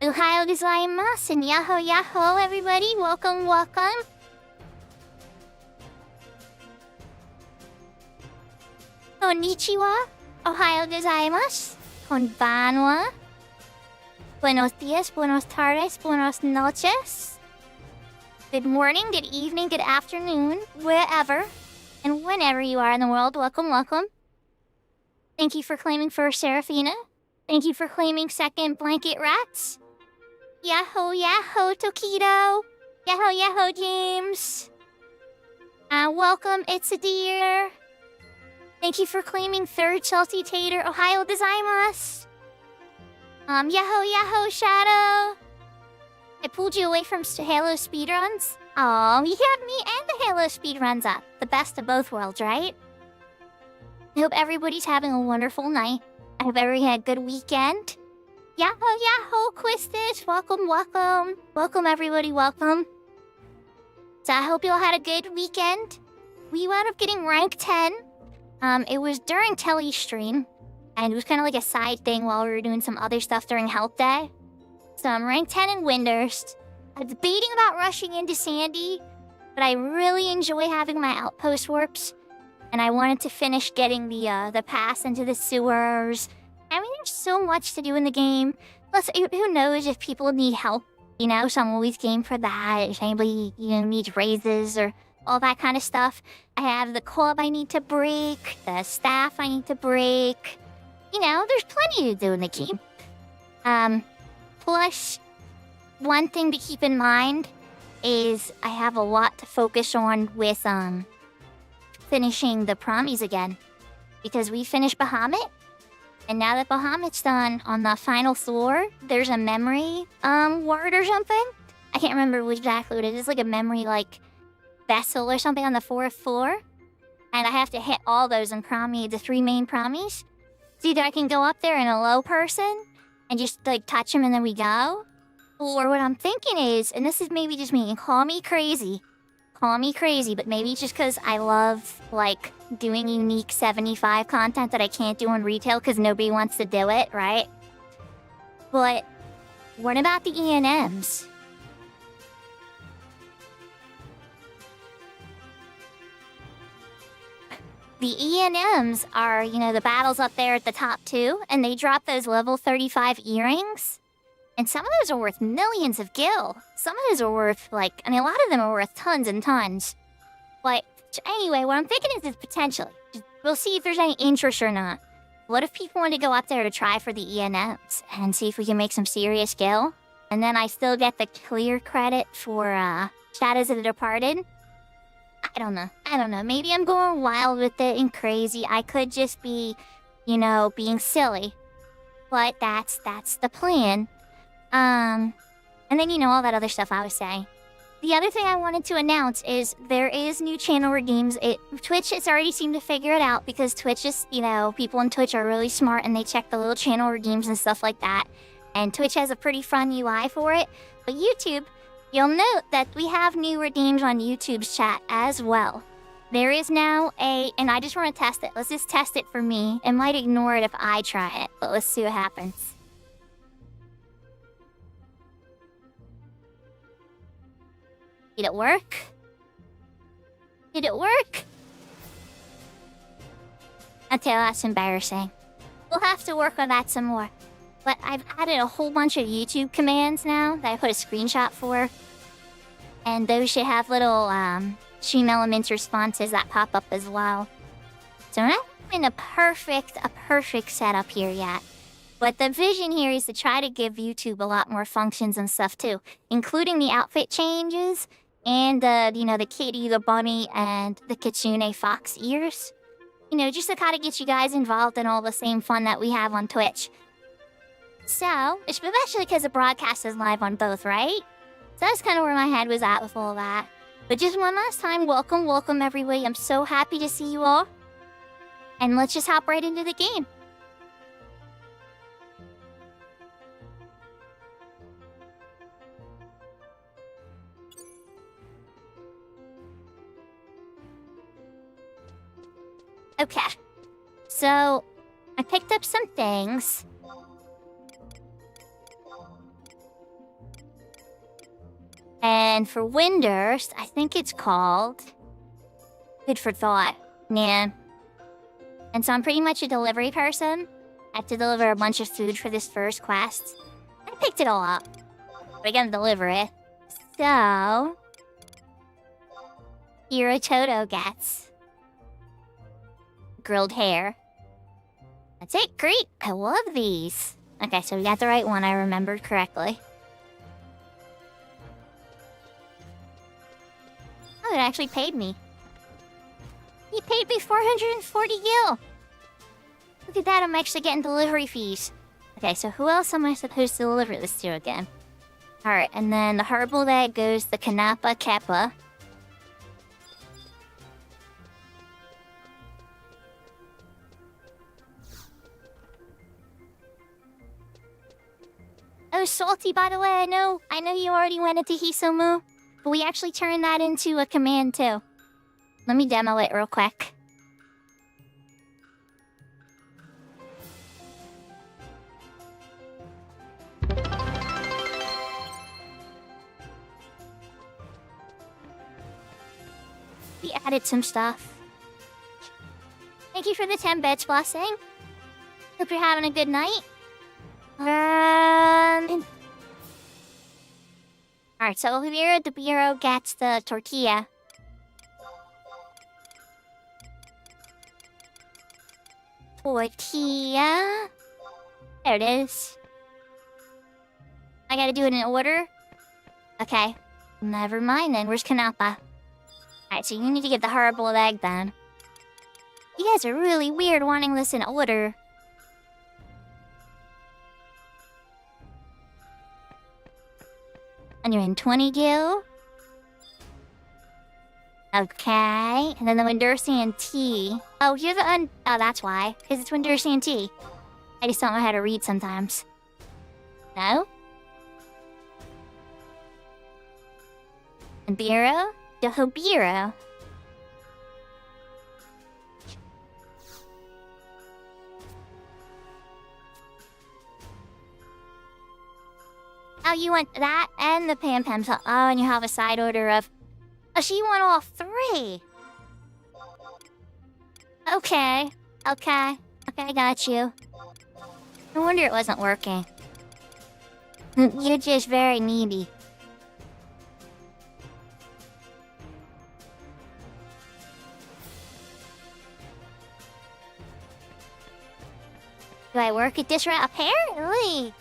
Ohayou gozaimasu and yahoo yahoo everybody, welcome, welcome. Konnichiwa, ohayou gozaimasu, konbanwa, buenos dias, buenos tardes, buenos noches. Good morning, good evening, good afternoon, wherever and whenever you are in the world, welcome, welcome. Thank you for claiming first, Seraphina. Thank you for claiming second, Blanket Rats. Yahoo, yahoo, Tokido. Yahoo, yahoo, James. Welcome, It's a Deer. Thank you for claiming third, Chelsea Tater. Ohayou gozaimasu. Yahoo, yahoo, Shadow. I pulled you away from Halo speedruns. Oh, you have me and the Halo speedruns up. The best of both worlds, right? I hope everybody's having a wonderful night. I hope everybody had a good weekend. Yahoo, yahoo, Quistis. Welcome, welcome. Welcome, everybody, welcome. So I hope you all had a good weekend. We wound up getting rank 10. It was during Telly's stream. And it was kind of like a side thing while we were doing some other stuff during Health Day. So I'm rank 10 in Windurst. I'm debating about rushing into Sandy. But I really enjoy having my outpost warps. And I wanted to finish getting the pass into the sewers. I mean, there's so much to do in the game. Plus, who knows if people need help? You know, so I'm always game for that. If anybody, needs raises or all that kind of stuff. I have the club I need to break, the staff I need to break. There's plenty to do in the game. Plus, one thing to keep in mind is I have a lot to focus on with, finishing the promies again, because we finished Bahamut, and now that Bahamut's done, on the final floor, there's a memory word or something. I can't remember exactly what it is. Like a memory vessel or something on the 4th floor, and I have to hit all those and the 3 main promies. So either I can go up there in a low person and just touch them and then we go, or what I'm thinking is, and this is maybe just me, call me crazy, but maybe it's just because I love, doing unique 75 content that I can't do on retail because nobody wants to do it, right? But what about the E&Ms? The E&Ms are, the battles up there at the top 2, and they drop those level 35 earrings. And some of those are worth millions of gil. Some of those are worth, a lot of them are worth tons and tons. But anyway, what I'm thinking is potentially, we'll see if there's any interest or not. What if people want to go up there to try for the E&Ms and see if we can make some serious gil? And then I still get the clear credit for Shadows of the Departed? I don't know. Maybe I'm going wild with it and crazy. I could just be, being silly. But that's the plan. And then, all that other stuff I was saying. The other thing I wanted to announce is there is new channel redeems. Twitch has already seemed to figure it out because Twitch is, people on Twitch are really smart and they check the little channel redeems and stuff like that. And Twitch has a pretty fun UI for it. But YouTube, you'll note that we have new redeems on YouTube's chat as well. There is now and I just want to test it. Let's just test it for me. It might ignore it if I try it, but let's see what happens. Did it work? Did it work? Okay, that's embarrassing. We'll have to work on that some more. But I've added a whole bunch of YouTube commands now that I put a screenshot for. And those should have little Stream Elements responses that pop up as well. So we're not in a perfect setup here yet. But the vision here is to try to give YouTube a lot more functions and stuff too, including the outfit changes and the kitty, the bunny, and the kitsune fox ears. Just to kind of get you guys involved in all the same fun that we have on Twitch. So, especially because the broadcast is live on both, right? So that's kind of where my head was at with all that. But just one last time, welcome everybody. I'm so happy to see you all. And let's just hop right into the game. Okay, so I picked up some things. And for Windurst, I think it's called Good for Thought. Yeah. And so I'm pretty much a delivery person. I have to deliver a bunch of food for this first quest. I picked it all up. But I gotta deliver it. So... Hiro Toto gets... grilled hare. That's it, great! I love these! Okay, so we got the right one, I remembered correctly. Oh, it actually paid me. He paid me 440 gil! Look at that, I'm actually getting delivery fees. Okay, so who else am I supposed to deliver this to again? Alright, and then the herbal that goes the Kanapa Kappa. Oh, Salty, by the way, I know you already went into Hisomu, but we actually turned that into a command too. Let me demo it real quick. We added some stuff. Thank you for the 10 bits blessing. Hope you're having a good night. Alright, so here the bureau gets the tortilla. Tortilla. There it is. I gotta do it in order? Okay. Never mind then. Where's Kanapa? Alright, so you need to get the hard-boiled egg then. You guys are really weird wanting this in order. 120 gil. Okay, and then the Windursian tea. Oh, here's the oh, that's why. Because it's Windursian tea. I just don't know how to read sometimes. No? And Biro? Johobiro. Oh, you want that and the Pam Pam. Oh, and you have a side order of... Oh, she want all three. Okay. Okay. Okay, I got you. No wonder it wasn't working. You're just very needy. Do I work at this restaurant? Apparently!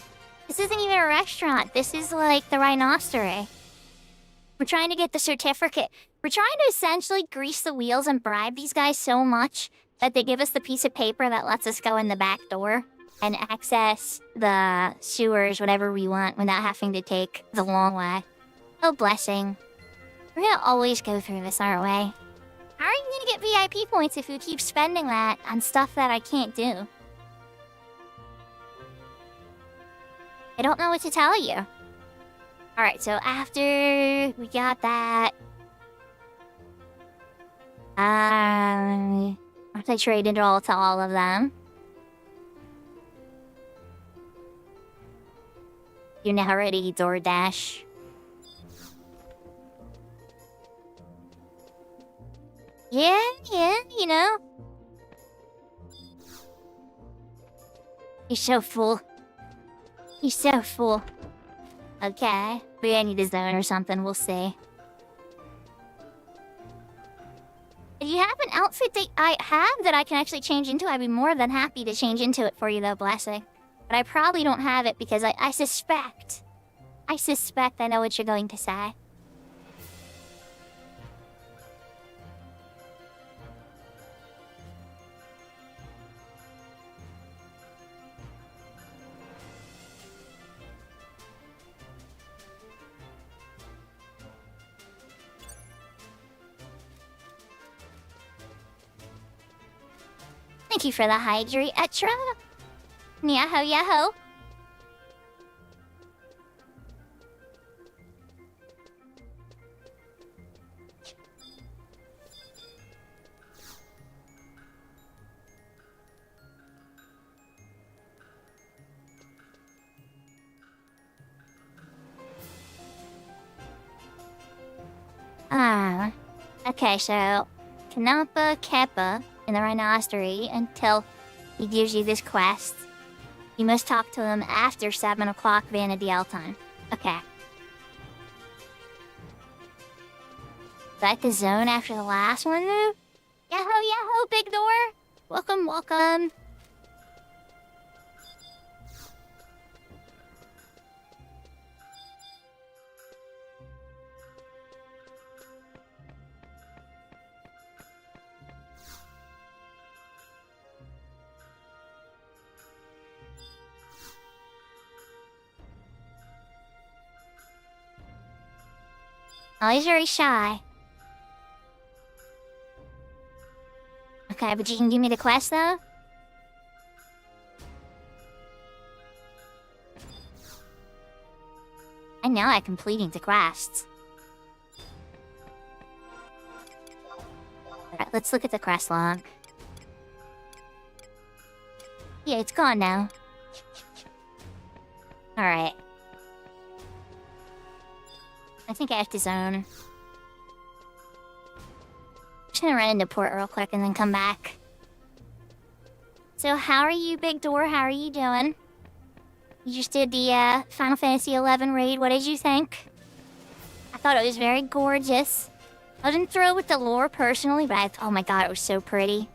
This isn't even a restaurant. This is like the rhinoceros. We're trying to get the certificate. We're trying to essentially grease the wheels and bribe these guys so much that they give us the piece of paper that lets us go in the back door and access the sewers, whatever we want, without having to take the long way. Oh, blessing. We're gonna always go through this our way. How are you gonna get VIP points if you keep spending that on stuff that I can't do? I don't know what to tell you. Alright, so after we got that... I traded all to all of them. You're now ready, DoorDash. Yeah, you know. He's so full. He's so full. Okay. Maybe I need a zone or something, we'll see. If you have an outfit that I have that I can actually change into, I'd be more than happy to change into it for you though, Blessing. But I probably don't have it because I suspect. I suspect I know what you're going to say. Thank you for the hydrate, Etra. Yahoo, yahoo. Okay, so Kanapa Keppa in the Rhinocery until he gives you this quest. You must talk to him after 7 o'clock Vanadiel time. Okay. Is that the zone after the last one, though? Yahoo, yahoo, big door! Welcome, welcome. Oh, he's very shy. Okay, but you can give me the quest, though? I know I'm completing the quests. Alright, let's look at the quest log. Yeah, it's gone now. Alright. I think I have to zone. Just gonna run into port real quick and then come back. So how are you, Big Door? How are you doing? You just did the Final Fantasy XI raid. What did you think? I thought it was very gorgeous. I didn't throw with the lore personally, but oh my god, it was so pretty.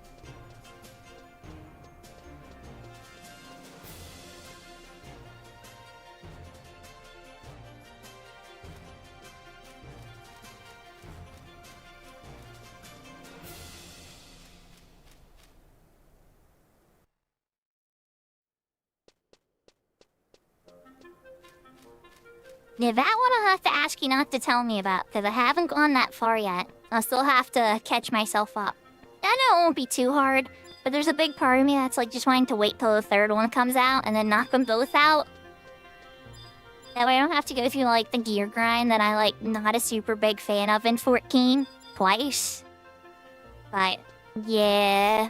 Yeah, that one I'll have to ask you not to tell me about, because I haven't gone that far yet. I'll still have to catch myself up. I know it won't be too hard, but there's a big part of me that's like just wanting to wait till the third one comes out and then knock them both out. That way I don't have to go through like the gear grind that I like not a super big fan of in 14 twice. But yeah.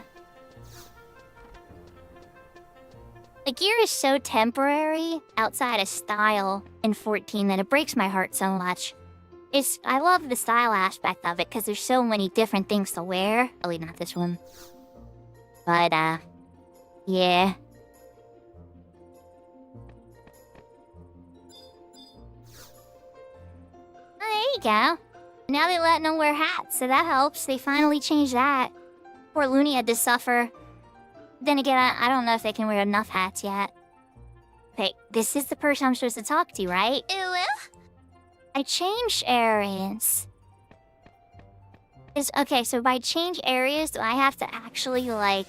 The gear is so temporary outside of style in 14 that it breaks my heart so much. I love the style aspect of it because there's so many different things to wear. At least not this one. But, yeah. Oh, there you go. Now they let them wear hats, so that helps. They finally changed that. Poor Looney had to suffer. Then again, I don't know if they can wear enough hats yet. Wait, this is the person I'm supposed to talk to, right? I changed areas. Okay, so by change areas, do I have to actually, like,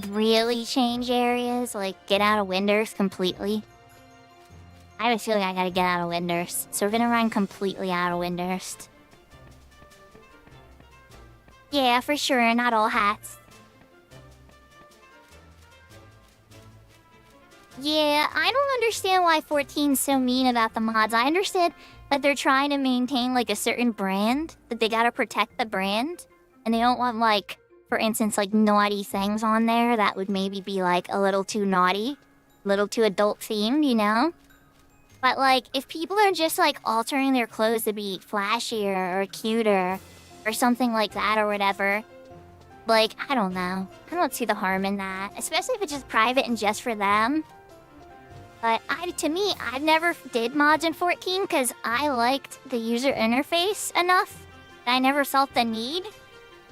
really change areas? Like, get out of Winders completely? I have a feeling I gotta get out of Winders. So we're gonna run completely out of Winders. Yeah, for sure, not all hats. Yeah, I don't understand why 14's so mean about the mods. I understand that they're trying to maintain, like, a certain brand, that they gotta protect the brand, and they don't want, like, for instance, like, naughty things on there that would maybe be, like, a little too naughty, a little too adult-themed, you know? But, like, if people are just, like, altering their clothes to be flashier or cuter or something like that or whatever, like, I don't know. I don't see the harm in that, especially if it's just private and just for them. But to me, I never did mods in 14 because I liked the user interface enough that I never felt the need.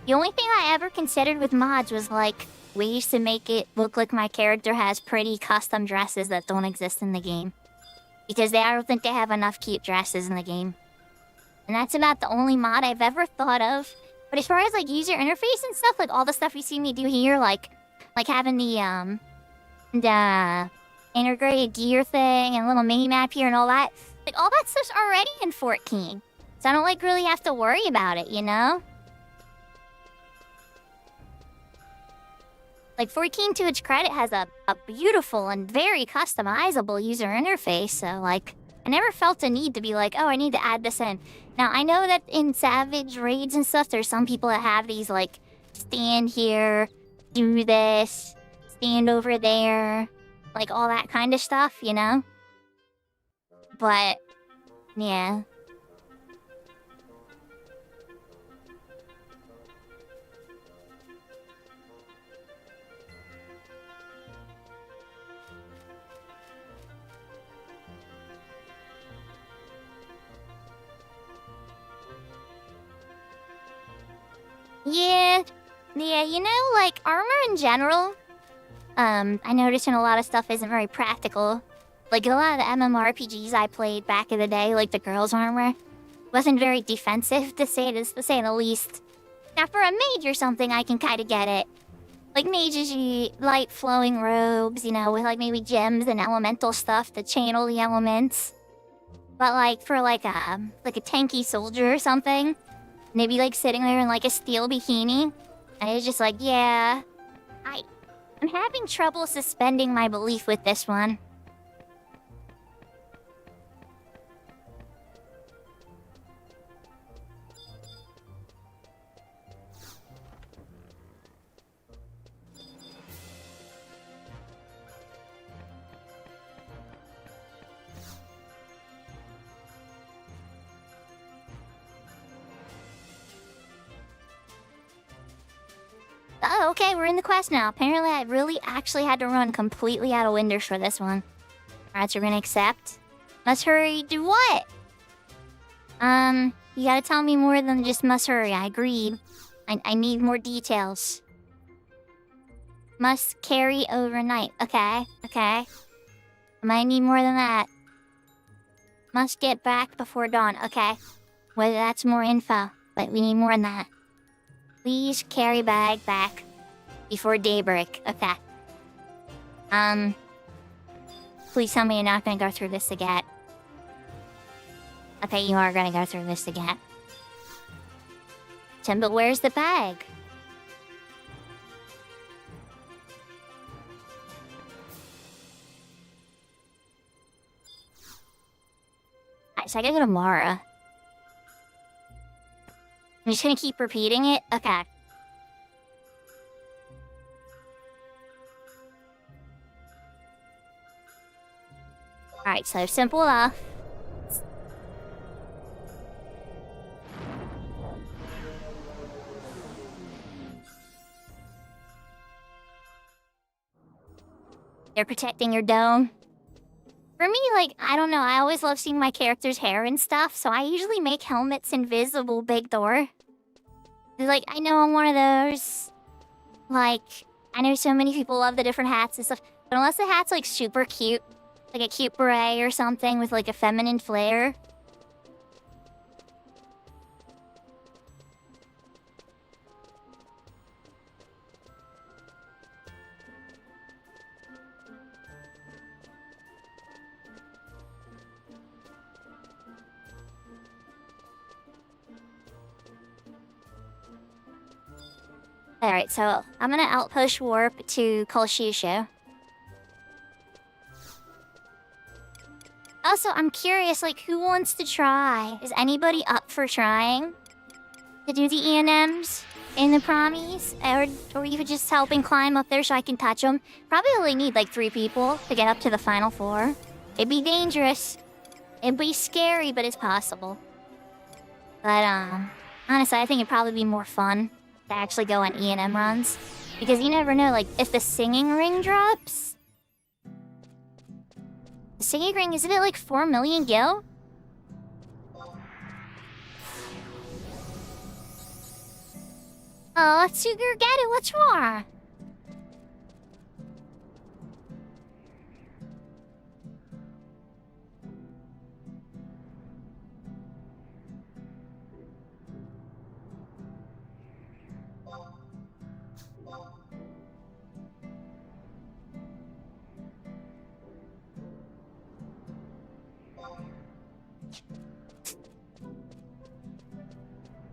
The only thing I ever considered with mods was like ways to make it look like my character has pretty custom dresses that don't exist in the game. Because I don't think they have enough cute dresses in the game. And that's about the only mod I've ever thought of. But as far as like user interface and stuff, like all the stuff you see me do here, like having the integrated gear thing and a little mini map here and all that, like all that stuff's already in 14. So I don't like really have to worry about it, you know? Like 14, to its credit, has a beautiful and very customizable user interface, so like I never felt a need to be like, oh, I need to add this in. Now I know that in Savage raids and stuff, there's some people that have these like stand here, do this, stand over there, like all that kind of stuff, you know? But yeah. Yeah, like armor in general. I noticed in a lot of stuff isn't very practical. Like a lot of the MMORPGs I played back in the day, like the girls' armor, wasn't very defensive to say the least. Now for a mage or something, I can kind of get it. Like mages, light flowing robes, with like maybe gems and elemental stuff to channel the elements. But like for like a tanky soldier or something, maybe like sitting there in like a steel bikini, and it's just like, yeah, I'm having trouble suspending my belief with this one. Oh, okay, we're in the quest now. Apparently, I really actually had to run completely out of Winders for this one. Alright, so we're gonna accept. Must hurry, do what? You gotta tell me more than just must hurry. I agreed. I need more details. Must carry overnight. Okay. I might need more than that. Must get back before dawn. Okay. Whether that's more info, but we need more than that. Please carry bag back before daybreak. Okay. Please tell me you're not gonna go through this again. Okay, you are gonna go through this again. Tim, but where's the bag? Alright, so I gotta go to Mara. I'm just gonna keep repeating it? Okay. Alright, so simple enough. They're protecting your dome. For me, like, I don't know, I always love seeing my character's hair and stuff, so I usually make helmets invisible big door. Like, I know I'm one of those. Like, I know so many people love the different hats and stuff, but unless the hat's, like, super cute, like a cute beret or something with, like, a feminine flair. Alright, so I'm gonna outpost warp to Kolshishu. Also, I'm curious, like, who wants to try? Is anybody up for trying to do the E&Ms in the promies? Or even just helping climb up there so I can touch them? Probably only need, like, 3 people to get up to the final 4. It'd be dangerous. It'd be scary, but it's possible. But, honestly, I think it'd probably be more fun to actually go on E&M runs. Because you never know, like, if the singing ring drops... The singing ring, isn't it like 4 million gil? Oh, let's get it, what's more?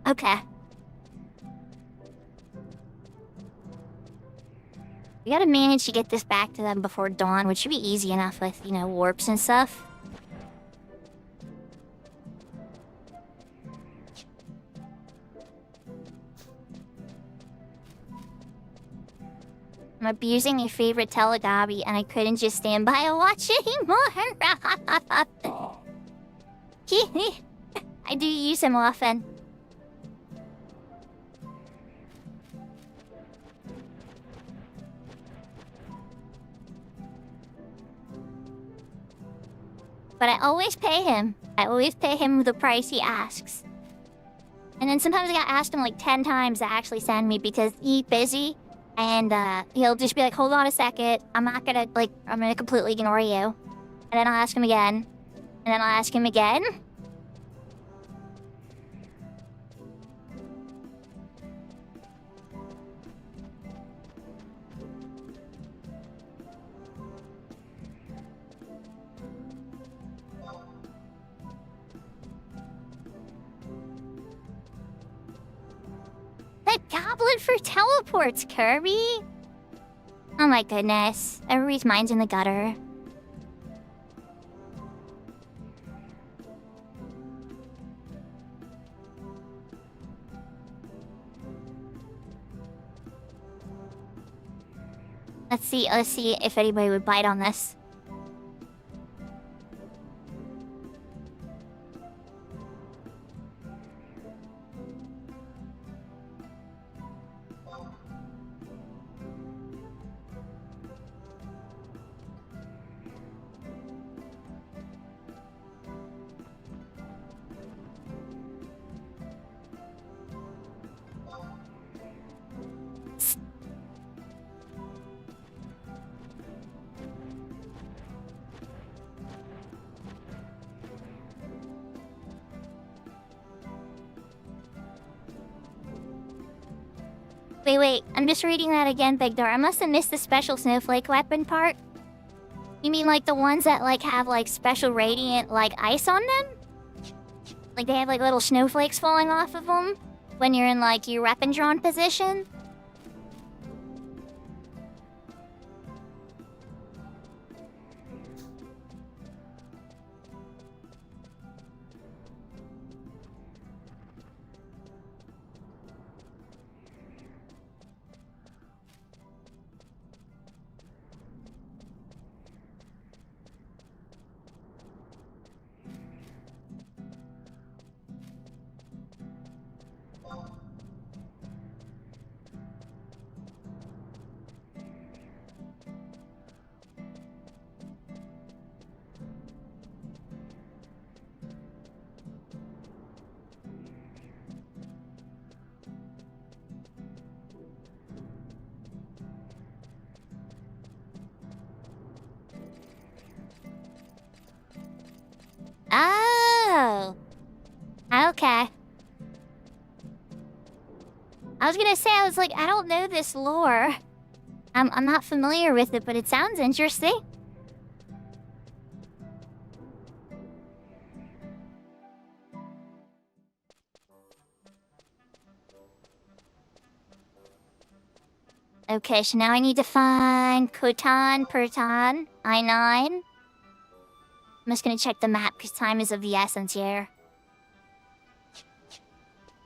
Okay. We gotta manage to get this back to them before dawn, which should be easy enough with, warps and stuff. I'm abusing your favorite teledobby, and I couldn't just stand by and watch anymore. I do use him often. But I always pay him. I always pay him the price he asks. And then sometimes I gotta ask him like 10 times to actually send me because he's busy. And he'll just be like, hold on a second. I'm gonna completely ignore you. And then I'll ask him again. And then I'll ask him again. The goblet for teleports, Kirby! Oh my goodness. Everybody's mind's in the gutter. Let's see if anybody would bite on this. Wait, I'm just reading that again, Big Door. I must have missed the special snowflake weapon part. You mean like the ones that like have like special radiant like ice on them? Like they have like little snowflakes falling off of them when you're in like your weapon drawn position? Oh. Okay. I was gonna say, I was like, I don't know this lore. I'm not familiar with it, but it sounds interesting. Okay, so now I need to find Kotan, Pertan, I-9. I'm just gonna check the map because time is of the essence here.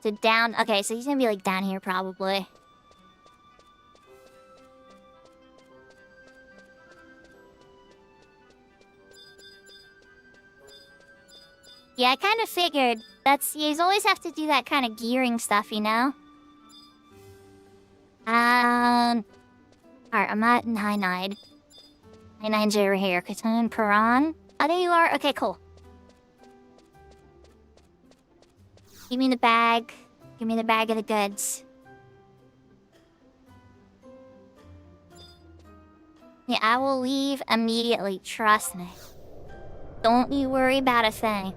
So down... Okay, so he's gonna be like down here probably. Yeah, I kind of figured. You always have to do that kind of gearing stuff, you know? Alright, I'm at 9-9. 9-9's over here. Katan, Paran. Oh, there you are. Okay, cool. Give me the bag. Give me the bag of the goods. Yeah, I will leave immediately. Trust me. Don't you worry about a thing.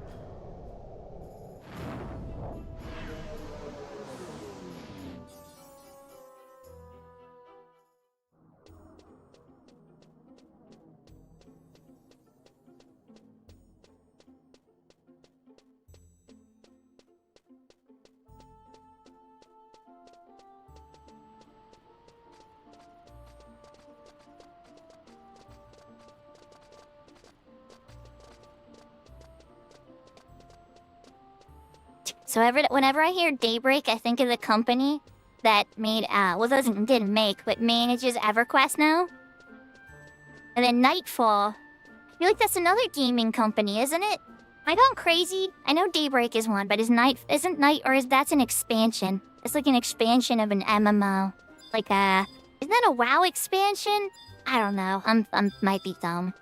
So whenever I hear Daybreak, I think of the company that made, didn't make, but manages EverQuest now. And then Nightfall. I feel like that's another gaming company, isn't it? Am I going crazy? I know Daybreak is one, but that's an expansion. It's like an expansion of an MMO. Like, isn't that a WoW expansion? I don't know. I might be dumb.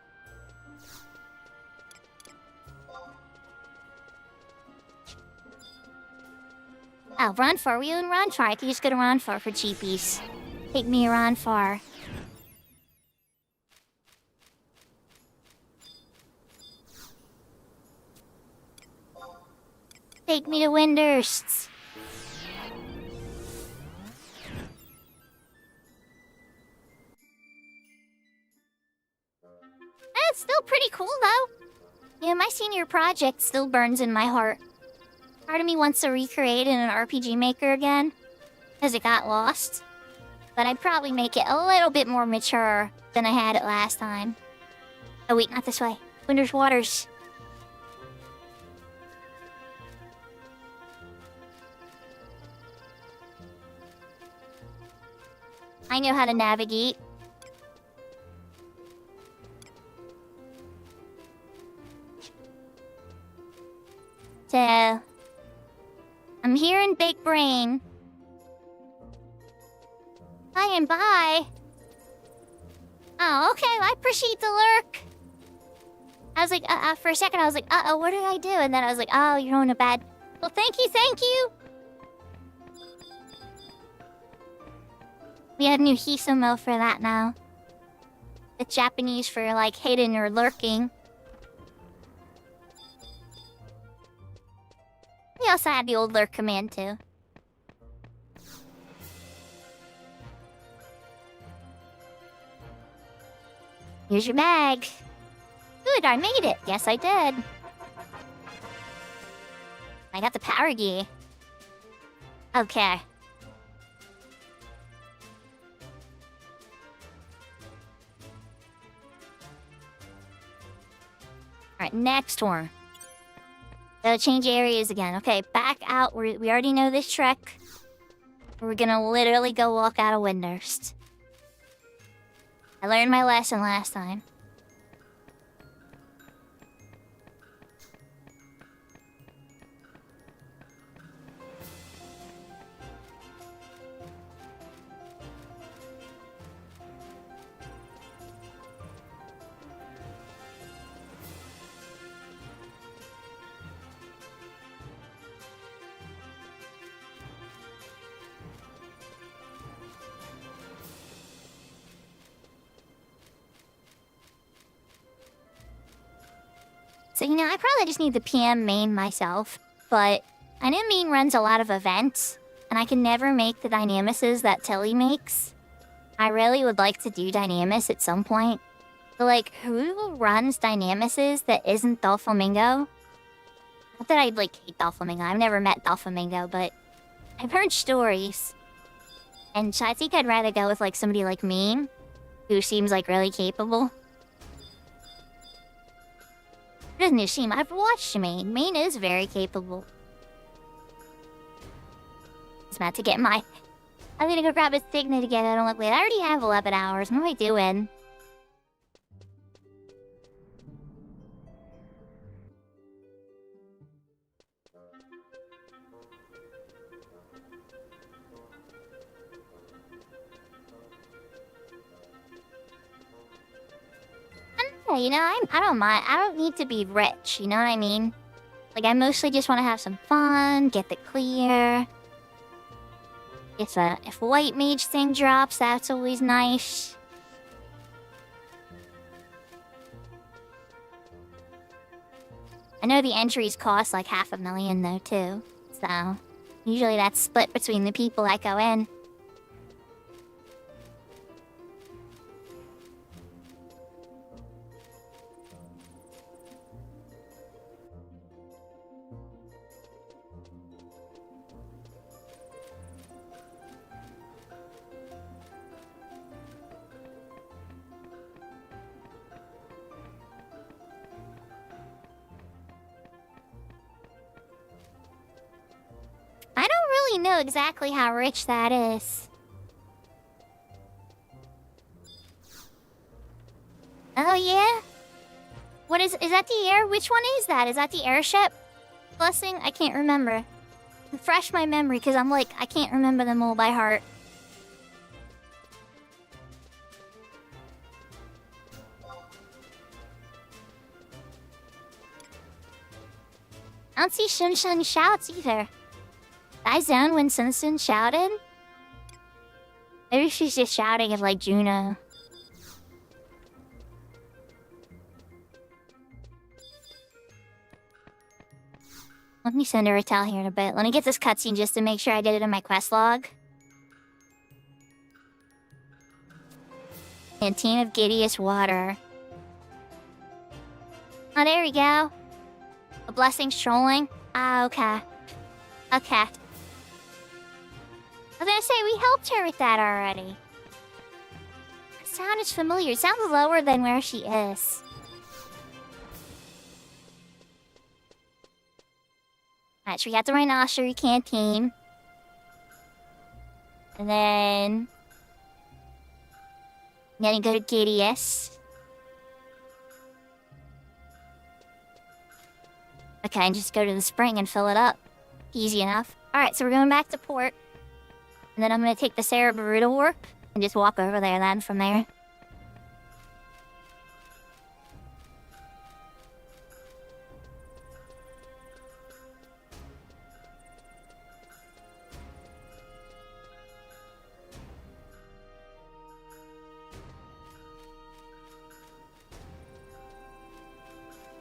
Oh, Ronfar. We in Ronfar. I could just go to Ronfar for cheapies. Take me to Ronfar. Take me to Windurst. That's still pretty cool, though. Yeah, my senior project still burns in my heart. Part of me wants to recreate it in an RPG Maker again, because it got lost. But I'd probably make it a little bit more mature than I had it last time. Oh wait, not this way. Windurst Waters. I know how to navigate. So, I'm here in Big Brain. Hi and bye. Oh, okay, I proceed to lurk. I was like, for a second I was like, uh-oh, what did I do? And then I was like, oh, you're in a bad... Well, thank you. We have new Hisomo for that now. It's Japanese for, like, hidden or lurking. We also had the old lurk command, too. Here's your bag. Good, I made it. Yes, I did. I got the power key. Okay. Alright, next one. Gotta change areas again. Okay, back out. We already know this trek. We're gonna literally go walk out of Windurst. I learned my lesson last time. So, you know, I probably just need the PM main myself, but I know main runs a lot of events, and I can never make the Dynamices that Tilly makes. I really would like to do Dynamis at some point. But, like, who runs Dynamices that isn't Doflamingo? Not that I'd, like, hate Doflamingo. I've never met Doflamingo, but I've heard stories. And so I think I'd rather go with, like, somebody like me, who seems, like, really capable. Doesn't it seem? I've watched Main. Main is very capable. It's about to get my... I'm gonna go grab a Signet again. I don't look late. I already have 11 hours. What am I doing? You know, I don't mind. I don't need to be rich, you know what I mean? Like, I mostly just want to have some fun, get the clear. If White Mage thing drops, that's always nice. I know the entries cost like $500,000 though, too. So, usually that's split between the people that go in. I don't really know exactly how rich that is. Oh yeah? What is that the air? Which one is that? Is that the airship? Blessing? I can't remember. Refresh my memory, because I'm like, I can't remember them all by heart. I don't see Shun Shun shouts either. I zoned when Sun shouted. Maybe she's just shouting at like Juno. Let me send her a tell here in a bit. Let me get this cutscene just to make sure I did it in my quest log. Canteen of Giddiest Water. Oh, there we go. A blessing strolling. Ah, okay. Okay. I was gonna say, we helped her with that already. It sounded familiar. It sounds lower than where she is. Alright, so we got the Rhinoceros Canteen. And then... then you go to Giddiest. Okay, and just go to the spring and fill it up. Easy enough. Alright, so we're going back to port. And then I'm gonna take the Sarah Baruto warp and just walk over there then from there.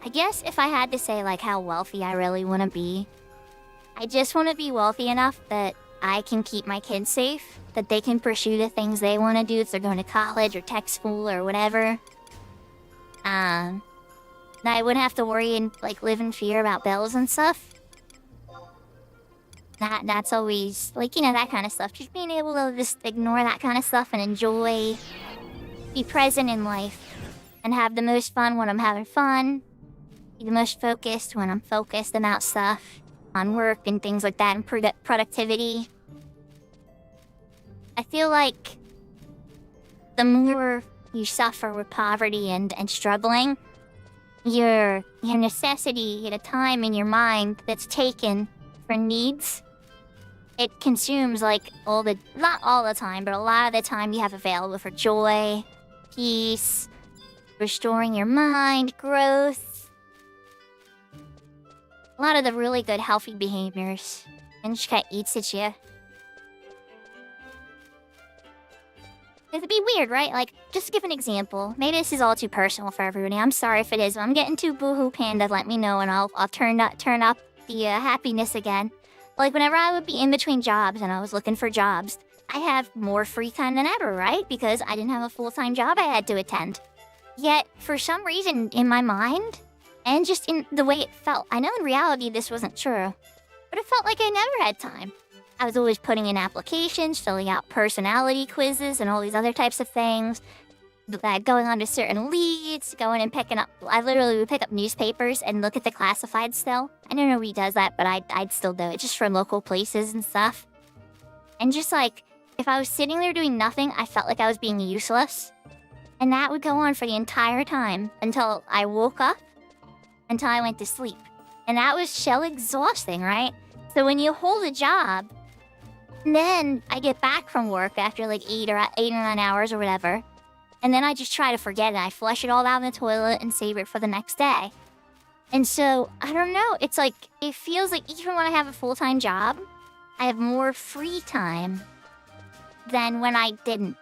I guess if I had to say, like, how wealthy I really want to be, I just want to be wealthy enough that I can keep my kids safe, that they can pursue the things they want to do if they're going to college or tech school or whatever. That I wouldn't have to worry and, like, live in fear about bills and stuff. That's always, like, you know, that kind of stuff. Just being able to just ignore that kind of stuff and enjoy, be present in life, and have the most fun when I'm having fun. Be the most focused when I'm focused about stuff, on work and things like that, and productivity. I feel like the more you suffer with poverty and struggling, your necessity at a time in your mind that's taken for needs, it consumes like not all the time, but a lot of the time you have available for joy, peace, restoring your mind, growth. A lot of the really good healthy behaviors. And just kinda eats at you. It'd be weird, right? Like, just to give an example. Maybe this is all too personal for everybody. I'm sorry if it is. If I'm getting too boohoo panda, let me know and I'll turn up the happiness again. Like, whenever I would be in between jobs and I was looking for jobs, I have more free time than ever, right? Because I didn't have a full-time job I had to attend. Yet, for some reason, in my mind, and just in the way it felt, I know in reality this wasn't true, but it felt like I never had time. I was always putting in applications, filling out personality quizzes and all these other types of things, going on to certain leads, going and picking up, I literally would pick up newspapers and look at the classified still. I don't know who does that, but I'd still do it, just for local places and stuff. And just like, if I was sitting there doing nothing, I felt like I was being useless. And that would go on for the entire time, until I woke up, until I went to sleep. And that was so exhausting, right? So when you hold a job, then I get back from work after like 8 or 9 hours or whatever, and then I just try to forget it. I flush it all down the toilet and save it for the next day. And so, I don't know, it's like, it feels like even when I have a full-time job, I have more free time than when I didn't.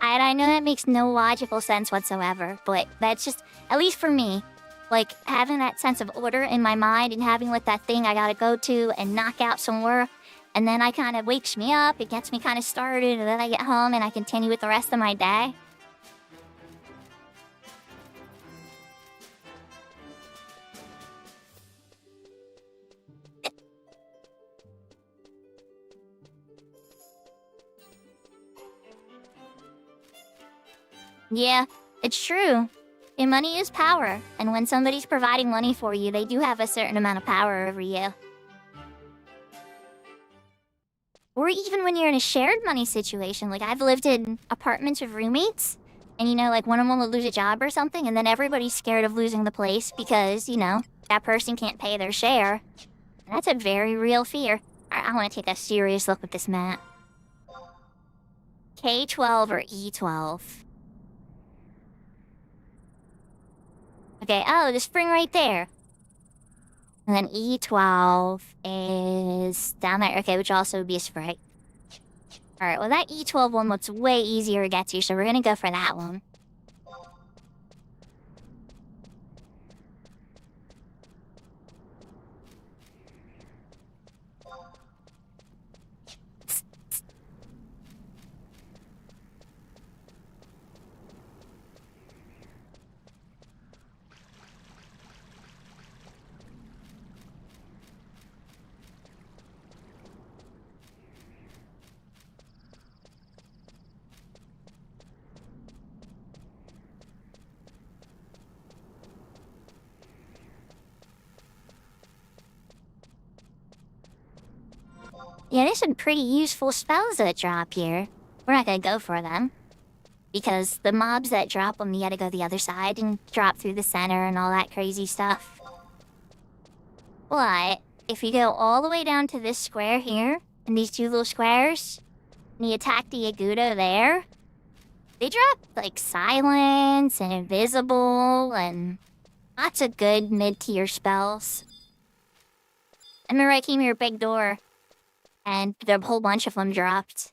And I know that makes no logical sense whatsoever, but that's just, at least for me, like, having that sense of order in my mind and having, like, that thing I gotta go to and knock out some work, and then I kind of wakes me up, it gets me kind of started, and then I get home and I continue with the rest of my day. Yeah, it's true. And money is power, and when somebody's providing money for you, they do have a certain amount of power over you. Or even when you're in a shared money situation, like I've lived in apartments with roommates, and you know, like one of them will lose a job or something, and then everybody's scared of losing the place because, you know, that person can't pay their share. And that's a very real fear. I want to take a serious look at this map. K12 or E12? Okay, oh, the spring right there. And then E12 is down there. Okay, which also would be a sprite. Alright, well that E12 one looks way easier to get to, so we're gonna go for that one. Yeah, there's some pretty useful spells that drop here. We're not gonna go for them. Because the mobs that drop them, you gotta go the other side and drop through the center and all that crazy stuff. But, if you go all the way down to this square here, and these two little squares, and you attack the Agudo there, they drop, like, silence and invisible and lots of good mid-tier spells. I remember I came here big door, and a whole bunch of them dropped.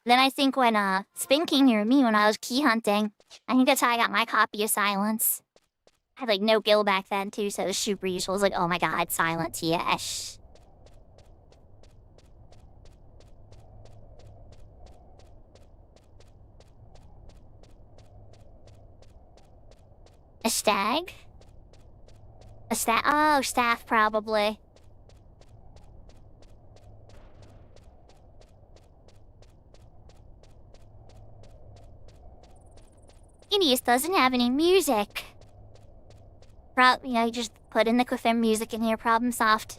Then I think when Spin came here with me when I was key hunting, I think that's how I got my copy of Silence. I had like no gil back then too, so it was super useful. It was like, oh my god, Silence, yes. A stag? Oh, staff probably. Idiot doesn't have any music. You just put in the Quiffin music in here, problem solved.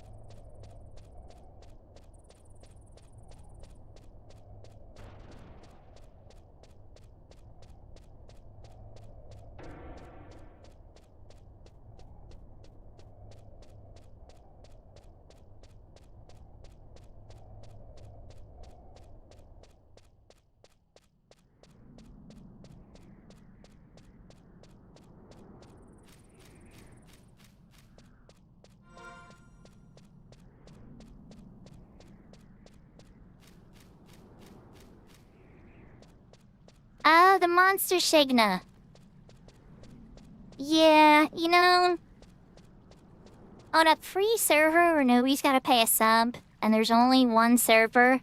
Oh, the monster Signa. Yeah, you know... On a free server where nobody's gotta pay a sub, and there's only one server,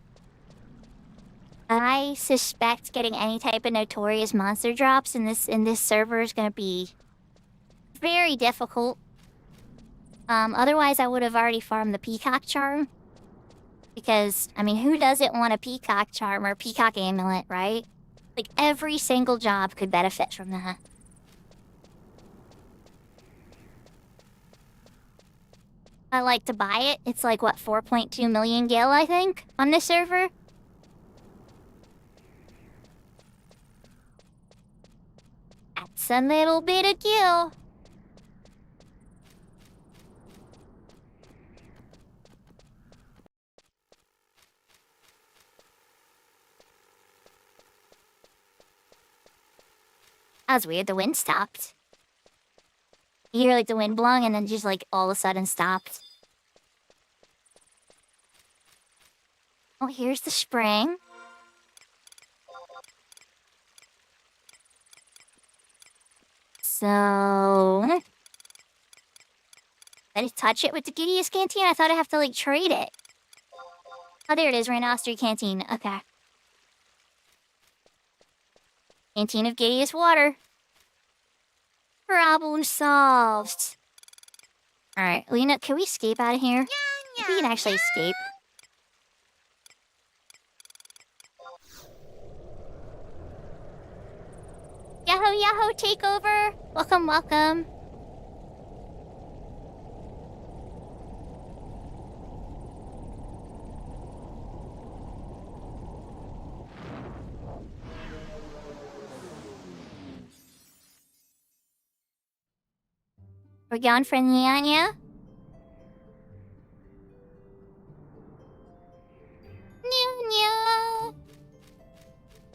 I suspect getting any type of notorious monster drops in this server is gonna be very difficult. Otherwise I would have already farmed the Peacock Charm. Because, I mean, who doesn't want a Peacock Charm or Peacock Amulet, right? Like, every single job could benefit from that. I like to buy it. It's like, what, 4.2 million gil, I think, on this server? That's a little bit of gil. That was weird, the wind stopped. You hear like the wind blowing and then just like all of a sudden stopped. Oh, here's the spring. So... Did I touch it with the Gideus Canteen? I thought I'd have to like trade it. Oh, there it is, Rhinoceros Canteen. Okay. Canteen of Gideus water. Problem solved. Alright, well, you know, can we escape out of here? I think we can actually escape. Yahoo, Yahoo, takeover! Welcome, welcome. We're going for Nyanya? Nyanya!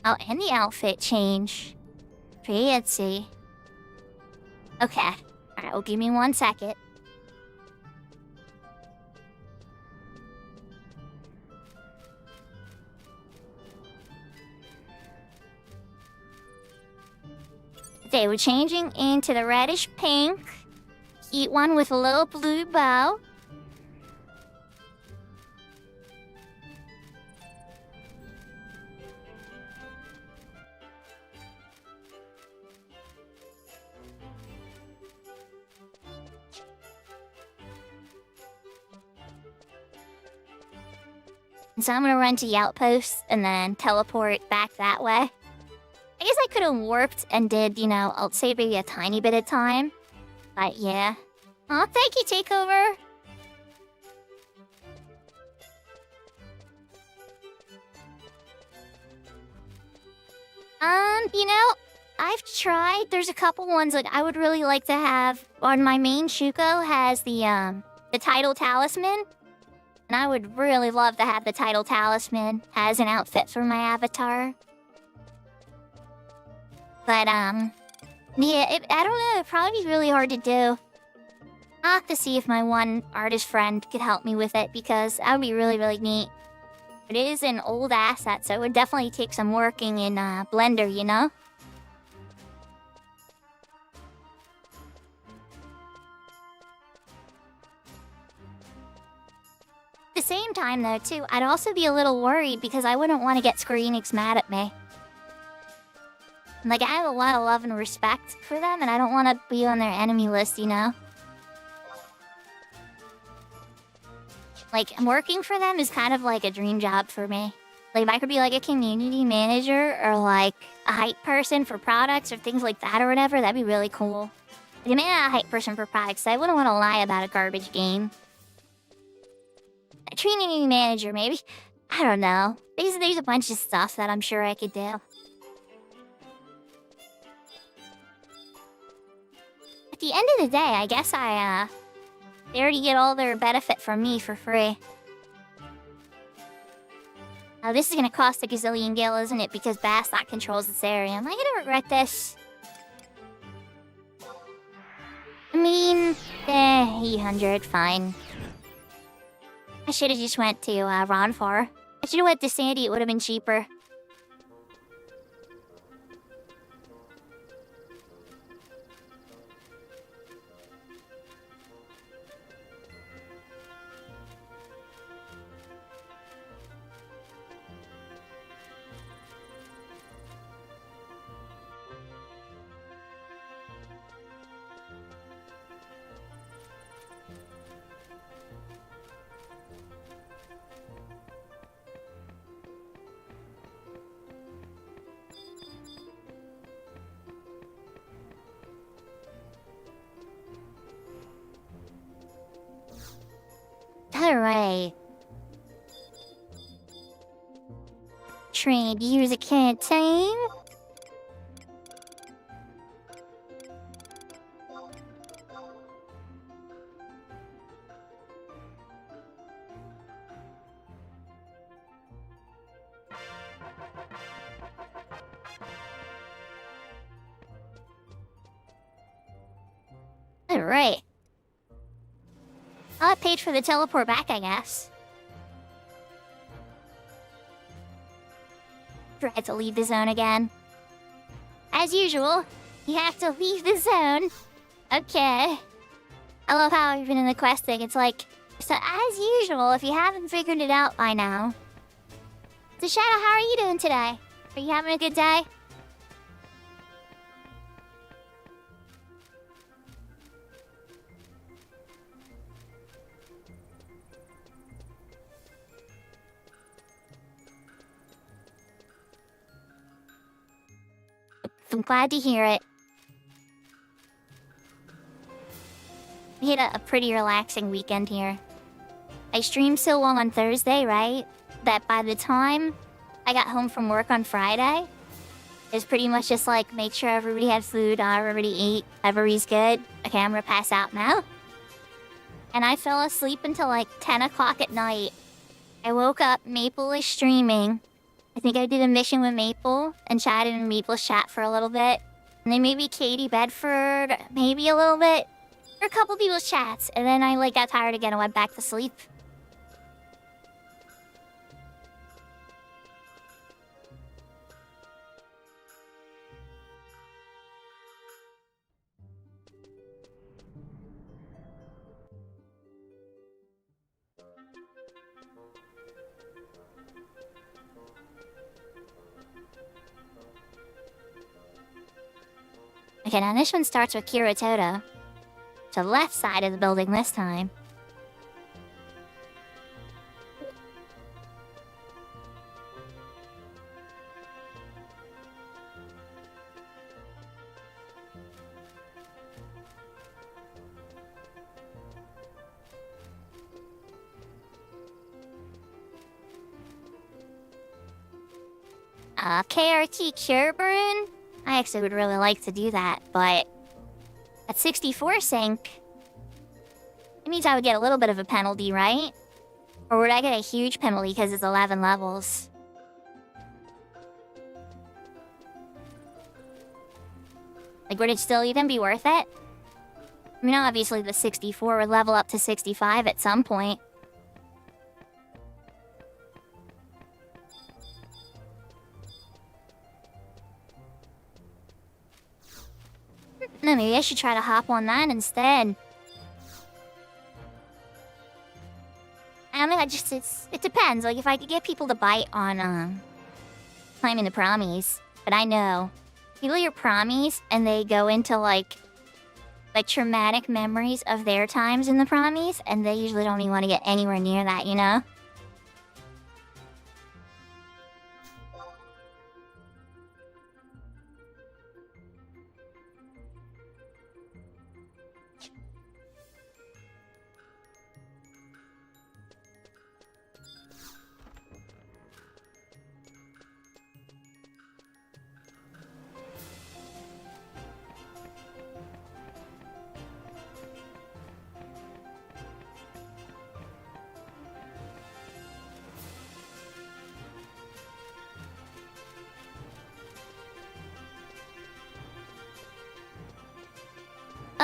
Oh, and the outfit change. Fancy. Okay. Alright, well, give me 1 second. They were changing into the reddish pink. Heat one with a little blue bow. So I'm gonna run to the outpost and then teleport back that way. I guess I could have warped and did, I'll save maybe a tiny bit of time. But yeah. Aw, thank you, Takeover! I've tried. There's a couple ones like I would really like to have. On my main Shuko has the title talisman. And I would really love to have the title talisman as an outfit for my avatar. But, yeah, I don't know, it'd probably be really hard to do. I'll have to see if my one artist friend could help me with it, because that would be really, really neat. It is an old asset, so it would definitely take some working in Blender, At the same time, though, too, I'd also be a little worried because I wouldn't want to get Square Enix mad at me. Like, I have a lot of love and respect for them, and I don't want to be on their enemy list, Like, working for them is kind of like a dream job for me. Like, if I could be like a community manager or like a hype person for products or things like that or whatever, that'd be really cool. Like, maybe not a hype person for products, so I wouldn't want to lie about a garbage game. A community manager, maybe? I don't know. There's a bunch of stuff that I'm sure I could do. At the end of the day, I guess they already get all their benefit from me for free. Now, this is gonna cost a gazillion gil, isn't it? Because Bastot controls this area. Am I gonna regret this? I mean, 800, fine. I should've just went to Ronfor. I should've went to Sandy, it would've been cheaper. Alright. Train to use a canteen. Alright. I paid for the teleport back, I guess. Tried to leave the zone again. As usual, you have to leave the zone. Okay. I love how even in the quest thing, it's like, so as usual, if you haven't figured it out by now. So Shadow, how are you doing today? Are you having a good day? I'm glad to hear it. We had a pretty relaxing weekend here. I streamed so long on Thursday, right? That by the time I got home from work on Friday, it was pretty much just like, make sure everybody had food, everybody ate, everybody's good. Okay, I'm gonna pass out now. And I fell asleep until like 10 o'clock at night. I woke up, Maple was streaming. I think I did a mission with Maple and chatted in Maple's chat for a little bit. And then maybe Katie Bedford, maybe a little bit. for a couple people's chats, and then I like got tired again and went back to sleep. Okay, now this one starts with Kiritoto. To the left side of the building this time. KRT Cure Burn? I actually would really like to do that, but at 64 sync, it means I would get a little bit of a penalty, right? Or would I get a huge penalty because it's 11 levels? Like, would it still even be worth it? I mean, obviously the 64 would level up to 65 at some point. No, maybe I should try to hop on that instead. I mean, it depends. Like, if I could get people to bite on, climbing the promies. But I know. People hear promies, and they go into, like traumatic memories of their times in the promies, and they usually don't even want to get anywhere near that, you know?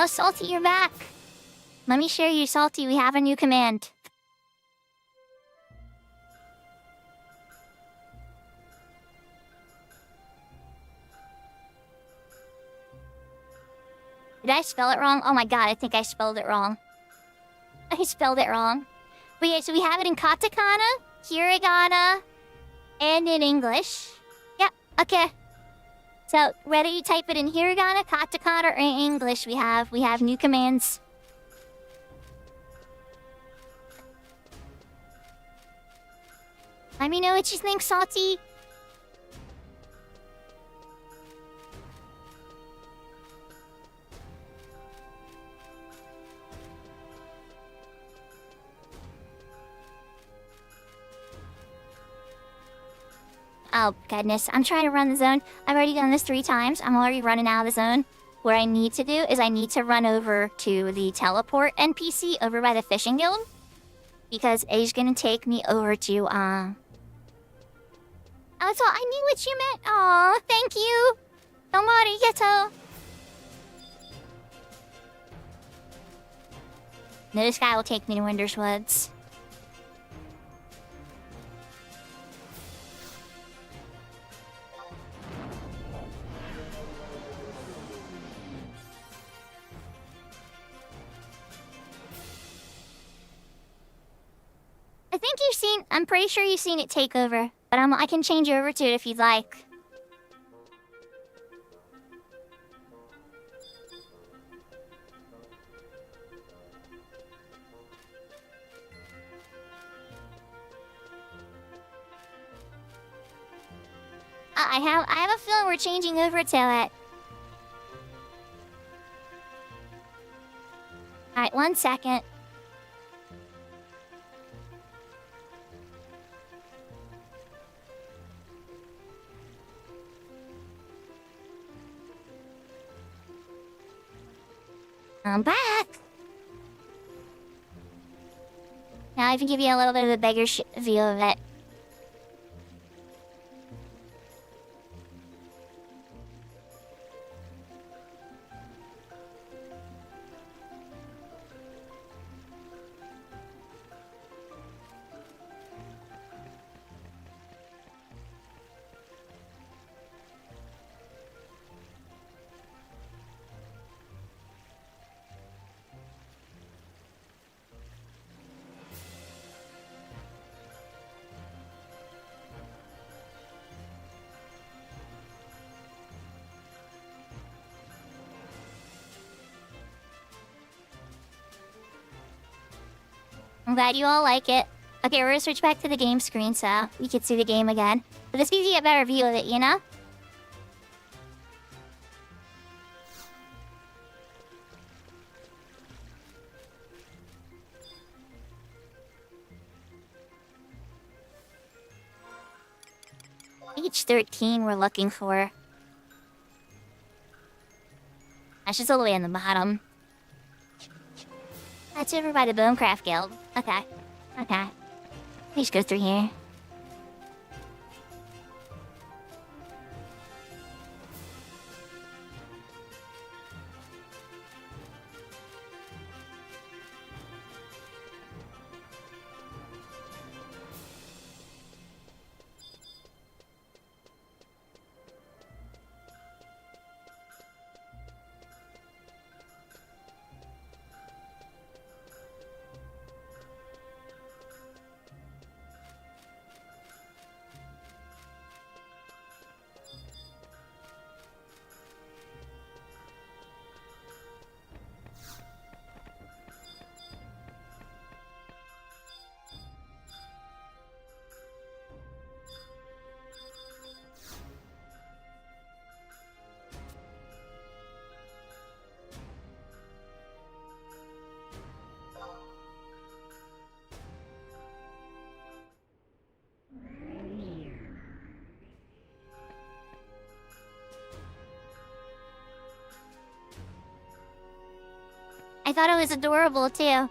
Oh, Salty, you're back. Let me share you, Salty. We have a new command. Did I spell it wrong? Oh my god, I think I spelled it wrong. I spelled it wrong. But yeah, so we have it in katakana, hiragana, and in English. Yep, okay. So, whether you type it in hiragana, katakana, or in English, we have new commands. Let me know what you think, Salty. Oh, goodness. I'm trying to run the zone. I've already done this 3 times. I'm already running out of the zone. What I need to do is I need to run over to the teleport NPC over by the fishing guild. Because it's gonna take me over to, Oh, so I knew what you meant. Aw, thank you. Domo arigato. No, this guy will take me to Winter's Woods. I'm pretty sure you've seen it take over, but I can change you over to it if you'd like. I have a feeling we're changing over to it. Alright, 1 second. I'm back! Now I can give you a little bit of a bigger view of it. I'm glad you all like it. Okay, we're gonna switch back to the game screen so we can see the game again. But this gives you a better view of it, you know? Page 13 we're looking for. That's just all the way on the bottom. That's over by the Boomcraft Guild. Okay. Okay. Please go through here. I thought it was adorable, too. I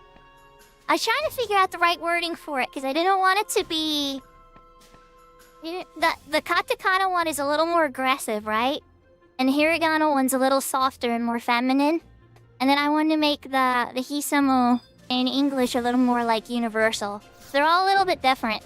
was trying to figure out the right wording for it, because I didn't want it to be... The katakana one is a little more aggressive, right? And the hiragana one's a little softer and more feminine. And then I wanted to make the hisamu in English a little more, like, universal. They're all a little bit different.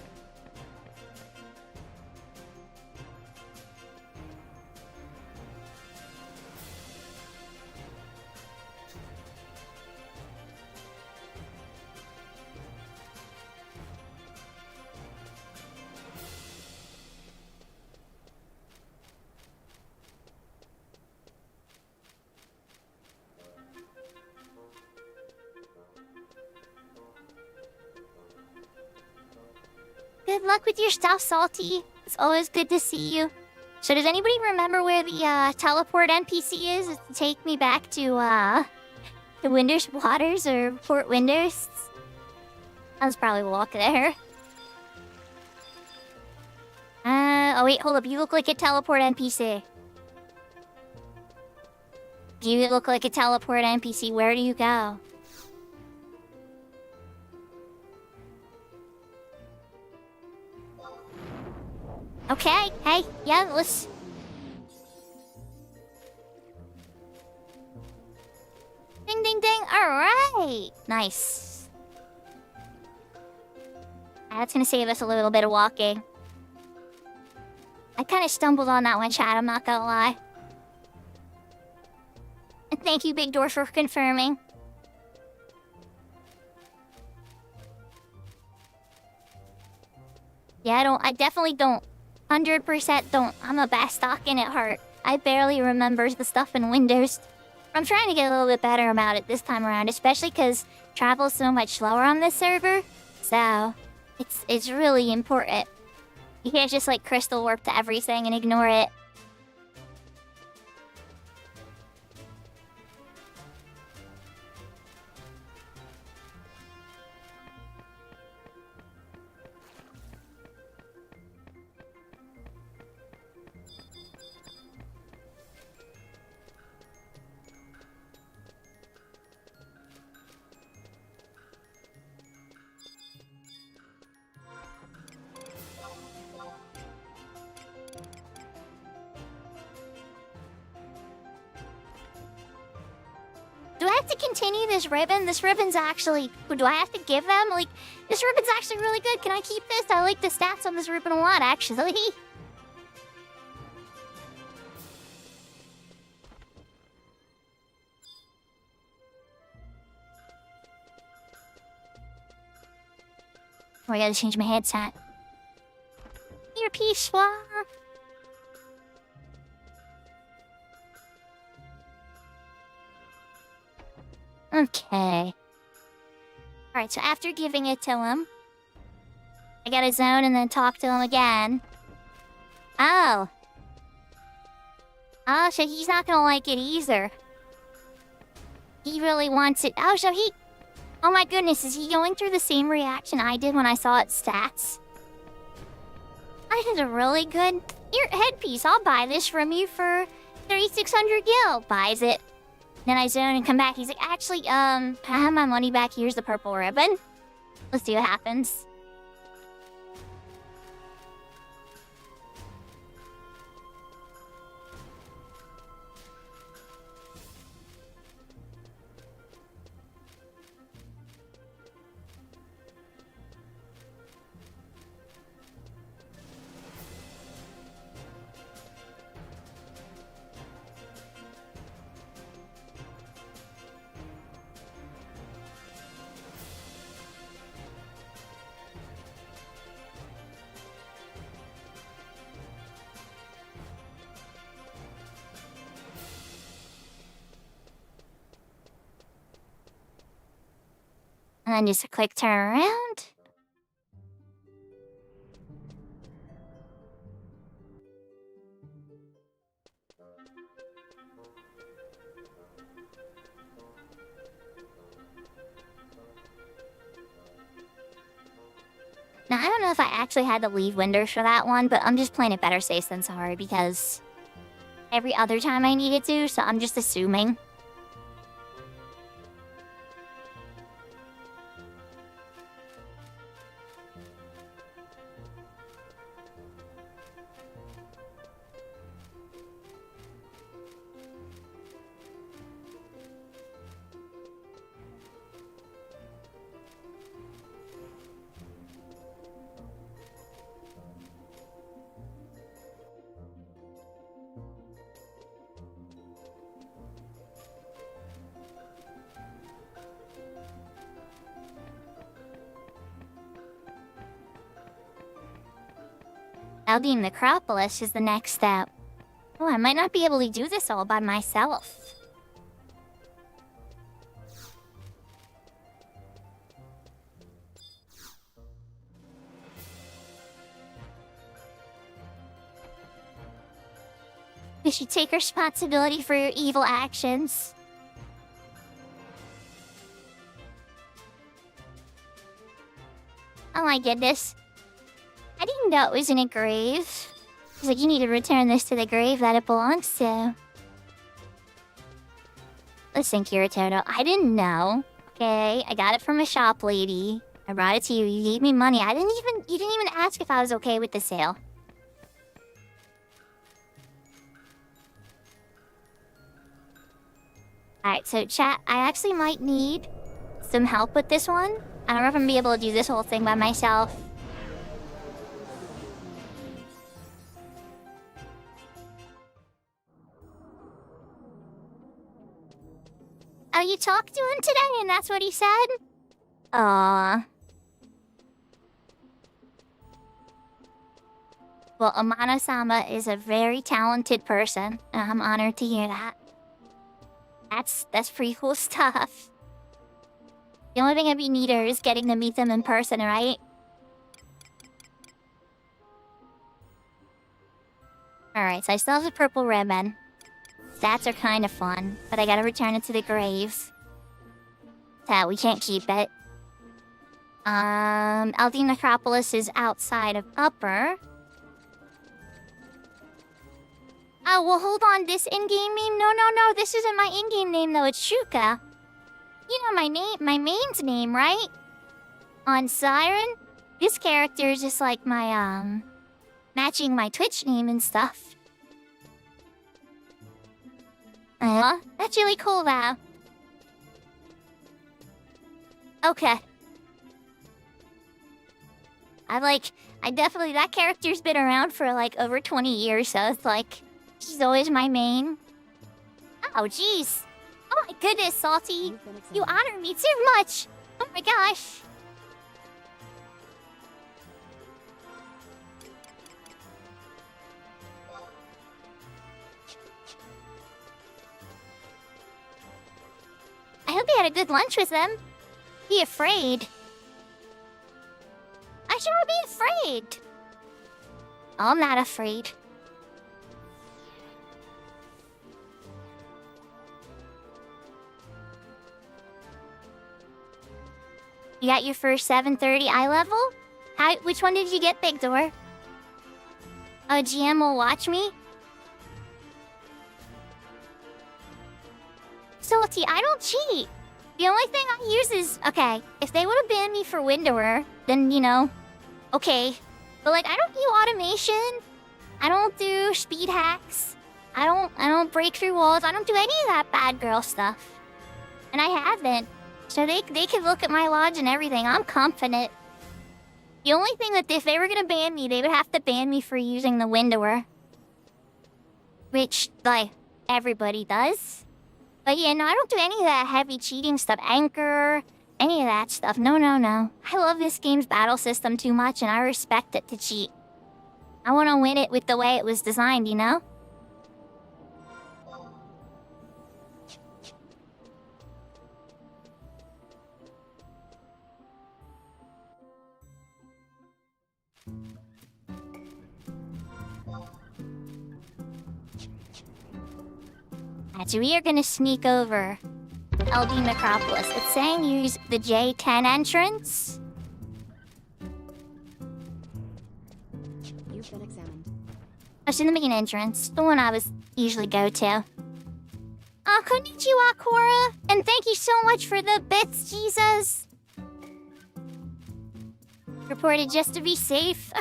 Good luck with your stuff, Salty. It's always good to see you. So does anybody remember where the teleport NPC is to take me back to the Winders Waters or Port Winders? I was probably walk there. Oh wait, hold up. You look like a teleport NPC. You look like a teleport NPC. Where do you go? Okay, hey, yeah, let's... Ding, ding, ding, alright! Nice. That's gonna save us a little bit of walking. I kinda stumbled on that one, chat, I'm not gonna lie. And thank you, Big Door, for confirming. Yeah, I definitely don't. 100% don't. I'm a Bastocken at heart. I barely remember the stuff in Windows. I'm trying to get a little bit better about it this time around, especially because travel's so much slower on this server. So, it's really important. You can't just like crystal warp to everything and ignore it. Do I have to continue this ribbon? This ribbon's actually... Do I have to give them? Like, this ribbon's actually really good. Can I keep this? I like the stats on this ribbon a lot, actually. Oh, I gotta change my headset. Earpiece swap. Okay. Alright, so after giving it to him, I gotta zone and then talk to him again. Oh. Oh, so he's not gonna like it either. He really wants it. Oh, so he... Oh my goodness, is he going through the same reaction I did when I saw its stats? That is a really good headpiece. I'll buy this from you for 3,600 gil. Buys it. Then I zone and come back. He's like, actually, can I have my money back? Here's the purple ribbon. Let's see what happens. And then just a quick turn around. Now, I don't know if I actually had to leave windows for that one, but I'm just playing it better safe than sorry because every other time I needed to, so I'm just assuming. Building the Necropolis is the next step. Oh, I might not be able to do this all by myself. You should take responsibility for your evil actions. Oh my goodness. I didn't know it was in a grave. He's like, you need to return this to the grave that it belongs to. Listen, Kiritoto, I didn't know. Okay, I got it from a shop lady. I brought it to you. You gave me money. You didn't even ask if I was okay with the sale. Alright, so chat, I actually might need some help with this one. I don't know if I'm gonna be able to do this whole thing by myself. Oh, you talked to him today and that's what he said? Aww. Well, Amano-sama is a very talented person, and I'm honored to hear that. That's pretty cool stuff. The only thing I'd be neater is getting to meet them in person, right? Alright, so I still have the purple ribbon. Stats are kind of fun, but I gotta return it to the graves. So we can't keep it. Eldin Necropolis is outside of Upper. Oh, well, hold on. This in-game name? No. This isn't my in-game name, though. It's Shuka. You know my name, my main's name, right? On Siren? This character is just like my, matching my Twitch name and stuff. That's really cool, though. Okay. That character's been around for, like, over 20 years, so it's like... She's always my main. Oh, jeez. Oh my goodness, Salty. You honor me too much. Oh my gosh. I hope you had a good lunch with them. Be afraid? I shouldn't be afraid. I'm not afraid. You got your first 730 eye level? Which one did you get, Big Door? Oh, GM will watch me? Salty, I don't cheat. The only thing I use is... Okay, if they would have banned me for Windower, then, you know, okay. But, like, I don't do automation. I don't do speed hacks. I don't break through walls. I don't do any of that bad girl stuff. And I haven't. So they can look at my lodge and everything. I'm confident. The only thing that if they were gonna ban me, they would have to ban me for using the Windower. Which, like, everybody does. But yeah, no, I don't do any of that heavy cheating stuff. Anchor, any of that stuff. No, no, no. I love this game's battle system too much, and I respect it to cheat. I want to win it with the way it was designed, you know? So we are gonna sneak over LD Necropolis. It's saying use the J10 entrance. You've been examined. It's in the main entrance, the one I was usually go to. Konnichiwa, Cora, and thank you so much for the bits, Jesus. Reported just to be safe.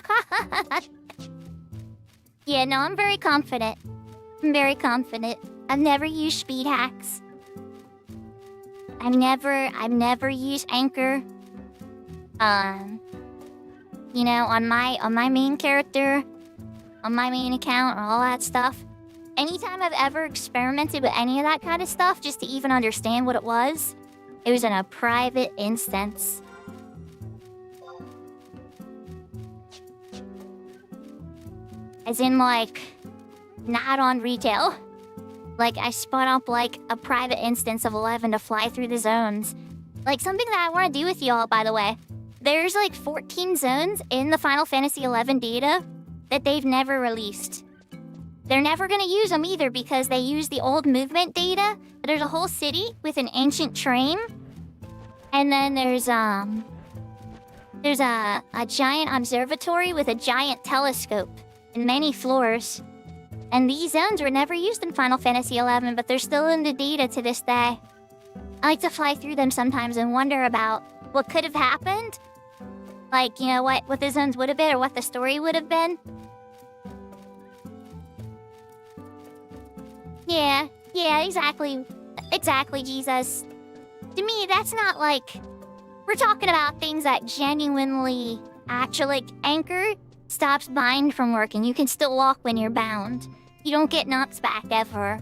Yeah, no, I'm very confident. I'm very confident. I've never used speed hacks. I've never used Anchor. You know, on my main character, on my main account, or all that stuff. Anytime I've ever experimented with any of that kind of stuff, just to even understand what it was in a private instance. As in, like, not on retail. Like, I spun up, like, a private instance of 11 to fly through the zones. Like, something that I want to do with y'all, by the way. There's, like, 14 zones in the Final Fantasy XI data that they've never released. They're never gonna use them either because they use the old movement data. There's a whole city with an ancient train. And then there's a giant observatory with a giant telescope and many floors. And these zones were never used in Final Fantasy XI, but they're still in the data to this day. I like to fly through them sometimes and wonder about what could have happened. Like, you know, what the zones would have been or what the story would have been. Yeah, exactly. Exactly, Jesus. To me, that's not like... We're talking about things that genuinely... Actually, like, Anchor stops bind from working. You can still walk when you're bound. You don't get knocks back ever.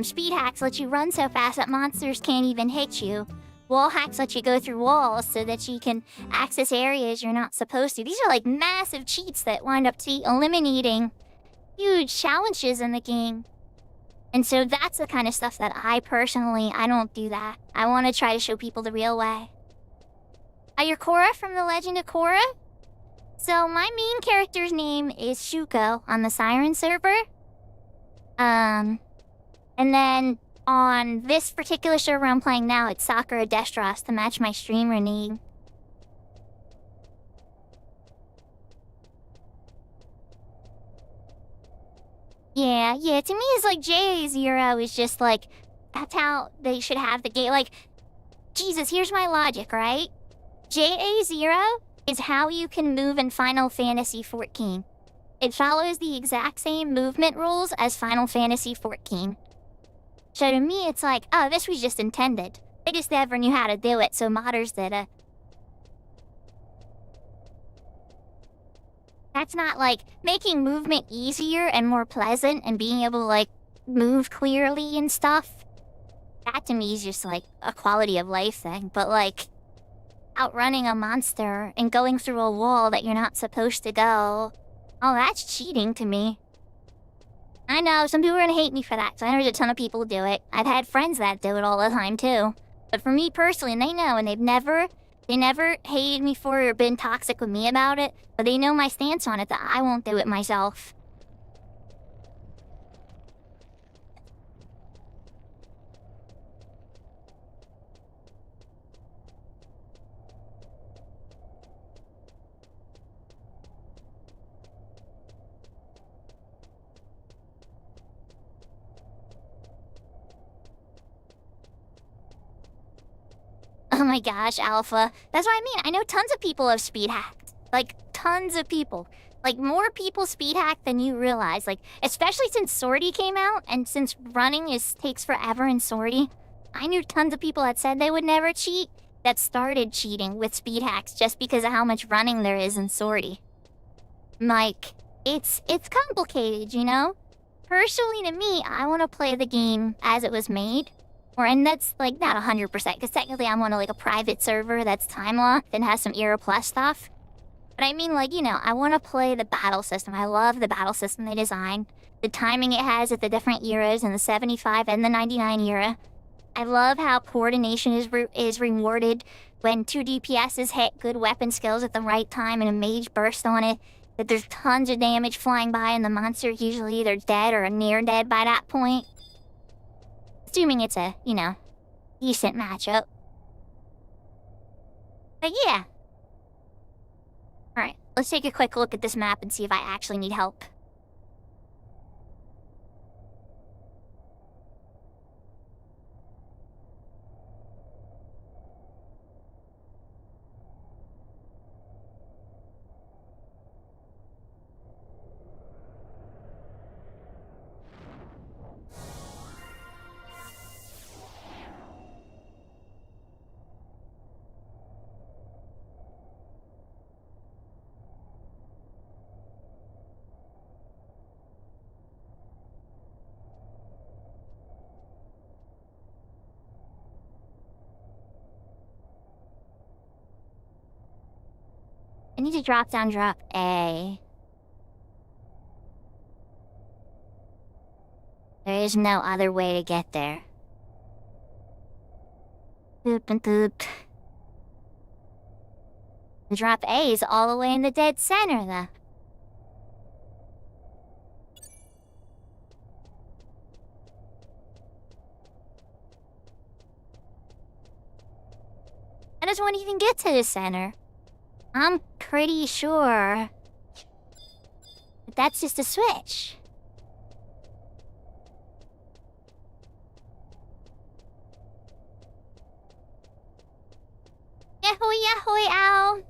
Speed hacks let you run so fast that monsters can't even hit you. Wall hacks let you go through walls so that you can access areas you're not supposed to. These are like massive cheats that wind up eliminating huge challenges in the game. And so that's the kind of stuff that I don't do that. I want to try to show people the real way. You're Korra from The Legend of Korra? So my main character's name is Shuko on the Siren server. And then on this particular server I'm playing now, it's Sakura Destros to match my streamer name. Yeah, to me it's like JA0 is just like, that's how they should have the game. Like, Jesus, here's my logic, right? JA0 is how you can move in Final Fantasy XIV. It follows the exact same movement rules as Final Fantasy XIV. So to me, it's like, oh, this was just intended. They just never knew how to do it, so modders did it. That's not like making movement easier and more pleasant and being able to like move clearly and stuff. That to me is just like a quality of life thing. But like outrunning a monster and going through a wall that you're not supposed to go, oh, that's cheating to me. I know, some people are gonna hate me for that, so I know there's a ton of people who do it. I've had friends that do it all the time too. But for me personally, and they know, and they never hated me for it or been toxic with me about it, but they know my stance on it, that I won't do it myself. Oh my gosh, Alpha. That's what I mean. I know tons of people have speed hacked. Like, tons of people. Like, more people speed hack than you realize. Like, especially since Swordy came out, and since running takes forever in Swordy. I knew tons of people that said they would never cheat, that started cheating with speed hacks just because of how much running there is in Swordy. Like, it's complicated, you know? Personally, to me, I want to play the game as it was made. And that's, like, not 100%, because technically I'm on, like, a private server that's time-locked and has some Era Plus stuff. But I mean, like, you know, I want to play the battle system. I love the battle system they designed. The timing it has at the different eras, in the 75 and the 99 era. I love how coordination is rewarded when 2 DPSs hit good weapon skills at the right time and a mage burst on it. That there's tons of damage flying by and the monster's usually either dead or near dead by that point. Assuming it's a, you know, decent matchup. But yeah. Alright, let's take a quick look at this map and see if I actually need help. I need to drop A. There is no other way to get there. Boop and boop. The drop A is all the way in the dead center, though. I just won't even get to the center. I'm pretty sure that that's just a switch. Yahoo, yahoo, ow!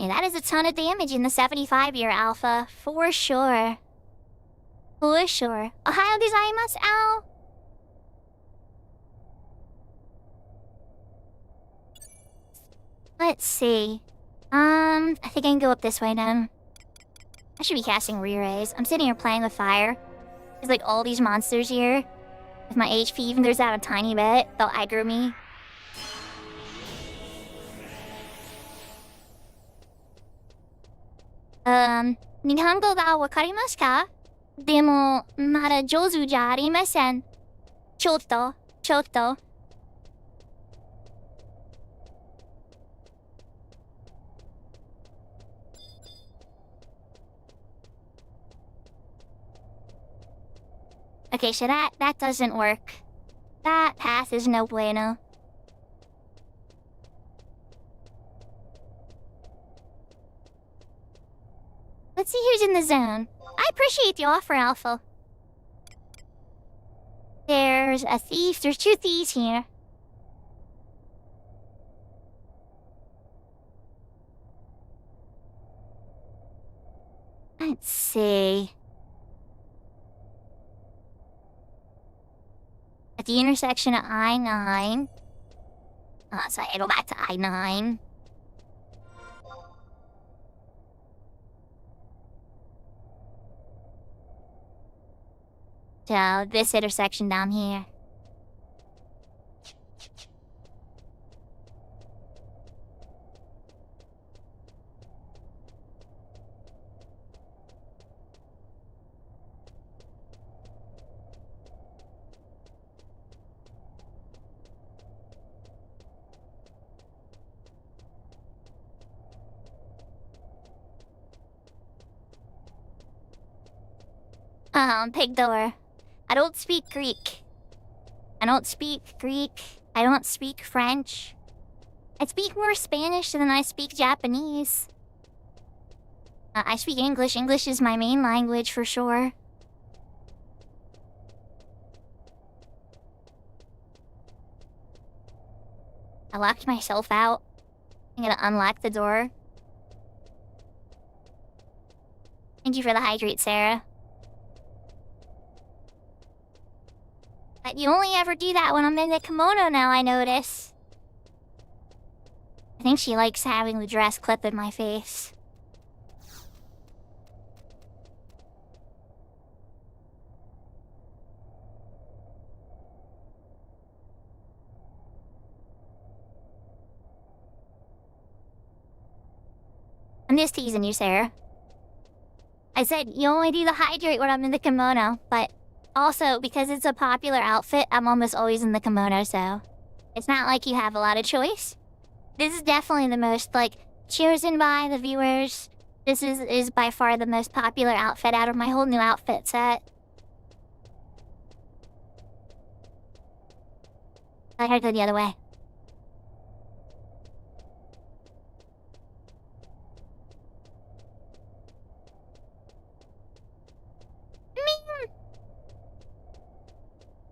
And that is a ton of damage in the 75 year Alpha, for sure. For sure. Ohayou gozaimasu, ow! Let's see. I think I can go up this way now. I should be casting re-raise. I'm sitting here playing with fire. There's like all these monsters here. If my HP even goes down a tiny bit, they'll aggro me. Nihongo ga wakarimasu ka? Demo, mada jouzu ja arimasen. Chotto. Okay, so that doesn't work. That path is no bueno. Let's see who's in the zone. I appreciate the offer, Alpha. There's a thief. There's 2 thieves here. Let's see. the intersection of I-9. So I head back to I-9. So this intersection down here. Pig door. I don't speak Greek. I don't speak French. I speak more Spanish than I speak Japanese. I speak English. English is my main language for sure. I locked myself out. I'm gonna unlock the door. Thank you for the hydrate, Sarah. But you only ever do that when I'm in the kimono now, I notice. I think she likes having the dress clip in my face. I'm just teasing you, Sarah. I said you only do the hydrate when I'm in the kimono, but also, because it's a popular outfit, I'm almost always in the kimono, so it's not like you have a lot of choice. This is definitely the most, chosen by the viewers. This is by far the most popular outfit out of my whole new outfit set. I gotta go the other way.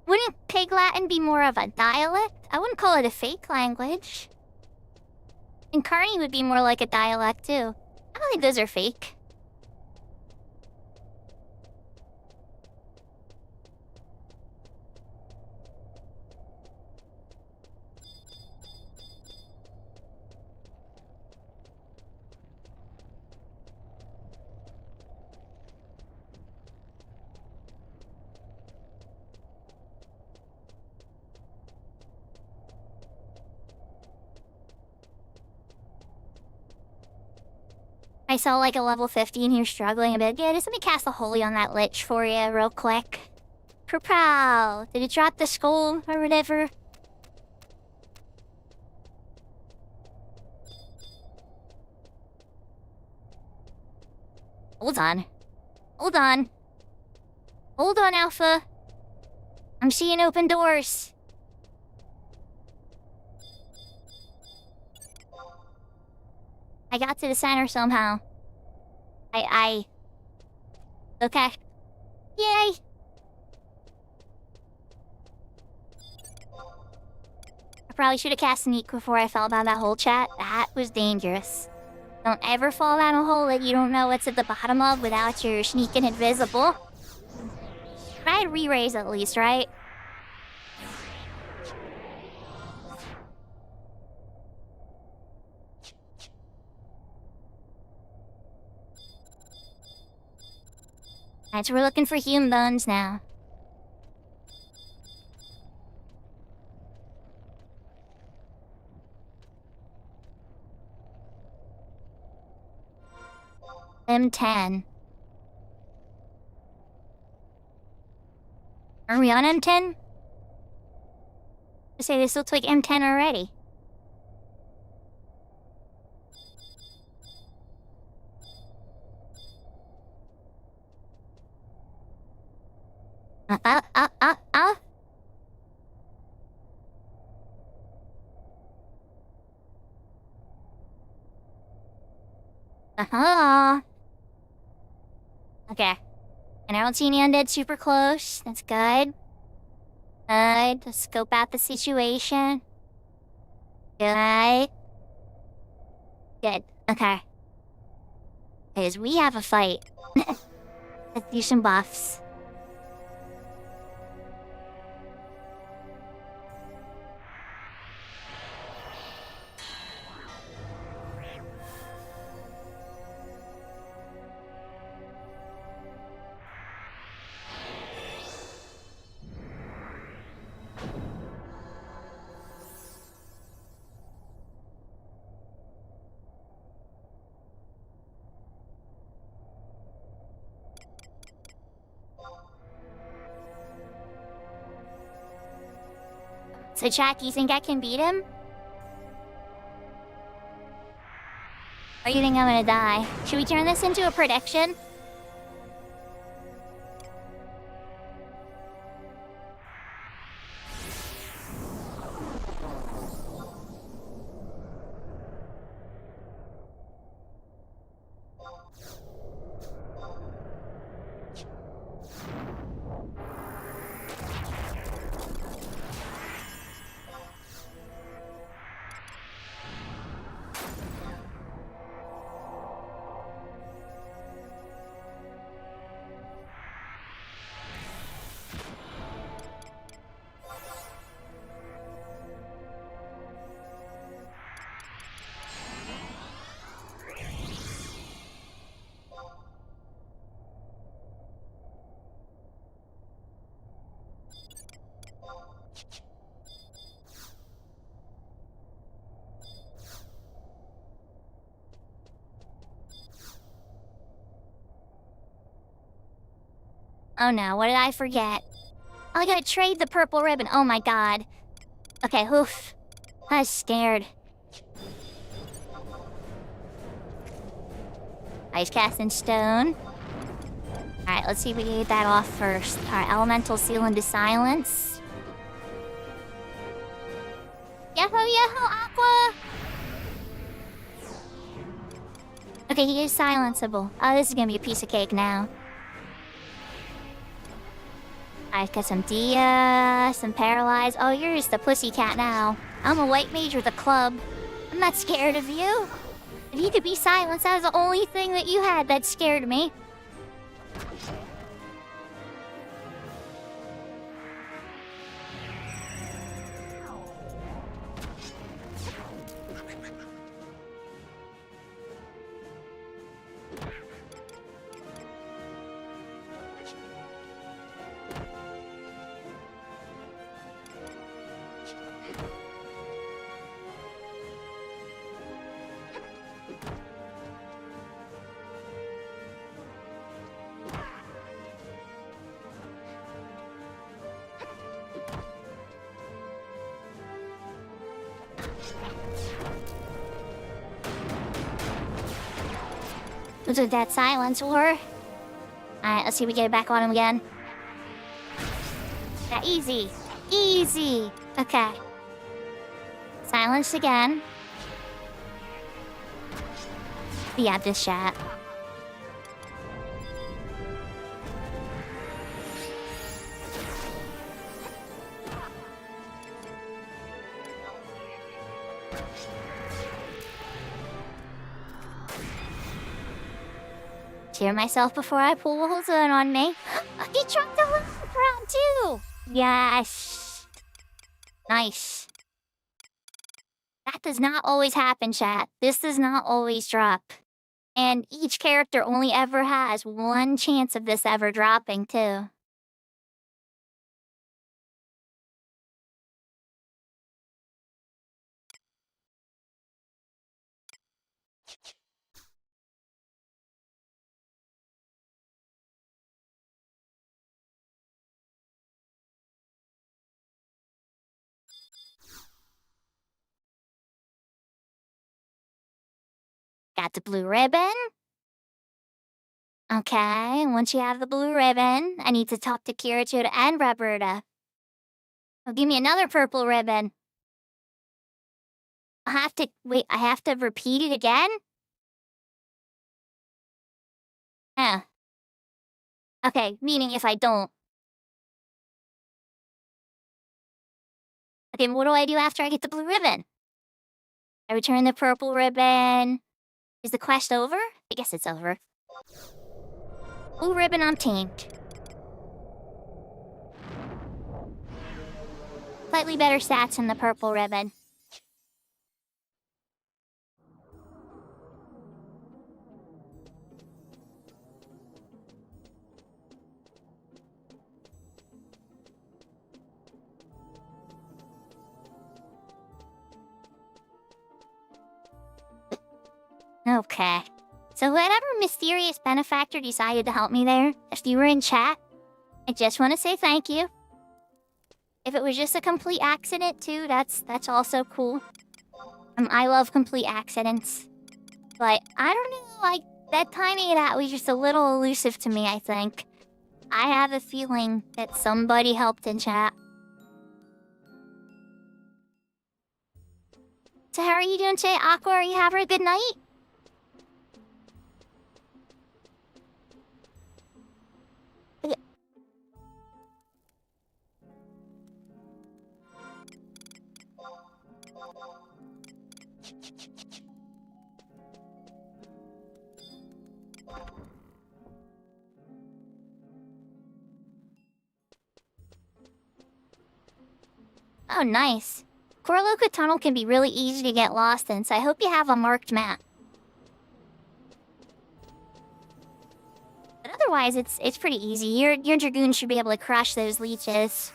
Wouldn't Pig Latin be more of a dialect? I wouldn't call it a fake language. And Carney would be more like a dialect too. I don't think those are fake. I saw a level 15 here struggling a bit. Yeah, just let me cast a holy on that lich for you real quick. Prow! Did it drop the skull or whatever? Hold on. Hold on. Hold on, Alpha. I'm seeing open doors. I got to the center somehow. Okay. Yay! I probably should have cast Sneak before I fell down that hole, chat. That was dangerous. Don't ever fall down a hole that you don't know what's at the bottom of without your sneaking invisible. Try to re-raise at least, right? Alright, so we're looking for human bones now. M10. Are we on M10? I say this looks like M10 already. Okay. And I don't see any undead super close. That's good. Good. Let's scope out the situation. Good. Good. Okay. Because we have a fight. Let's do some buffs. So chat, do you think I can beat him? Or you think I'm gonna die? Should we turn this into a prediction? Oh no, what did I forget? Oh, I gotta trade the purple ribbon. Oh my god. Okay, oof. I was scared. Ice cast in stone. Alright, let's see if we can get that off first. Alright, elemental seal into silence. Yahoo, yahoo, aqua! Okay, he is silenceable. Oh, this is gonna be a piece of cake now. I've got some Dia, some Paralyzed. Oh, you're just a pussycat now. I'm a white mage with a club. I'm not scared of you. If you could be silenced, that was the only thing that you had that scared me. What's with that silence, war? Alright, let's see if we get it back on him again. Yeah, easy. Easy. Okay. Silence again. We have this chat. Cheer myself before I pull a whole zone on me. He dropped the last round too! Yes! Nice. That does not always happen, chat. This does not always drop. And each character only ever has one chance of this ever dropping too. Got the blue ribbon. Okay, once you have the blue ribbon, I need to talk to Kirito and Roberta. Oh, give me another purple ribbon. I have to repeat it again? Yeah. Okay, meaning if I don't. Okay, what do I do after I get the blue ribbon? I return the purple ribbon. Is the quest over? I guess it's over. Blue ribbon obtained. Slightly better stats than the purple ribbon. Okay. So whatever mysterious benefactor decided to help me there, if you were in chat, I just want to say thank you. If it was just a complete accident too, that's also cool. I love complete accidents. But I don't know, like, that timing of that was just a little elusive to me, I think. I have a feeling that somebody helped in chat. So how are you doing today, Aqua? Are you having a good night? Oh, nice. Korloka Tunnel can be really easy to get lost in, so I hope you have a marked map. But otherwise, it's pretty easy. Your Dragoon should be able to crush those leeches.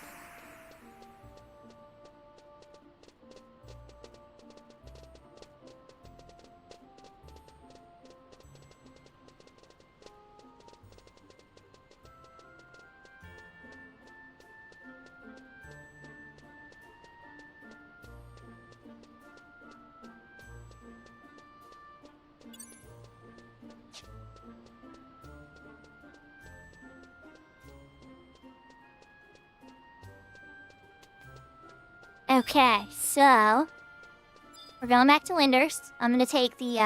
Okay, so we're going back to Lyndhurst. I'm gonna take the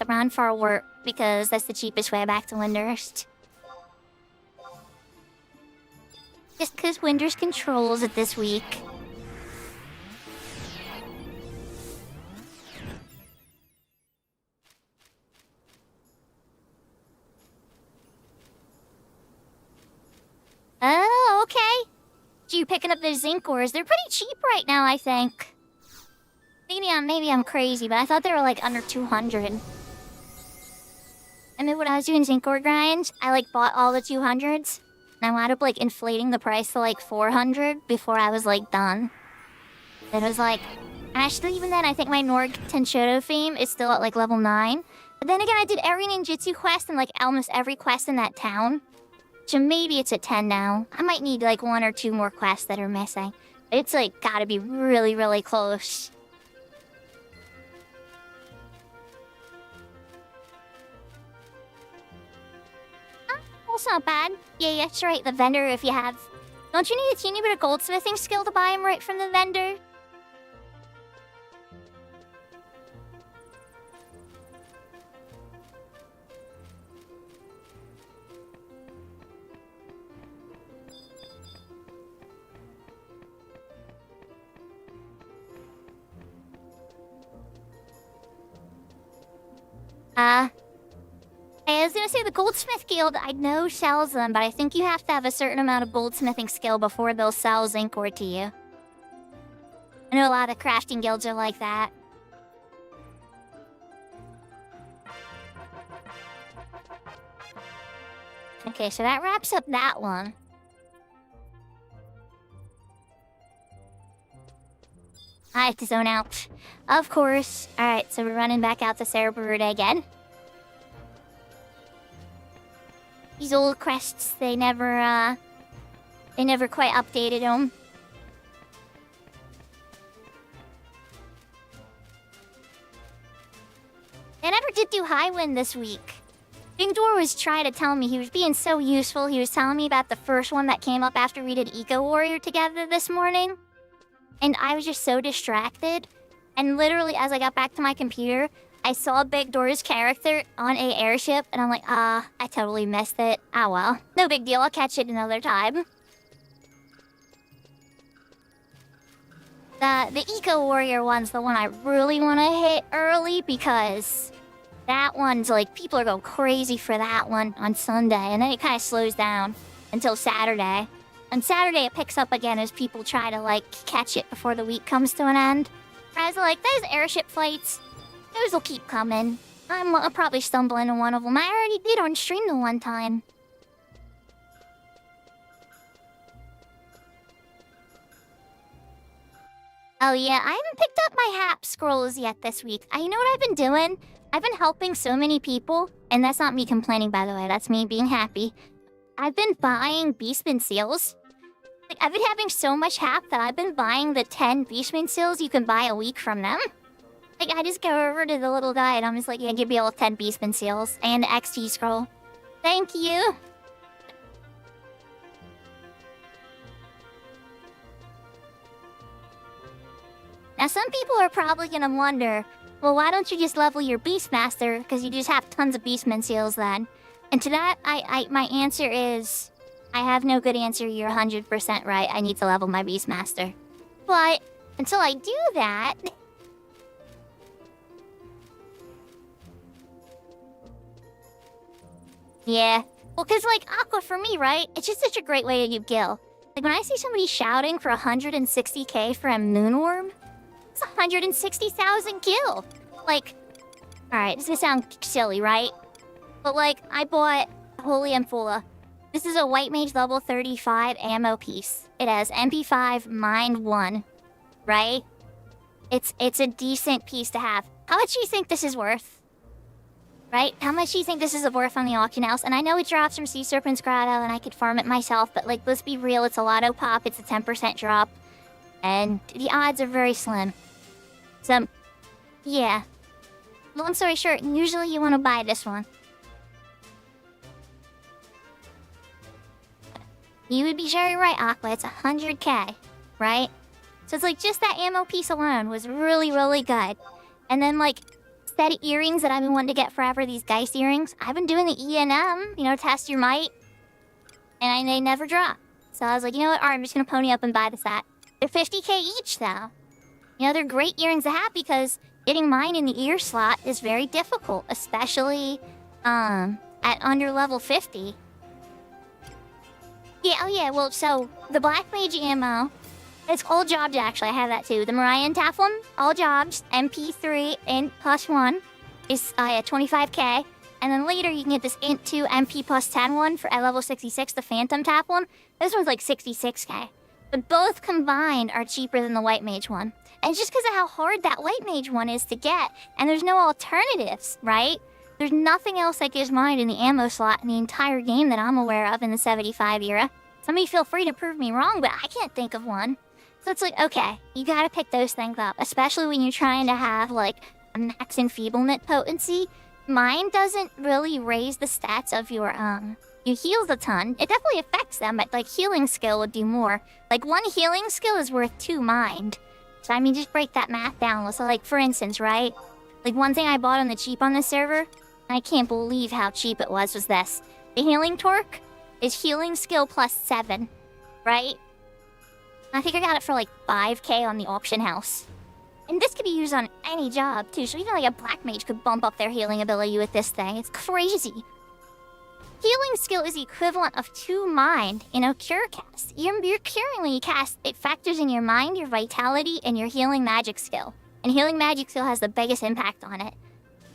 round forward because that's the cheapest way back to Lyndhurst. Just because Wyndhurst controls it this week. Oh, okay. You picking up those zinc ores? They're pretty cheap right now, I think. Maybe I'm crazy, but I thought they were like under 200. I mean, when I was doing zinc ore grinds, I like bought all the 200s, and I wound up like inflating the price to like 400 before I was like done. It was like, actually even then, I think my Norg Tenshoto fame is still at like level 9. But then again, I did every ninjutsu quest and like almost every quest in that town. So maybe it's at 10 now. I might need like 1 or 2 more quests that are missing. It's like gotta be really, really close. That's not bad. Yeah, that's right, the vendor if you have... Don't you need a teeny bit of goldsmithing skill to buy him right from the vendor? I was gonna say the Goldsmith Guild, I know sells them, but I think you have to have a certain amount of goldsmithing skill before they'll sell zinc ore to you. I know a lot of crafting guilds are like that. Okay, so that wraps up that one. I have to zone out. Of course. Alright, so we're running back out to Cerebrode again. These old quests, they never quite updated them. They never did do Highwind this week. Dingdor was trying to tell me, he was being so useful, he was telling me about the first one that came up after we did Eco Warrior together this morning. And I was just so distracted. And literally, as I got back to my computer, I saw Big Door's character on a airship, and I'm like, I totally missed it. Ah, well. No big deal, I'll catch it another time. The Eco Warrior one's the one I really want to hit early, because that one's like, people are going crazy for that one on Sunday, and then it kind of slows down until Saturday. On Saturday, it picks up again as people try to, like, catch it before the week comes to an end. Whereas, like, those airship flights, those will keep coming. I'll probably stumble into one of them. I already did on stream the one time. Oh yeah, I haven't picked up my HAP scrolls yet this week. You know what I've been doing? I've been helping so many people, and that's not me complaining, by the way. That's me being happy. I've been buying Beastman seals. Like, I've been having so much hap that I've been buying the 10 Beastman seals you can buy a week from them. Like, I just go over to the little guy and I'm just like, yeah, give me all 10 Beastman seals and the XT scroll. Thank you. Now, some people are probably gonna wonder, well, why don't you just level your Beastmaster? Because you just have tons of Beastman seals then. And to that, my answer is, I have no good answer. You're 100% right. I need to level my Beastmaster. But until I do that... Yeah. Well, because, like, Aqua for me, right? It's just such a great way to get gil. Like, when I see somebody shouting for 160k for a Moonworm, it's 160,000 gil. Like, alright, this is gonna sound silly, right? But, like, I bought Holy Amphula. This is a White Mage level 35 ammo piece. It has MP5 Mind 1, right? It's a decent piece to have. How much do you think this is worth? Right? How much do you think this is worth on the auction house? And I know it drops from Sea Serpent's Grotto and I could farm it myself, but, like, let's be real, it's a lotto pop, it's a 10% drop. And the odds are very slim. So, yeah. Long story short, usually you want to buy this one. You would be very right, Aqua. It's 100k, right? So it's like just that ammo piece alone was really, really good. And then, like, set of earrings that I've been wanting to get forever, these Geist earrings. I've been doing the E&M, you know, test your might. And they never drop. So I was like, you know what? Alright, I'm just gonna pony up and buy the set. They're 50k each, though. You know, they're great earrings to have because getting mine in the ear slot is very difficult, especially at under level 50. Yeah, oh yeah, well, so the Black Mage ammo, it's all jobs actually, I have that too. The Mariah Taflum, all jobs, MP3 and +1 is at 25k. And then later you can get this Int 2 MP +10 one for at level 66, the Phantom Taflum. This one's like 66k. But both combined are cheaper than the White Mage one. And just because of how hard that White Mage one is to get, and there's no alternatives, right? There's nothing else that gives mine in the ammo slot in the entire game that I'm aware of in the 75 era. Somebody feel free to prove me wrong, but I can't think of one. So it's like, okay, you gotta pick those things up, especially when you're trying to have, like, a max enfeeblement potency. Mine doesn't really raise the stats of your, you heals a ton. It definitely affects them, but, like, healing skill would do more. Like, one healing skill is worth 2 mind. So, I mean, just break that math down. So, like, for instance, right? Like, one thing I bought on the cheap on this server, and I can't believe how cheap it was this. The healing torque is healing skill +7, right? I think I got it for, like, 5k on the auction house. And this could be used on any job, too. So even, like, a Black Mage could bump up their healing ability with this thing. It's crazy. Healing skill is the equivalent of 2 mind in a cure cast. You're curing when you cast. It factors in your mind, your vitality, and your healing magic skill. And healing magic skill has the biggest impact on it.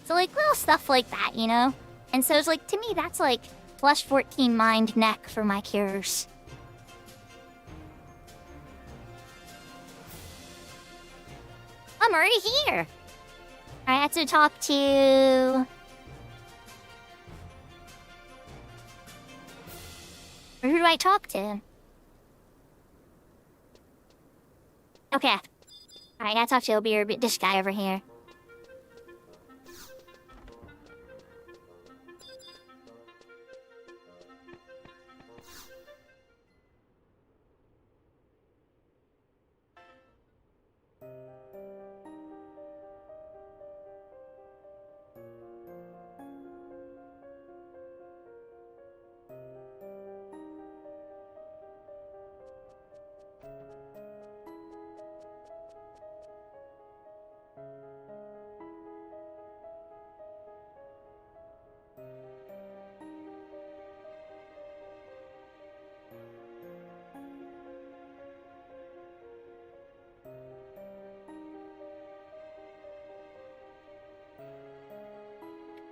So, like, little stuff like that, you know? And so it's like, to me, that's like +14 mind neck for my cures. I'm already here. I have to talk to... Who do I talk to? Okay. Alright, I gotta talk to this guy over here.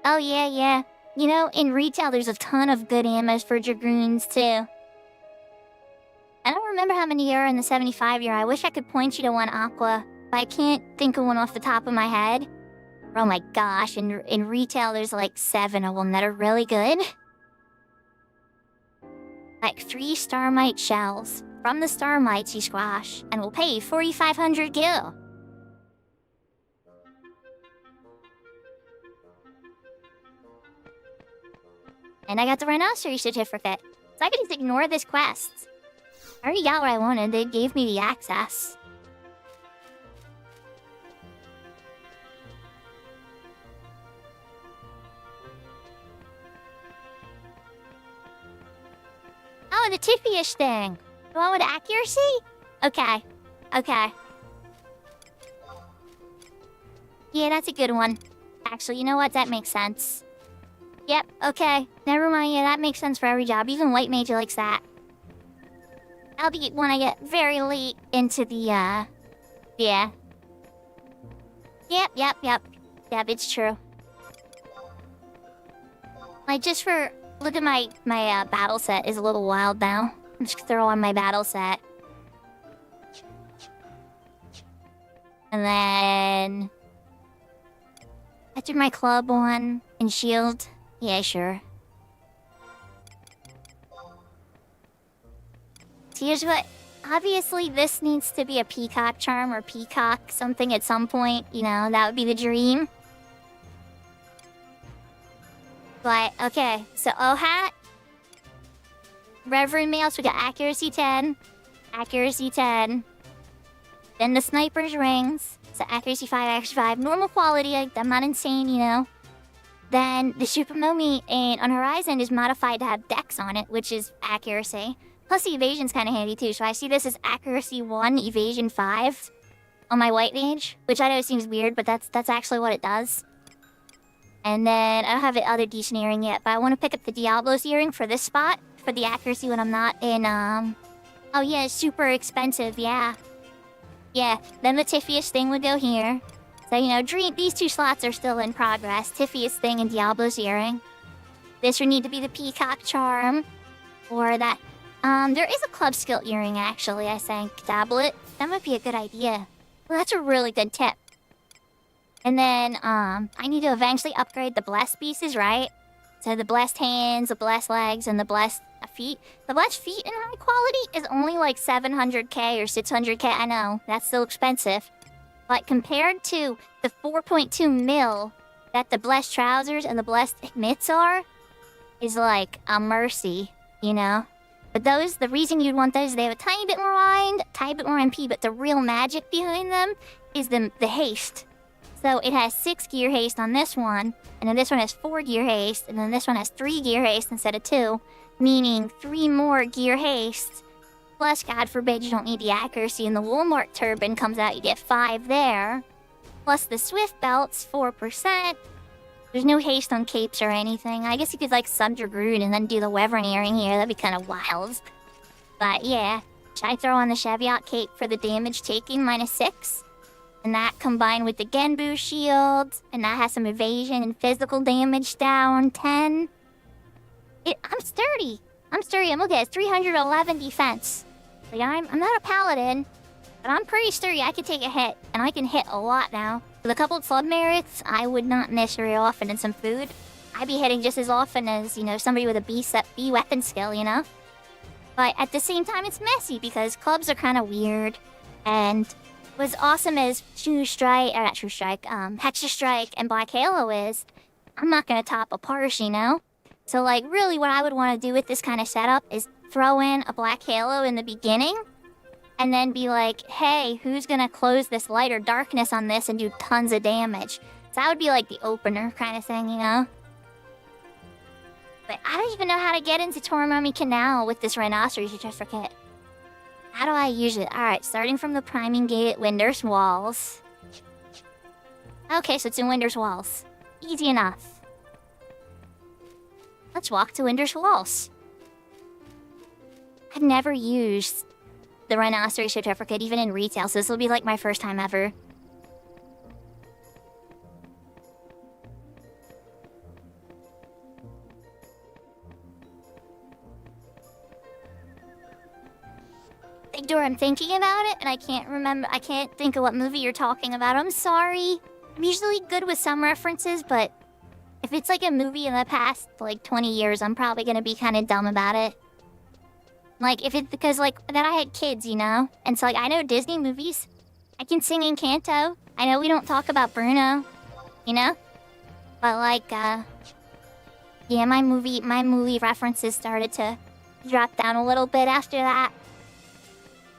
Oh, yeah. You know, in retail, there's a ton of good ammos for Dragoons, too. I don't remember how many are in the 75 year. I wish I could point you to one, Aqua, but I can't think of one off the top of my head. Oh my gosh, in retail, there's like 7 of them that are really good. Like 3 Starmite shells. from the Star Mighty Squash and will pay 4,500 gil. And I got the Rhinoceros certificate, so I could just ignore this quest. I already got what I wanted, they gave me the access. Oh, the Tiffy-ish thing. The one with accuracy? Okay. Okay. Yeah, that's a good one. Actually, you know what? That makes sense. Yep, okay. Never mind, yeah, that makes sense for every job. Even White Mage likes that. That'll be when I get very late into the, yeah. Yep. Yep, it's true. Like, just for... Look at my battle set is a little wild now. I'm just throw on my battle set. And then... I took my club on and shield. Yeah, sure. So here's what... Obviously, this needs to be a peacock charm or peacock something at some point. You know, that would be the dream. But, okay. So, O-Hat. Reverend Mail, so we got Accuracy 10. Accuracy 10. Then the Sniper's Rings. So, Accuracy 5, Accuracy 5. Normal quality, like, I'm not insane, you know. Then, the Super Momi on Horizon is modified to have Dex on it, which is Accuracy. Plus, the Evasion's kind of handy, too. So, I see this as Accuracy 1, Evasion 5 on my White Mage. Which I know seems weird, but that's actually what it does. And then, I don't have the other decent earring yet, but I want to pick up the Diablo's earring for this spot. For the accuracy when I'm not in, Oh yeah, it's super expensive, yeah. Yeah, then the Tiffy-ish thing would go here. So, you know, these two slots are still in progress. Tiffy-ish thing and Diablo's earring. This would need to be the Peacock Charm. Or that... there is a Club Skill earring, actually, I think. Dablet. That might be a good idea. Well, that's a really good tip. And then, I need to eventually upgrade the Blessed pieces, right? So the Blessed Hands, the Blessed Legs, and the Blessed Feet. The Blessed Feet in high quality is only like 700k or 600k. I know, that's still expensive. But compared to the 4.2 mil that the Blessed Trousers and the Blessed Mitts are, is like a mercy, you know? But those, the reason you'd want those, they have a tiny bit more wind, a tiny bit more MP, but the real magic behind them is the haste. So it has 6 gear haste on this one, and then this one has 4 gear haste, and then this one has 3 gear haste instead of 2, meaning 3 more gear haste. Plus, God forbid you don't need the accuracy, and the Woolmark Turban comes out, you get 5 there. Plus the Swift Belt's 4%. There's no haste on capes or anything. I guess you could like Subtergrood and then do the Wyvern earring here, that'd be kind of wild. But yeah, should I throw on the Cheviot cape for the damage taking, -6? And that combined with the Genbu shield, and that has some evasion and physical damage down 10. I'm sturdy. I'm okay. It's 311 defense. Like I'm not a paladin, but I'm pretty sturdy. I can take a hit, and I can hit a lot now. With a couple of club merits, I would not miss very often, and some food, I'd be hitting just as often as, you know, somebody with a B weapon skill, you know? But at the same time, it's messy, because clubs are kind of weird, and... What's awesome as Hexa Strike and Black Halo is, I'm not gonna top a Parse, you know? So, like, really what I would want to do with this kind of setup is throw in a Black Halo in the beginning, and then be like, hey, who's gonna close this light or darkness on this and do tons of damage? So that would be like the opener kind of thing, you know? But I don't even know how to get into Tormummy Canal with this Rhinoceros certificate. How do I use it? Alright, starting from the priming gate at Winder's Walls. Okay, so it's in Winder's Walls. Easy enough. Let's walk to Winder's Walls. I've never used the Rhinoceros certificate, even in retail, so this will be like my first time ever. Big Door, I'm thinking about it, and I can't think of what movie you're talking about. I'm sorry. I'm usually good with some references, but if it's like a movie in the past, like, 20 years, I'm probably gonna be kind of dumb about it. Like, if it, because, like, that I had kids, you know? And so, like, I know Disney movies. I can sing Encanto. I know we don't talk about Bruno, you know? But, like, yeah, my movie references started to drop down a little bit after that.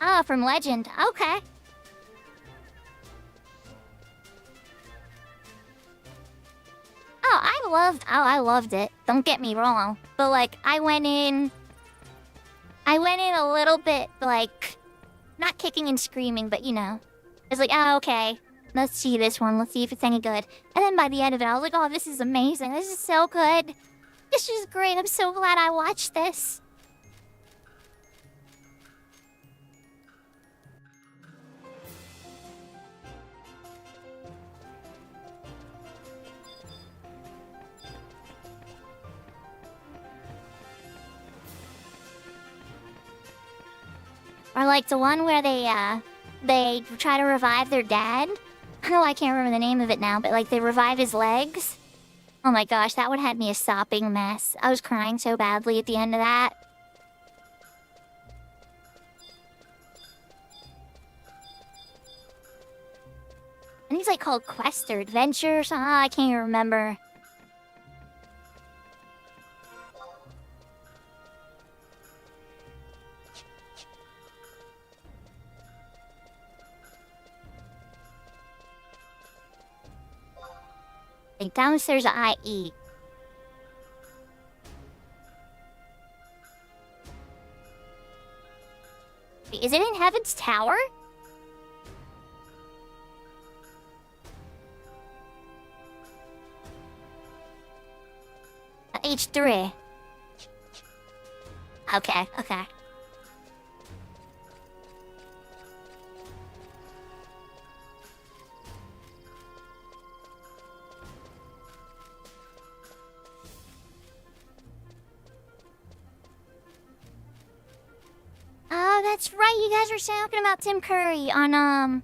Oh, from Legend. Okay. I loved it. Don't get me wrong. But, like, I went in a little bit, like, not kicking and screaming, but, you know. It's like, oh, okay. Let's see this one. Let's see if it's any good. And then by the end of it, I was like, oh, this is amazing. This is so good. This is great. I'm so glad I watched this. Or like the one where they try to revive their dad. Oh, I can't remember the name of it now, but like they revive his legs. Oh my gosh, that one had me a sopping mess. I was crying so badly at the end of that. And he's like called Quest or Adventure or something. Oh, I can't even remember. Like downstairs I eat. Wait, is it in Heaven's Tower? H3. Okay, okay. Oh, that's right. You guys were talking about Tim Curry on,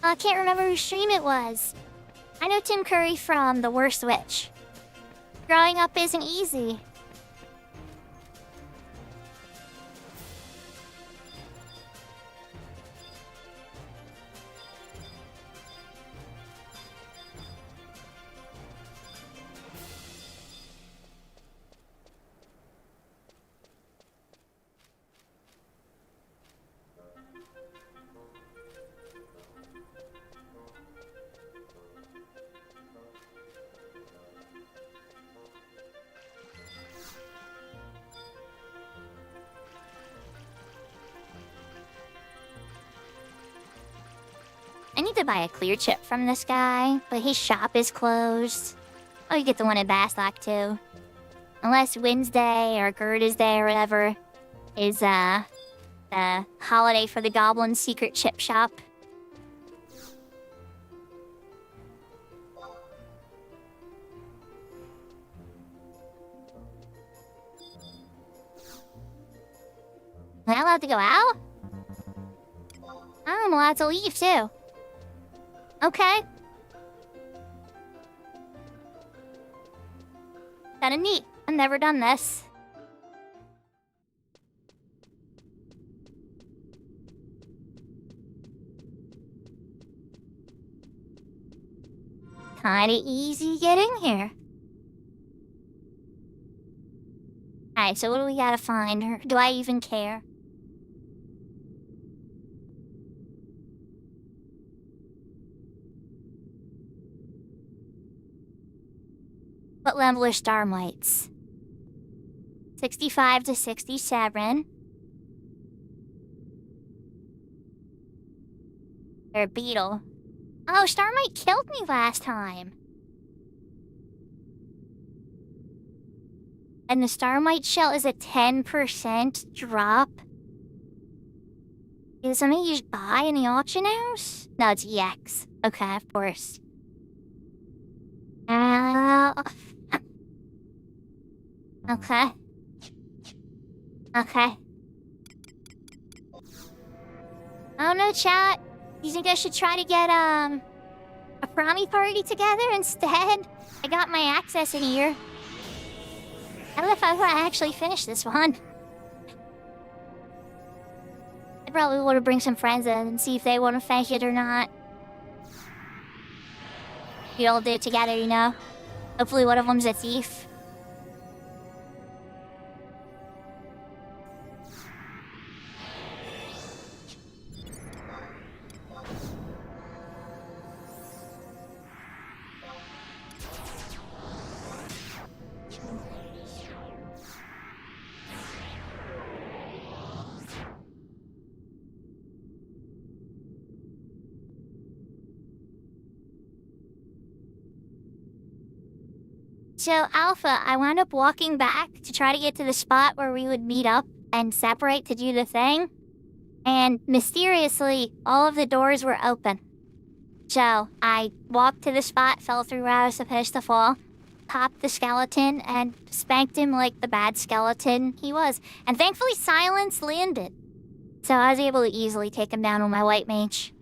I can't remember whose stream it was. I know Tim Curry from The Worst Witch. Growing up isn't easy. I need to buy a clear chip from this guy, but his shop is closed. Oh, you get the one in Bastock too. Unless Wednesday or Gerda's Day or whatever is the holiday for the Goblin secret chip shop. Am I allowed to go out? I'm allowed to leave too. Okay. Kinda neat. I've never done this. Kinda easy getting here. Alright, so what do we gotta find? Or do I even care? What level are Star Mites? 65 to 67. They're a beetle. Oh, Starmite killed me last time. And the Starmite shell is a 10% drop. Is it something you just buy in the auction house? No, it's EX. Okay, of course. Okay. Okay. I don't know, chat. You think I should try to get, a promi party together instead? I got my access in here. I don't know if I want to actually finish this one. probably want to bring some friends in and see if they want to finish it or not. We all do it together, you know? Hopefully one of them's a thief. So, Alpha, I wound up walking back to try to get to the spot where we would meet up and separate to do the thing. And mysteriously, all of the doors were open. So, I walked to the spot, fell through where I was supposed to fall, popped the skeleton, and spanked him like the bad skeleton he was. And thankfully, silence landed. So I was able to easily take him down with my white mage.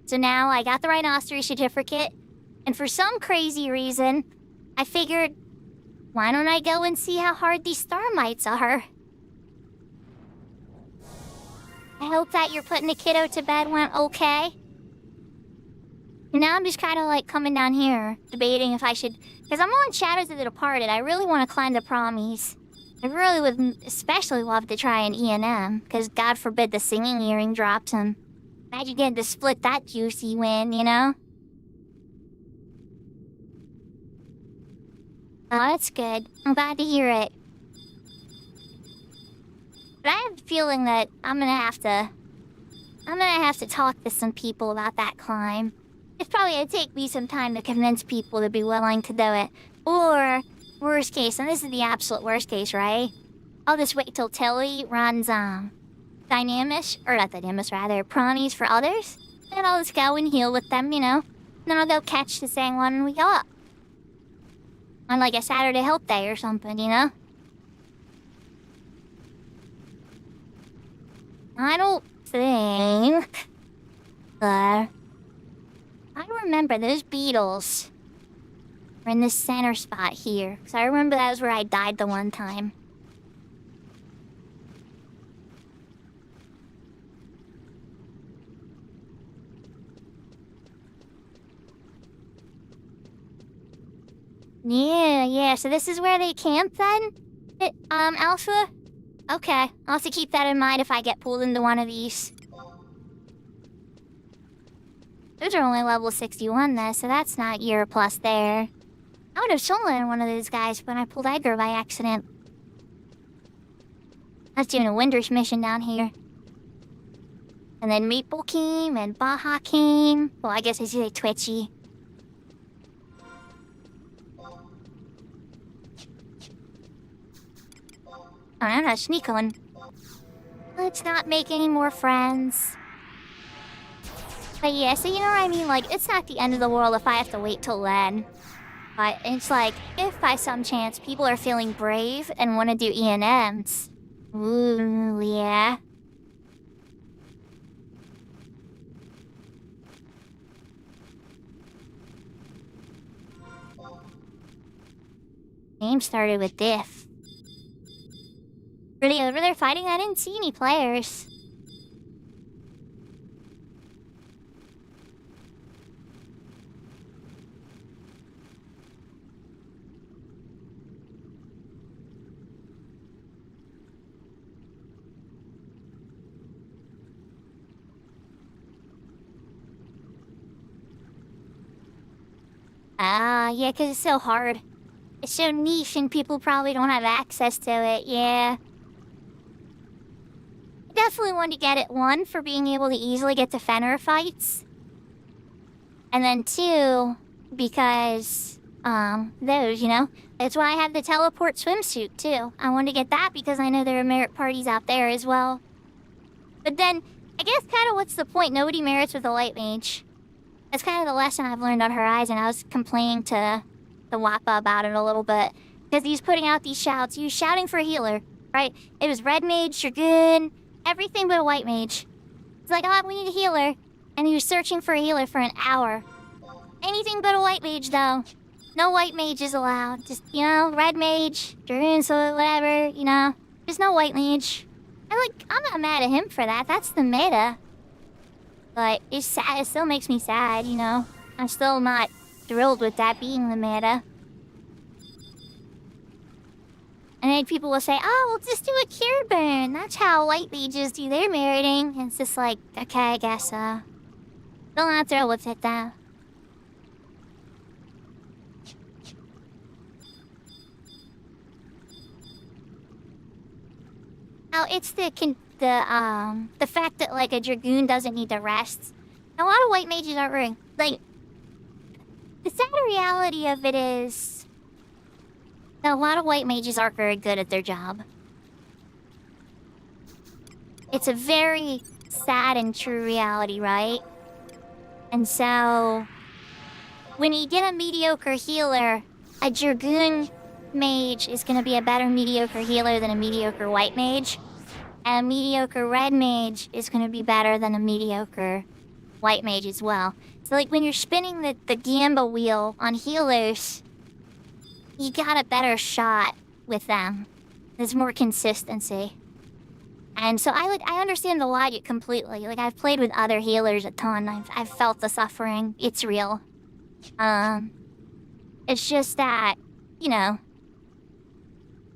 So now I got the Rhinoceros certificate, and for some crazy reason, I figured, why don't I go and see how hard these star mites are? I hope that you're putting the kiddo to bed went okay. And now I'm just kind of like coming down here, debating if I should... Because I'm on Shadows of the Departed, I really want to climb the Promise. I really would especially love to try an E&M, because God forbid the singing earring drops and... Imagine getting to split that juicy win, you know? Oh, that's good. I'm glad to hear it. But I have the feeling that I'm gonna have to talk to some people about that climb. It's probably gonna take me some time to convince people to be willing to do it. Or, worst case, and this is the absolute worst case, right? I'll just wait till Tilly runs, Dynamis, or not Dynamis, rather, Prawnies for others. And I'll just go and heal with them, you know? Then I'll go catch the same one and we go up. On like a Saturday help day or something, you know? I don't think... I remember those beetles were in this center spot here. Because I remember that was where I died the one time. Yeah, so this is where they camp then? Alpha? Okay, I'll have to keep that in mind if I get pulled into one of these. Those are only level 61 though, so that's not year plus there. I would have stolen one of those guys when I pulled Edgar by accident. I was doing a Windrush mission down here. And then Maple came, and Baja came. Well, I guess I should say Twitchy. Oh, I'm not sneaking. Let's not make any more friends. But yeah, so you know what I mean? Like, it's not the end of the world if I have to wait till then. But it's like, if by some chance people are feeling brave and want to do E&Ms. Ooh, yeah. Game started with diff. Were they over there fighting? I didn't see any players. Yeah, because it's so hard. It's so niche and people probably don't have access to it, yeah. I definitely want to get it, one, for being able to easily get to Fenrir fights. And then two, because, those, you know? That's why I have the teleport swimsuit, too. I want to get that because I know there are merit parties out there as well. But then, I guess kind of what's the point? Nobody merits with a light mage. That's kind of the lesson I've learned on Horizon. I was complaining to the Wappa about it a little bit. Because he's putting out these shouts. He was shouting for a healer, right? It was red mage, dragoon, everything but a white mage. It's like, oh, we need a healer. And he was searching for a healer for an hour. Anything but a white mage, though. No white mage is allowed. Just, you know, red mage, dragoon, so whatever, you know. Just no white mage. I'm not mad at him for that. That's the meta. But it's sad. It still makes me sad, you know. I'm still not thrilled with that being the meta. And then people will say, oh, we'll just do a cure burn. That's how white mages do their meriting. And it's just like, okay, I guess so. Still not thrilled with it, though. Oh, it's the fact that, like, a Dragoon doesn't need to rest. A lot of white mages aren't very, like... The sad reality of it is... that a lot of white mages aren't very good at their job. It's a very sad and true reality, right? And so... when you get a mediocre healer, a Dragoon mage is gonna be a better mediocre healer than a mediocre white mage. And a mediocre red mage is gonna be better than a mediocre white mage as well. So like when you're spinning the Gamba wheel on healers, you got a better shot with them. There's more consistency. And so I understand the logic completely. Like I've played with other healers a ton. I've felt the suffering. It's real. It's just that, you know,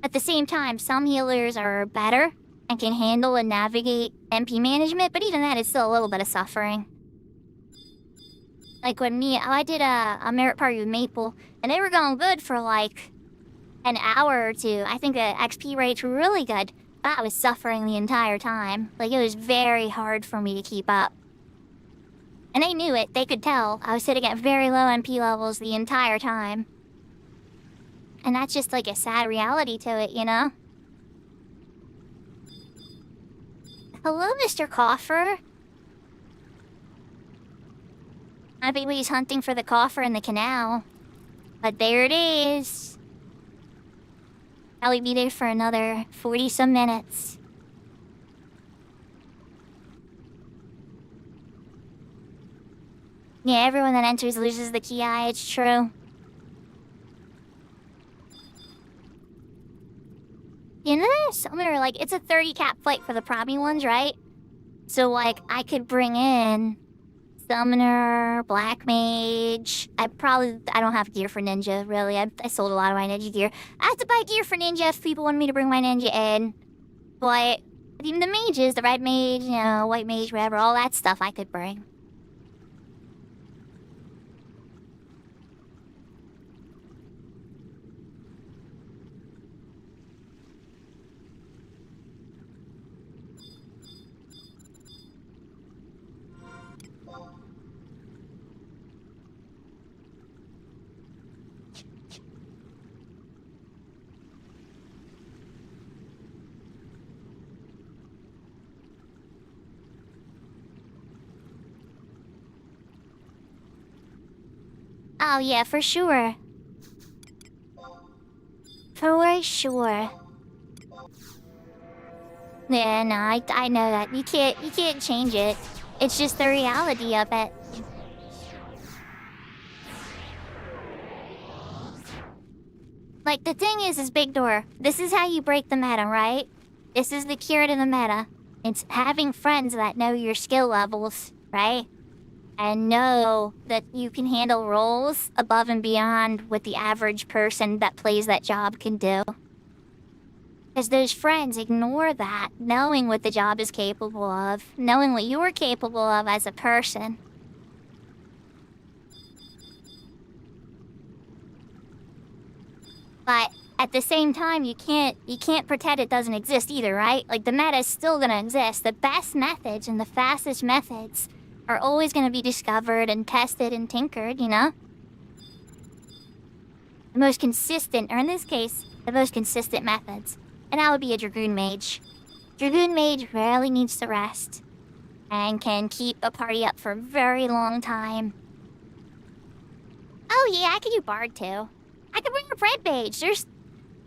at the same time, some healers are better and can handle and navigate MP management, but even that is still a little bit of suffering. Like when I did a merit party with Maple, and they were going good for like an hour or two. I think the XP rates were really good, but I was suffering the entire time. Like it was very hard for me to keep up. And they knew it, they could tell. I was sitting at very low MP levels the entire time. And that's just like a sad reality to it, you know? Hello, Mr. Coffer. I think he's hunting for the coffer in the canal. But there it is. I'll be there for another 40-some minutes. Yeah, everyone that enters loses the ki, it's true. You know, summoner, like, it's a 30 cap fight for the probby ones, right? So, like, I could bring in Summoner, Black Mage. I don't have gear for Ninja, really. I sold a lot of my Ninja gear. I have to buy gear for Ninja if people want me to bring my Ninja in. But even the mages, the Red Mage, you know, White Mage, whatever, all that stuff I could bring. Oh, yeah, for sure. For sure. Yeah, no, I know that. You can't change it. It's just the reality of it. Like, the thing is Big Door, this is how you break the meta, right? This is the cure to the meta. It's having friends that know your skill levels, right? And know that you can handle roles above and beyond what the average person that plays that job can do. Because those friends ignore that, knowing what the job is capable of, knowing what you're capable of as a person. But at the same time, you can't pretend it doesn't exist either, right? Like, the meta is still gonna exist. The best methods and the fastest methods are always going to be discovered and tested and tinkered, you know? The most consistent, or in this case, the most consistent methods. And that would be a Dragoon Mage. Dragoon Mage rarely needs to rest. And can keep a party up for a very long time. Oh yeah, I could do Bard too. I could bring a Red Mage. There's...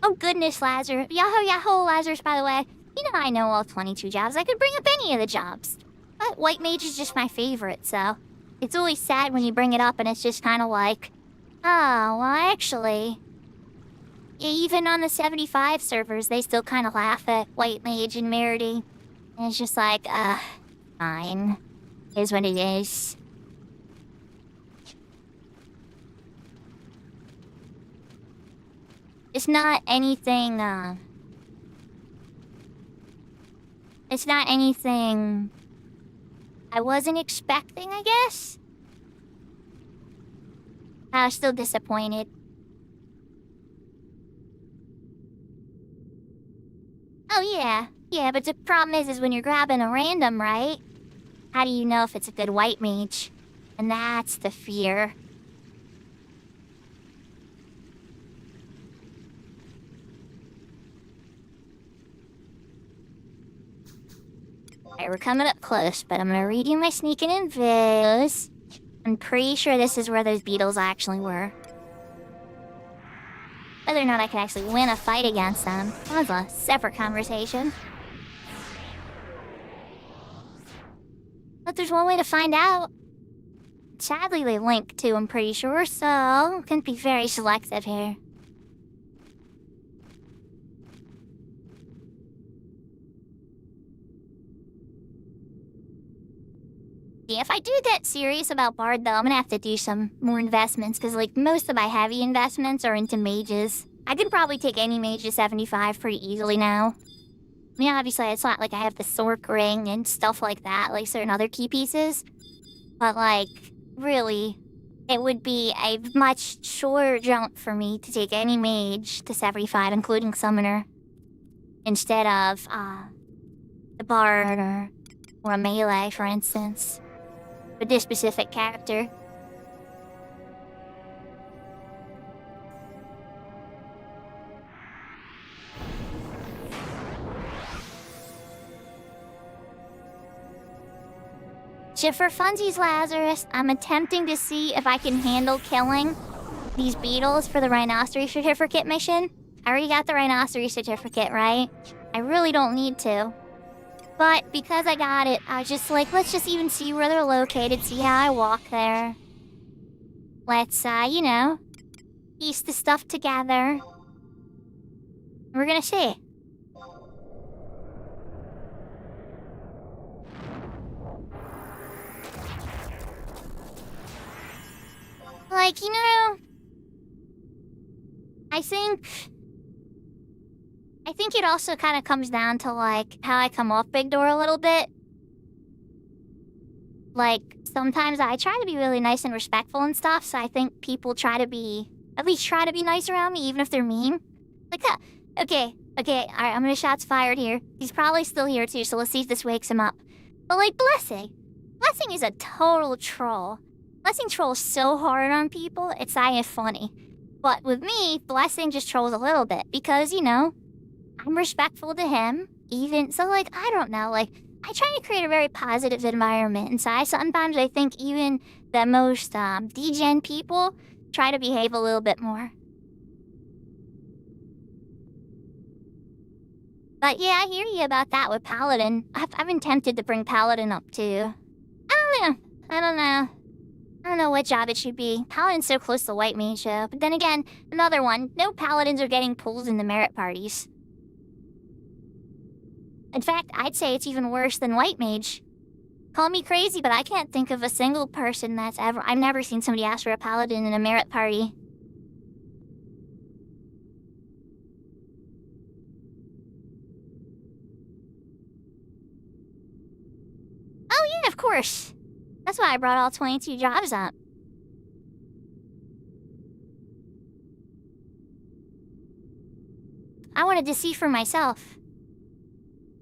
Oh goodness, Lazarus. Yahoo, Lazarus, by the way. You know I know all 22 jobs. I could bring up any of the jobs. But White Mage is just my favorite, so... It's always sad when you bring it up and it's just kind of like... Oh, well, actually... Even on the 75 servers, they still kind of laugh at White Mage and Merity. And it's just like, fine. Here's what it is. It's not anything, it's not anything I wasn't expecting, I guess. I was still disappointed. Oh yeah, but the problem is when you're grabbing a random, right? How do you know if it's a good white mage? And that's the fear. Alright, we're coming up close, but I'm gonna read you my sneaking in viz. I'm pretty sure this is where those beetles actually were. Whether or not I can actually win a fight against them, that's a separate conversation. But there's one way to find out. Sadly, they link to, I'm pretty sure, so can be very selective here. Yeah, if I do get serious about Bard, though, I'm gonna have to do some more investments, because, like, most of my heavy investments are into mages. I can probably take any mage to 75 pretty easily now. I mean, obviously, it's not like I have the Sork ring and stuff like that, like certain other key pieces. But, like, really, it would be a much shorter jump for me to take any mage to 75, including Summoner, instead of, the Bard or a melee, for instance. With this specific character. So for funsies, Lazarus, I'm attempting to see if I can handle killing these beetles for the Rhinoceros certificate mission. I already got the Rhinoceros certificate, right? I really don't need to. But because I got it, I was just like, let's just even see where they're located, see how I walk there. Let's, you know, piece the stuff together. We're gonna see. Like, you know, I think it also kind of comes down to, like, how I come off Big Door a little bit. Like, sometimes I try to be really nice and respectful and stuff, so I think people try to be, at least try to be nice around me, even if they're mean. Like, okay, alright, I'm gonna shots fired here. He's probably still here too, so let's see if this wakes him up. But, like, Blessing is a total troll. Blessing trolls so hard on people, it's not even funny. But with me, Blessing just trolls a little bit, because, you know, I'm respectful to him, even, so, like, I don't know, like, I try to create a very positive environment, and so sometimes I think even the most, degen people try to behave a little bit more. But yeah, I hear you about that with Paladin. I've been tempted to bring Paladin up, too. I don't know what job it should be. Paladin's so close to White Mage, but then again, another one, no Paladins are getting pulled in the merit parties. In fact, I'd say it's even worse than White Mage. Call me crazy, but I can't think of a single person I've never seen somebody ask for a Paladin in a merit party. Oh yeah, of course. That's why I brought all 22 jobs up. I wanted to see for myself.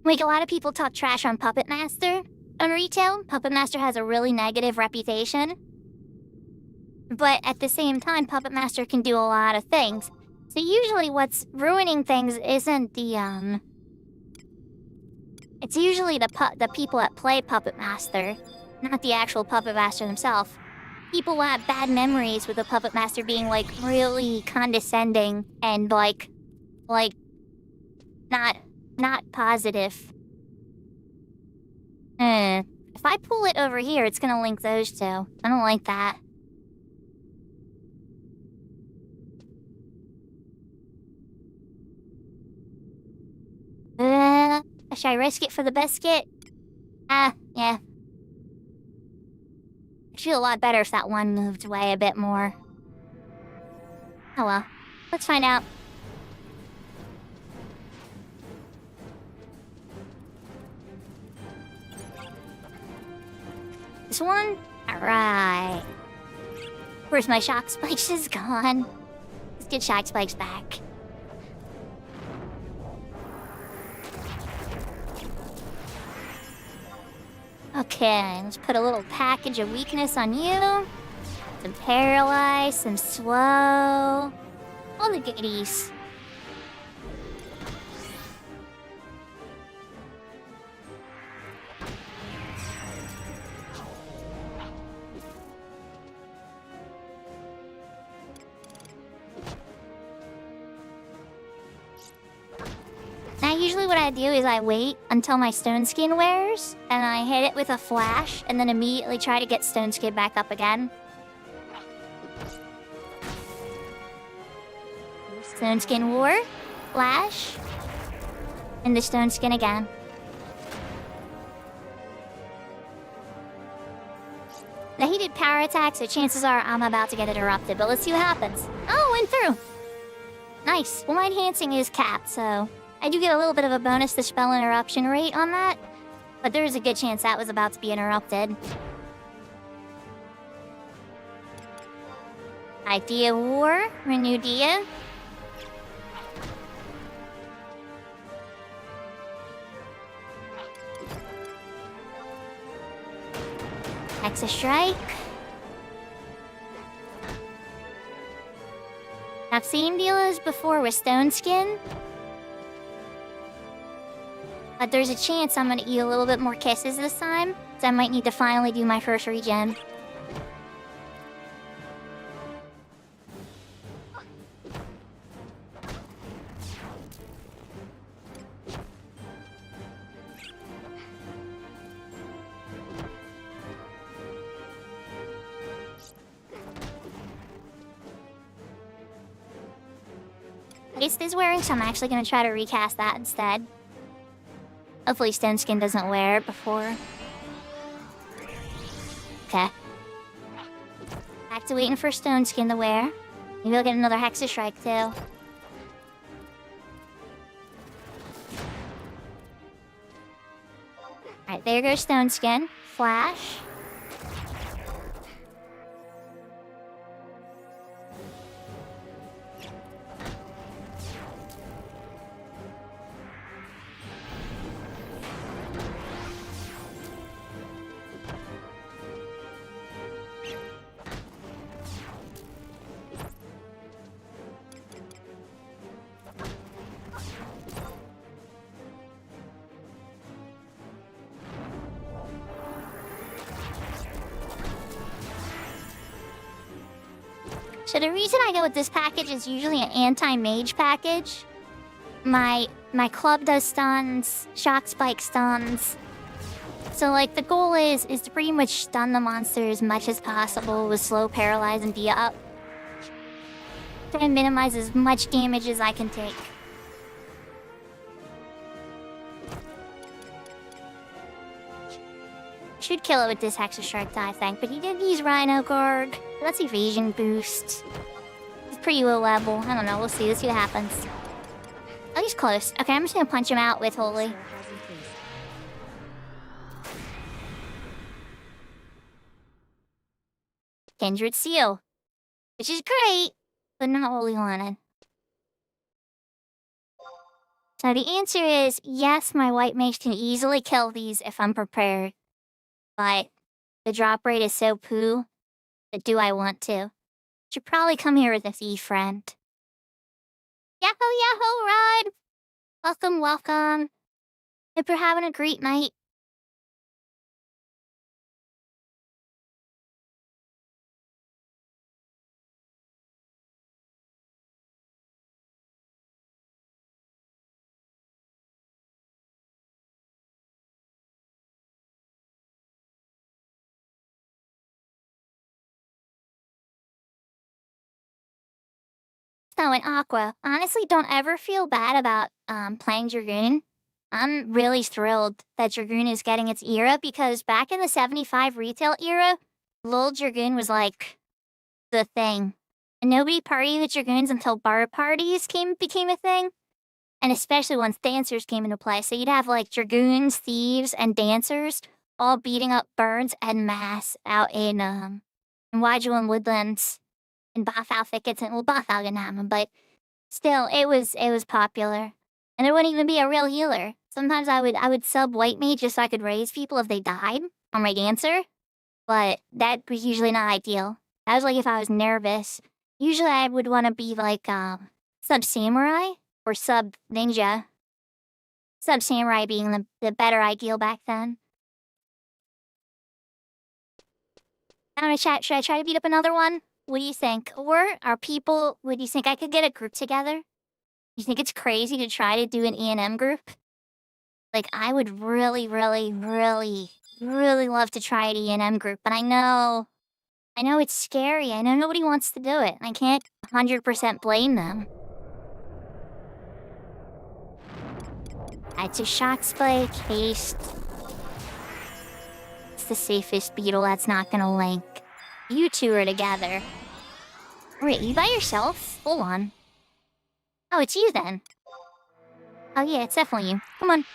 Like, a lot of people talk trash on Puppet Master. On retail, Puppet Master has a really negative reputation. But at the same time, Puppet Master can do a lot of things. So usually what's ruining things isn't the, it's usually the people that play Puppet Master, not the actual Puppet Master himself. People have bad memories with the Puppet Master being, like, really condescending and, like, not positive. If I pull it over here, it's gonna link those two. I don't like that. Should I risk it for the biscuit? Yeah. I'd feel a lot better if that one moved away a bit more. Oh well. Let's find out. This one? Alright. Where's my shock spikes? Is gone. Let's get shock spikes back. Okay, let's put a little package of weakness on you. Some paralyze, some slow. All the goodies. Now usually what I do is I wait until my stone skin wears, and I hit it with a flash, and then immediately try to get stone skin back up again. Stone skin war, flash, and the stone skin again. Now he did power attack, so chances are I'm about to get interrupted, but let's see what happens. Oh, went through! Nice. Well, my enhancing is capped, so I do get a little bit of a bonus to spell interruption rate on that, but there is a good chance that was about to be interrupted. Idea War, renew Dia. Hexa Strike. I've seen dealers before with Stone Skin, but there's a chance I'm gonna eat a little bit more kisses this time, so I might need to finally do my first regen. Ace is wearing, so I'm actually gonna try to recast that instead. Hopefully Stone Skin doesn't wear it before. Okay. Back to waiting for Stone Skin to wear. Maybe I'll get another Hexa Strike too. Alright, there goes Stone Skin. Flash. So the reason I go with this package is usually an anti-mage package. My club does stuns, shock spike stuns. So like the goal is to pretty much stun the monster as much as possible with slow, paralyze, and Dia up. Try to minimize as much damage as I can take. Should kill it with this Hexa Strike, I think, but he did use Rhino Guard. That's evasion boost. It's pretty low level. I don't know, we'll see. Let's see what happens. Oh, he's close. Okay, I'm just gonna punch him out with Holy. Kindred Seal. Which is great, but not what we wanted. So the answer is, yes, my white mage can easily kill these if I'm prepared. But the drop rate is so poo that do I want to? Should probably come here with a thief friend. Yahoo, yahoo, Rod! Welcome, welcome. Hope you're having a great night. So in Aqua, honestly, don't ever feel bad about playing Dragoon. I'm really thrilled that Dragoon is getting its era because back in the 75 retail era, Lil Dragoon was like the thing. And nobody partied with Dragoons until bar parties became a thing. And especially once dancers came into play. So you'd have like Dragoons, thieves, and dancers all beating up birds en masse out in Wajuan Woodlands and Bothau thickets and Bothau Ganama, but still it was popular. And there wouldn't even be a real healer. Sometimes I would sub white mage just so I could raise people if they died on my dancer. But that was usually not ideal. That was like if I was nervous. Usually I would want to be like sub samurai or sub ninja. Sub samurai being the better ideal back then. I don't know, chat, should I try to beat up another one? What do you think? Or are people, would you think I could get a group together? You think it's crazy to try to do an E&M group? Like, I would really, really, really, really love to try an E&M group, but I know it's scary. I know nobody wants to do it. I can't 100% blame them. It's a shock spike, haste. It's the safest beetle that's not gonna link. You two are together. Wait, you by yourself? Hold on. Oh, it's you then. Oh yeah, it's definitely you. Come on.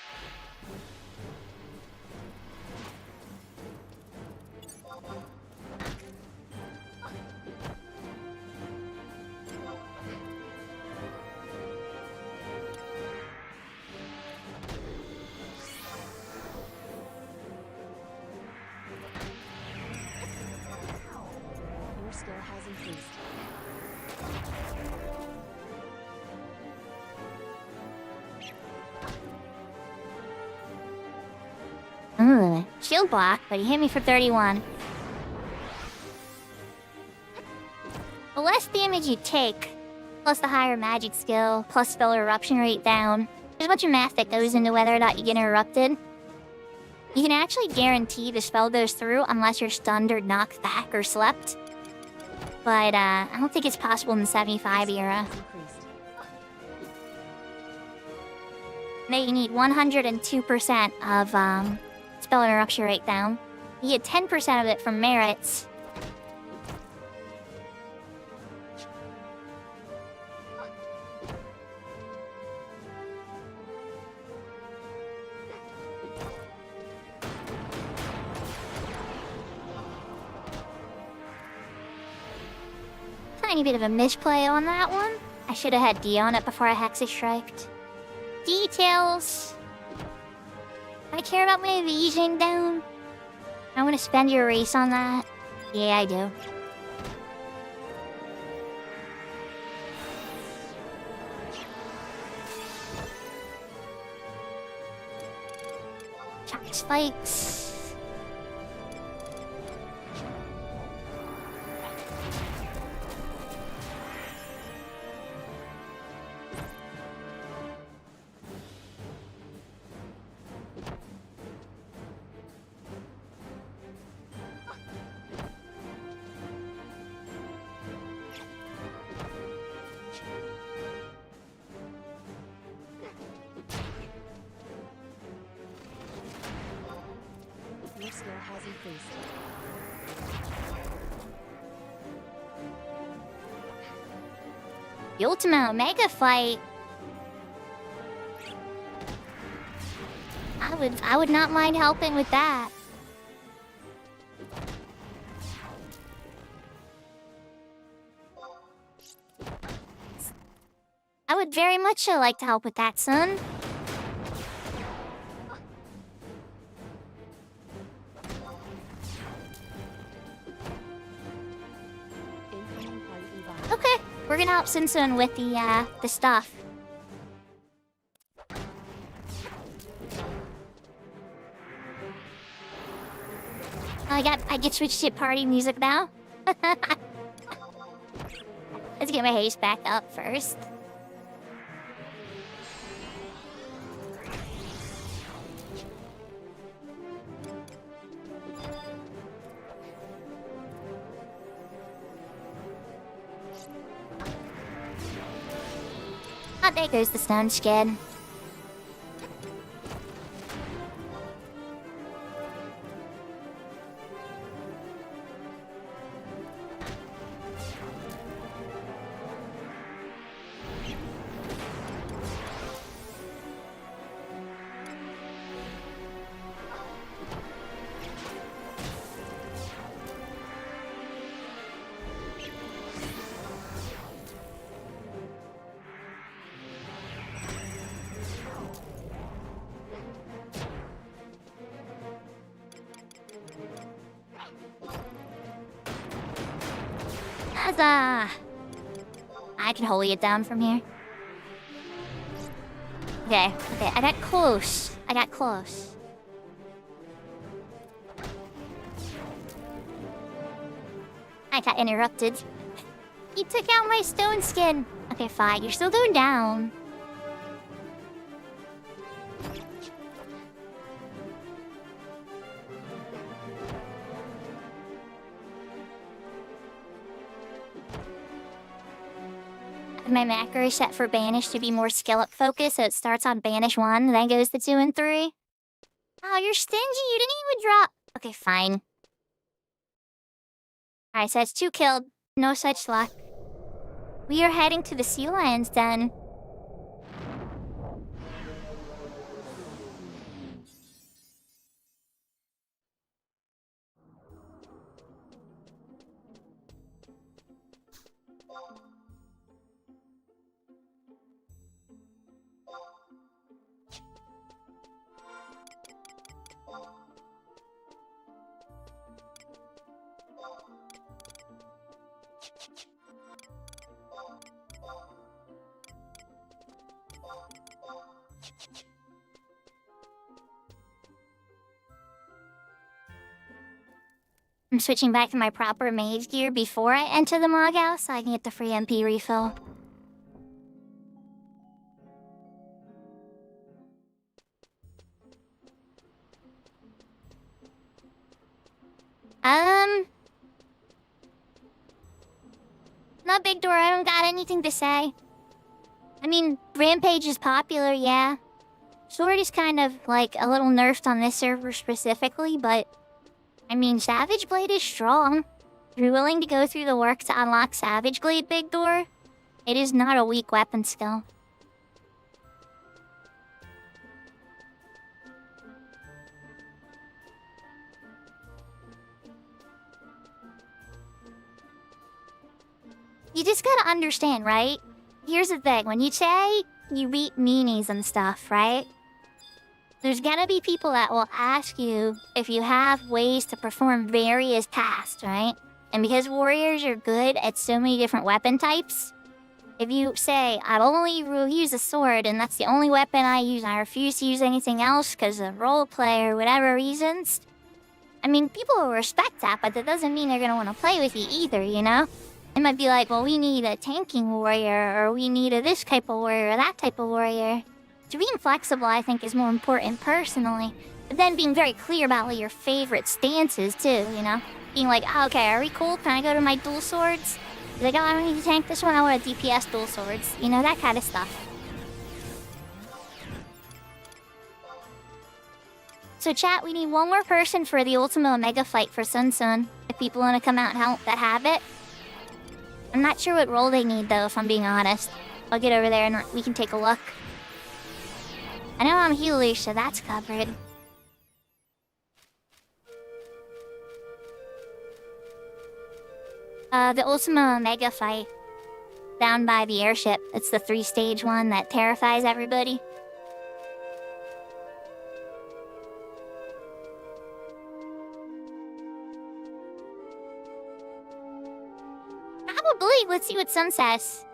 Your skill has increased. Shield block, but he hit me for 31. The less damage you take, plus the higher magic skill, plus spell eruption rate down, there's a bunch of math that goes into whether or not you get interrupted. You can actually guarantee the spell goes through unless you're stunned or knocked back or slept. But I don't think it's possible in the 75 era. Now you need 102% of spell interruption rate down. You get 10% of it from merits. Tiny bit of a misplay on that one. I should have had D on it before I Hexa-striked. Details. I care about my evasion down. I want to spend your race on that. Yeah, I do. Shock spikes. Your skill has increased. The Ultimate Omega fight. I would not mind helping with that. I would very much like to help with that, son. Incoming party revive. Okay, we're gonna help Sinsun with the stuff. I get switched to party music now. Let's get my haste back up first. Oh, there goes the stone skin. Huzzah! I can hold it down from here. Okay, I got close. I got interrupted. You took out my stone skin. Okay, fine. You're still going down. My macro is set for Banish to be more skill-up focused, so it starts on Banish 1, then goes to 2 and 3. Oh, you're stingy. You didn't even drop. Okay, fine. Alright, so that's 2 killed. No such luck. We are heading to the Sea Lion's Den. I'm switching back to my proper mage gear before I enter the Mog House so I can get the free MP refill. Not Big Door, I don't got anything to say. I mean, Rampage is popular, yeah. Sword is kind of, like, a little nerfed on this server specifically, but... I mean, Savage Blade is strong. If you're willing to go through the work to unlock Savage Blade, Big Door, it is not a weak weapon skill. You just gotta understand, right? Here's the thing, when you say you beat meanies and stuff, right? There's gonna be people that will ask you if you have ways to perform various tasks, right? And because warriors are good at so many different weapon types, if you say, I only use a sword and that's the only weapon I use, I refuse to use anything else because of roleplay or whatever reasons, I mean, people will respect that, but that doesn't mean they're gonna want to play with you either, you know? It might be like, well, we need a tanking warrior, or we need a this type of warrior, or that type of warrior. So being flexible, I think, is more important personally. But then being very clear about what your favorite stance is, too, you know? Being like, oh, okay, are we cool? Can I go to my dual swords? Like, oh, I don't need to tank this one, I want a DPS dual swords. You know, that kind of stuff. So chat, we need one more person for the Ultima Omega fight for Sun Sun. If people want to come out and help that have it. I'm not sure what role they need, though, if I'm being honest. I'll get over there and we can take a look. I know I'm healer, so that's covered. The Ultima Omega fight. Down by the airship. It's the 3-stage one that terrifies everybody. Probably. Let's see what Sun says.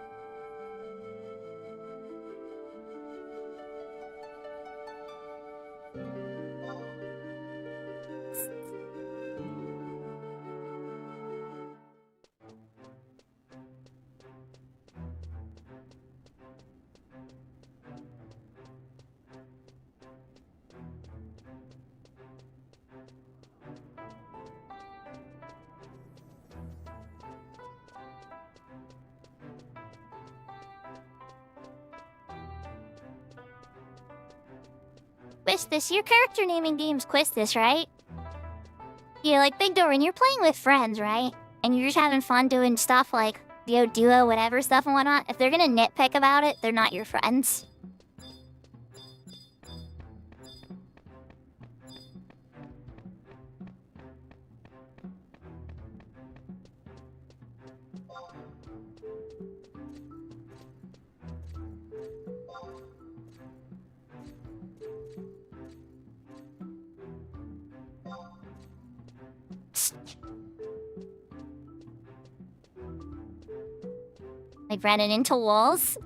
Quistis, your character naming game's Quistis, right? Yeah, like Big Door, when you're playing with friends, right? And you're just having fun doing stuff like duo, whatever stuff and whatnot, if they're gonna nitpick about it, they're not your friends. Like running into walls.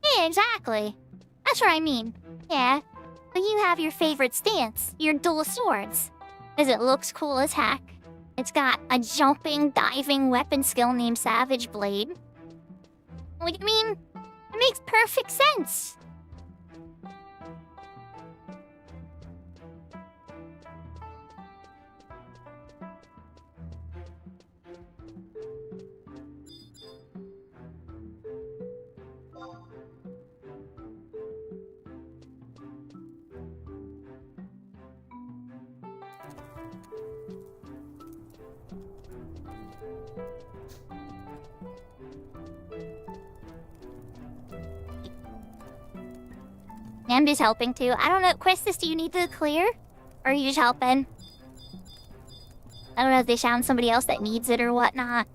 Yeah, exactly. That's what I mean. Yeah. But you have your favorite stance, your dual swords. Because it looks cool as heck. It's got a jumping, diving weapon skill named Savage Blade. What do you mean? It makes perfect sense. I'm just helping too. I don't know, Questus, do you need to clear? Or are you just helping? I don't know if they found somebody else that needs it or whatnot.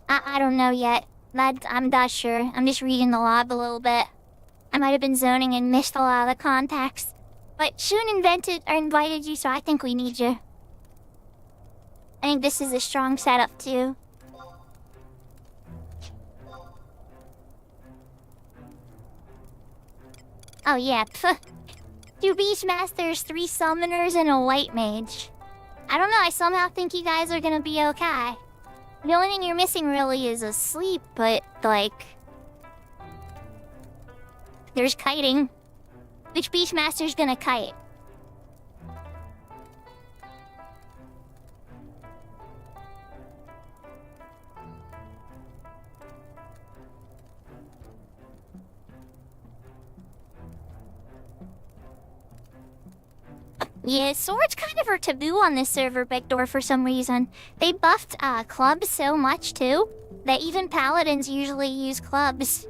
I don't know yet. I'm not sure. I'm just reading the log a little bit. I might have been zoning and missed a lot of the context. But Shun invited you, so I think we need you. I think this is a strong setup, too. Oh, yeah. 2 Beastmasters, 3 Summoners, and a White Mage. I don't know, I somehow think you guys are gonna be okay. The only thing you're missing really is a sleep, but, like... There's kiting. Which Beastmaster's gonna kite? Yeah, swords kind of are taboo on this server, Big Door, for some reason. They buffed clubs so much, too, that even paladins usually use clubs.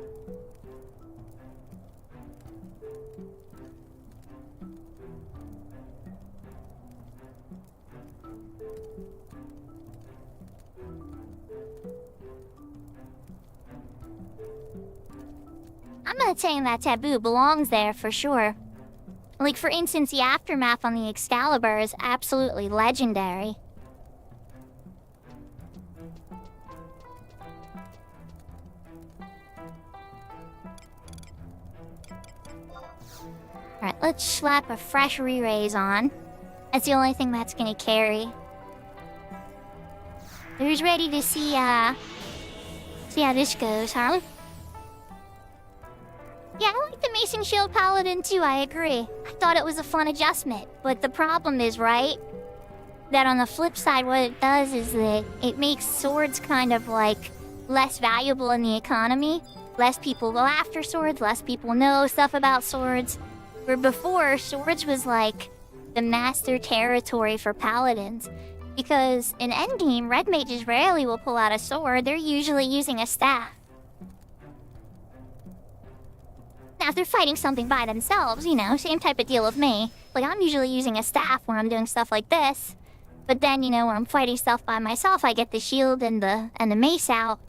I'm not saying that taboo belongs there for sure. Like, for instance, the aftermath on the Excalibur is absolutely legendary. Alright, let's slap a fresh re-raise on. That's the only thing that's gonna carry. Who's ready to see how this goes, huh? Yeah, I like the Mason Shield Paladin too, I agree. I thought it was a fun adjustment. But the problem is, right, that on the flip side, what it does is that it makes swords kind of, like, less valuable in the economy. Less people go after swords, less people know stuff about swords. Where before, swords was, like, the master territory for paladins. Because in endgame, red mages rarely will pull out a sword, they're usually using a staff. Now, if they're fighting something by themselves, you know, same type of deal with me. Like, I'm usually using a staff when I'm doing stuff like this. But then, you know, when I'm fighting stuff by myself, I get the shield and the mace out.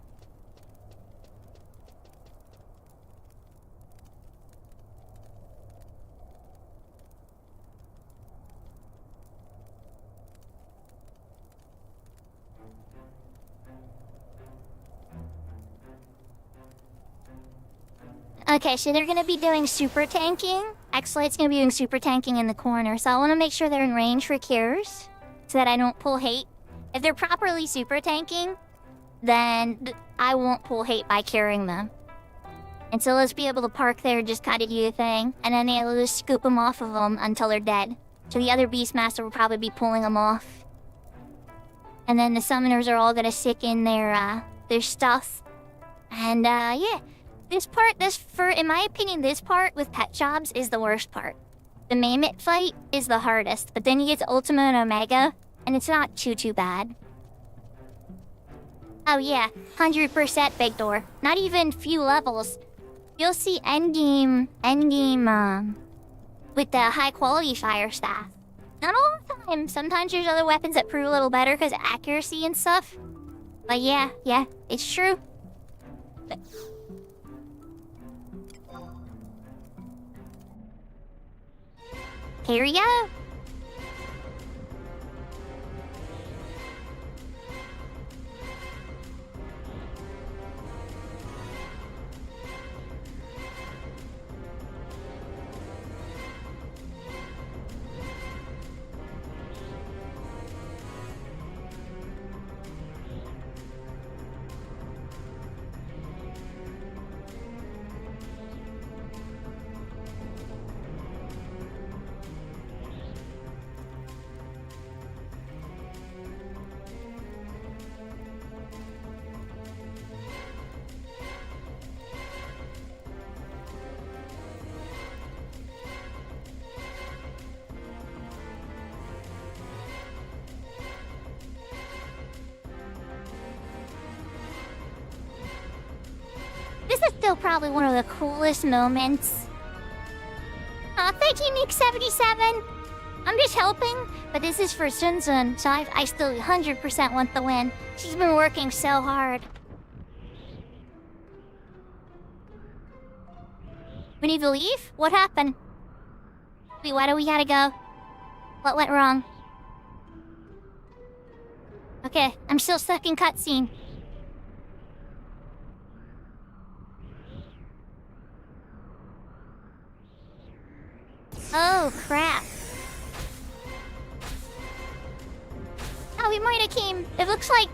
Okay, so they're gonna be doing super tanking. X-Light's gonna be doing super tanking in the corner, so I wanna make sure they're in range for cures, so that I don't pull hate. If they're properly super tanking, then I won't pull hate by curing them. And so let's be able to park there and just kinda do the thing, and then they'll just scoop them off of them until they're dead. So the other Beastmaster will probably be pulling them off. And then the Summoners are all gonna stick in their stuff. And, yeah. In my opinion, this part with pet jobs is the worst part. The Mammoth fight is the hardest, but then you get to Ultima and Omega, and it's not too bad. Oh yeah, 100% Big Door. Not even few levels. You'll see endgame, with the high quality fire staff. Not all the time. Sometimes there's other weapons that prove a little better because of accuracy and stuff. But yeah, it's true. Here we go. This is still probably one of the coolest moments. Thank you, Nick77. I'm just helping, but this is for Sun Sun, so I still 100% want the win. She's been working so hard. We need to leave? What happened? Wait, why do we gotta go? What went wrong? Okay, I'm still stuck in cutscene. Oh, crap. Oh, we might have came... It looks like...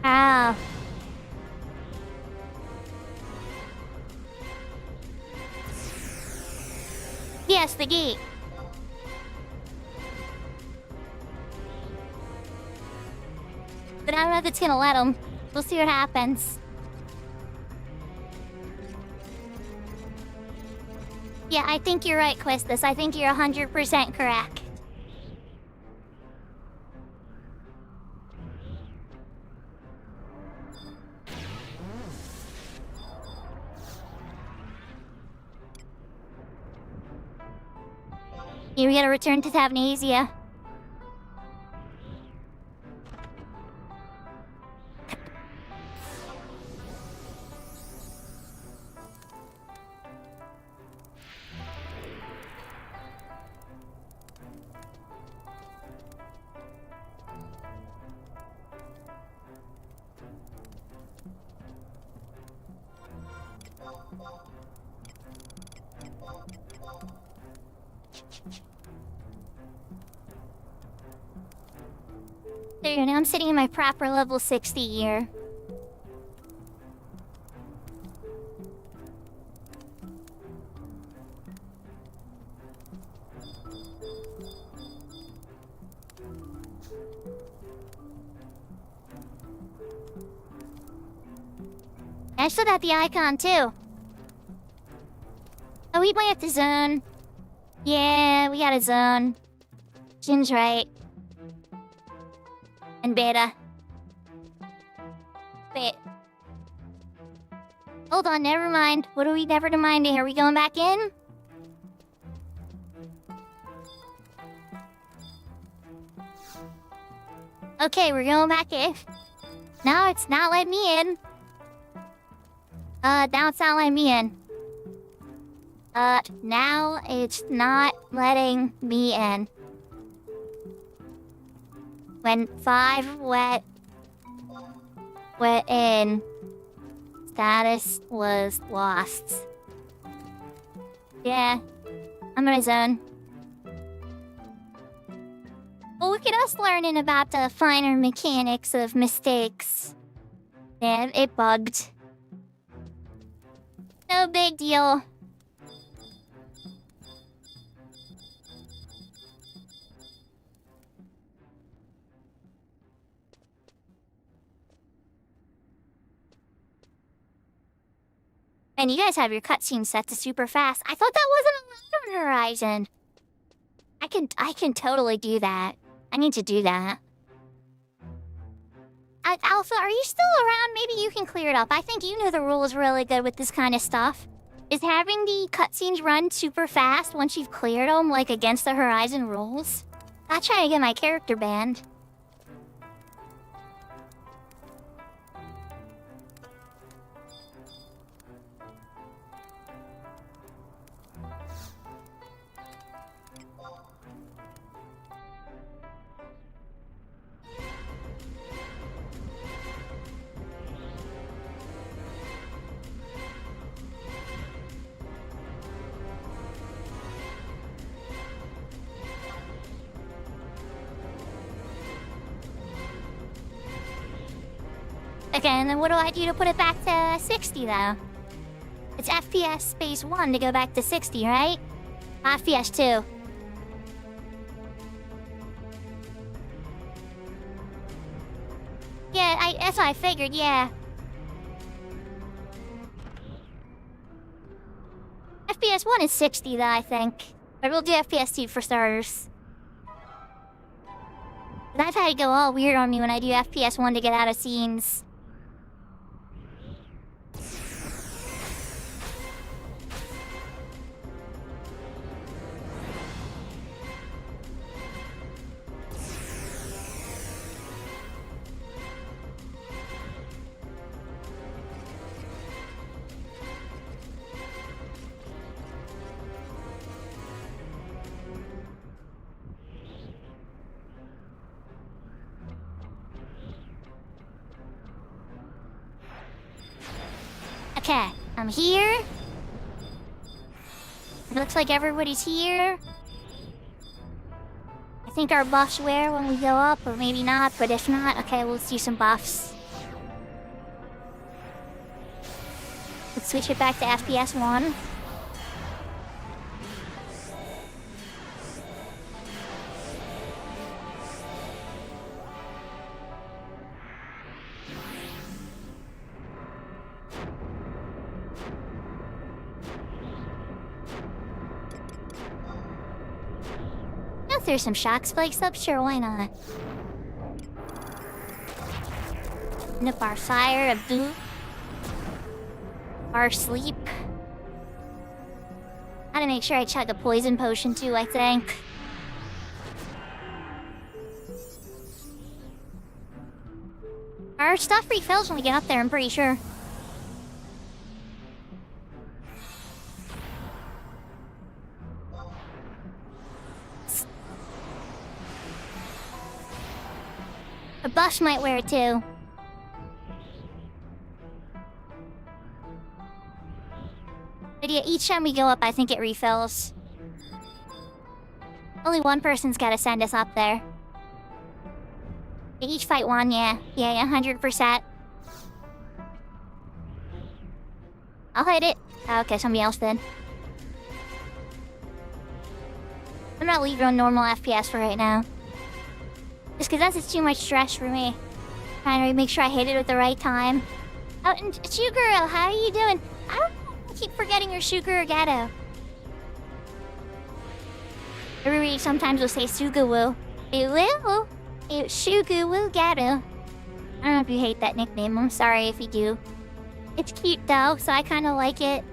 Oh. Yes, the gate. But I don't know if it's gonna let him. We'll see what happens. Yeah, I think you're right, Quistis. I think you're 100% correct. Here we gotta return to Tavnasia. There you go, now I'm sitting in my proper level 60 here. I still got the icon too. Oh, we might have to zone. Yeah, we got a zone. Jin's right. And beta. Wait. Hold on, never mind. What are we never minding? Are we going back in? Okay, we're going back in. No, it's not letting me in. Now it's not letting me in. Now it's not letting me in. When 5 went in, status was lost. Yeah, I'm in a zone. Well, look at us learning about the finer mechanics of mistakes. Yeah, it bugged. No big deal. And you guys have your cutscene set to super fast. I thought that wasn't allowed on Horizon. I can totally do that. I need to do that. Alpha, are you still around? Maybe you can clear it up. I think you know the rules really good with this kind of stuff. Is having the cutscenes run super fast once you've cleared them, like against the Horizon rules? I'm trying to get my character banned. Okay, and then what do I do to put it back to 60 though? It's FPS space 1 to go back to 60, right? FPS 2. Yeah, that's what I figured, yeah. FPS 1 is 60 though, I think. But we'll do FPS 2 for starters. But I've had it go all weird on me when I do FPS 1 to get out of scenes. Okay, I'm here. It looks like everybody's here. I think our buffs wear when we go up, or maybe not, but if not, okay, let's do some buffs. Let's switch it back to FPS 1. If there's some shock spikes up, sure, why not? Nip our fire, a boot. Our sleep. Gotta make sure I chug a poison potion too, I think. Our stuff refills when we get up there, I'm pretty sure. The buff might wear it too. But yeah, each time we go up, I think it refills. Only one person's gotta send us up there. They each fight one, yeah. Yeah, 100%. I'll hit it. Oh, okay, somebody else did. I'm not leaving on normal FPS for right now. Just because that's just too much stress for me. Trying to make sure I hit it at the right time. Oh, and Shuguru, how are you doing? I don't know. I keep forgetting your Shuguru Gato. Everybody sometimes will say Sugawu. It will. It's Shuguwu Gato. I don't know if you hate that nickname. I'm sorry if you do. It's cute though, so I kind of like it.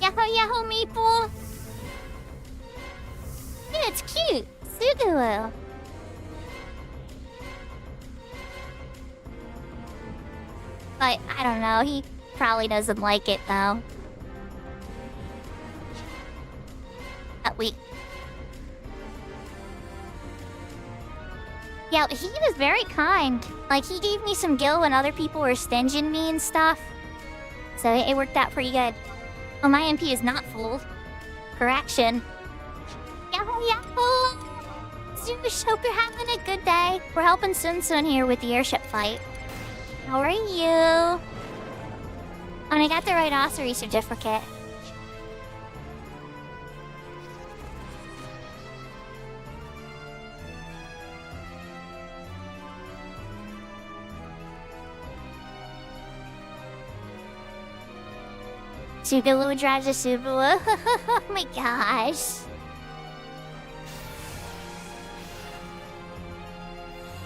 Yahoo Yahoo Maple! Yeah, it's cute! Sugaru! But, I don't know, he probably doesn't like it though. Wait. Yeah, he was very kind. Like, he gave me some gil when other people were stinging me and stuff. So it worked out pretty good. Oh, my MP is not full. Correction. Yahoo, yahoo! Zoosh, hope you're having a good day. We're helping Sun Sun here with the airship fight. How are you? And I got the rhinoceros certificate. Sugaru drives a Subaru. Oh my gosh.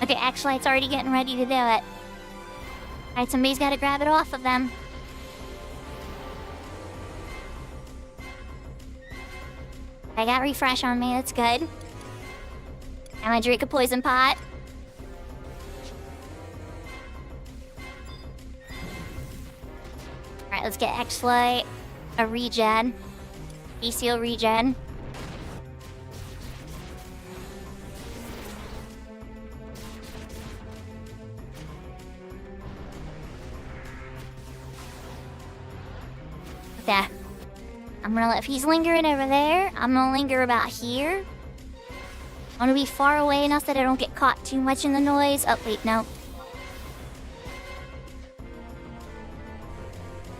Okay, actually, it's already getting ready to do it. Alright, somebody's gotta grab it off of them. I got refresh on me, that's good. I'm gonna drink a poison pot. Alright, let's get X-Light, a regen, ECO regen. Yeah. I'm gonna let, if he's lingering over there, I'm gonna linger about here. I want to be far away enough that I don't get caught too much in the noise. Oh, wait, no.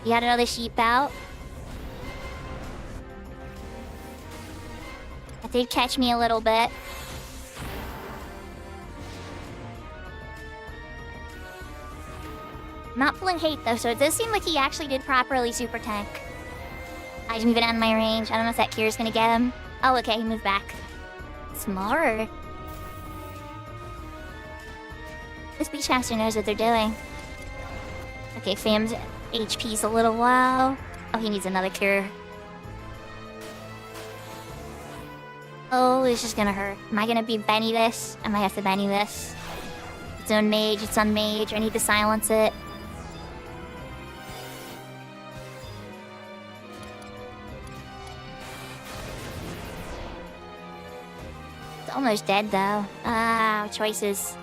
You got another sheep out? That did catch me a little bit. I'm not pulling hate though, so it does seem like he actually did properly super tank. He's moving out of my range. I don't know if that cure's gonna get him. Oh, okay, he moved back. Smart. This Beachmaster knows what they're doing. Okay, Fam's HP's a little low. Oh, he needs another cure. Oh, this is gonna hurt. Am I gonna be Benny this? I might have to Benny this. It's on mage, it's on mage. I need to silence it. It's almost dead though. Ah, choices.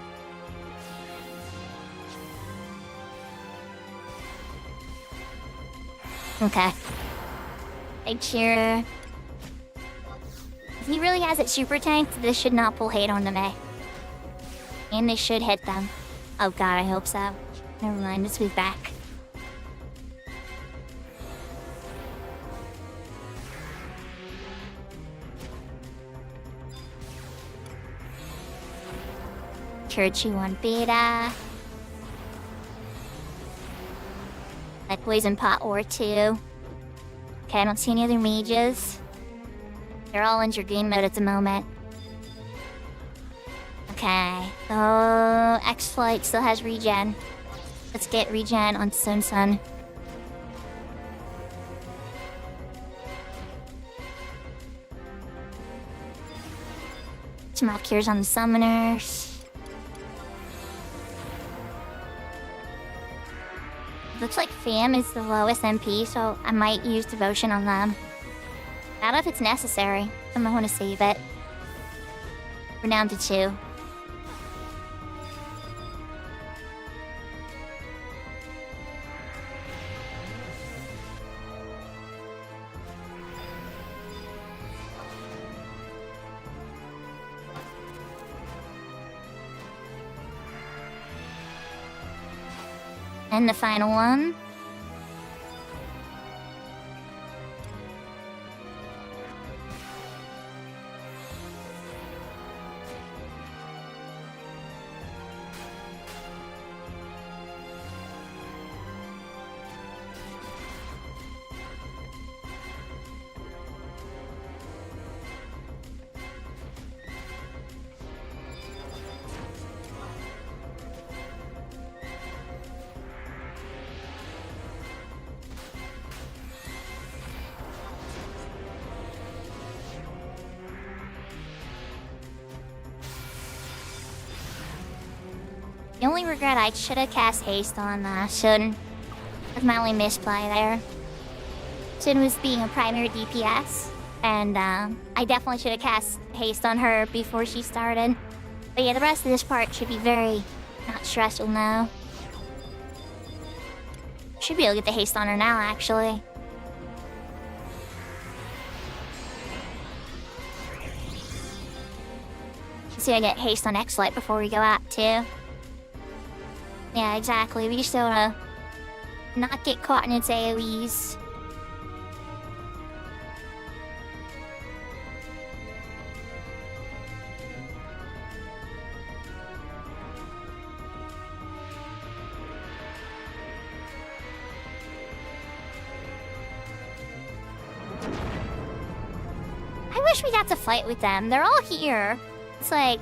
Okay. Big cheer. If he really has it super tanked, this should not pull hate onto me. And this should hit them. Oh god, I hope so. Never mind, let's move back. Churchy 1 beta. That poison pot or 2. Okay, I don't see any other mages. They're all in Dragoon mode at the moment. Okay. Oh, X-Flight still has regen. Let's get regen on Sun Sun. Some off cures on the summoners. Looks like Fam is the lowest MP, so I might use Devotion on them. Not if it's necessary. I might want to save it. We're down to 2. And the final one. The only regret, I should have cast haste on Shun. That's my only misplay there. Shun was being a primary DPS, and I definitely should have cast haste on her before she started. But yeah, the rest of this part should be very not stressful now. Should be able to get the haste on her now, actually. See, I get haste on X-Light before we go out, too. Yeah, exactly. We just don't not get caught in its AoEs. I wish we got to fight with them. They're all here. It's like,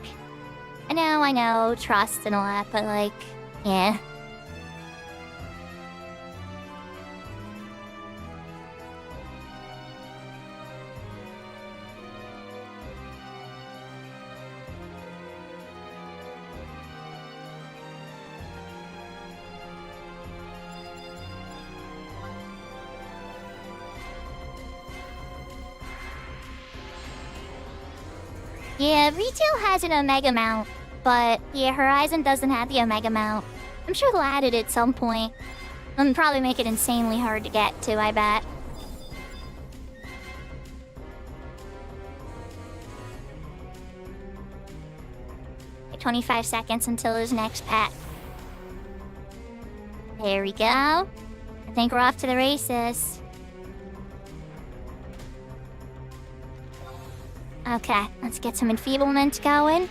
I know, trust and all that, but like, yeah. Yeah, Retail has an Omega mount, but yeah, Horizon doesn't have the Omega mount. I'm sure they'll add it at some point. And probably make it insanely hard to get to, I bet. 25 seconds until his next pet. There we go. I think we're off to the races. Okay, let's get some enfeeblement going.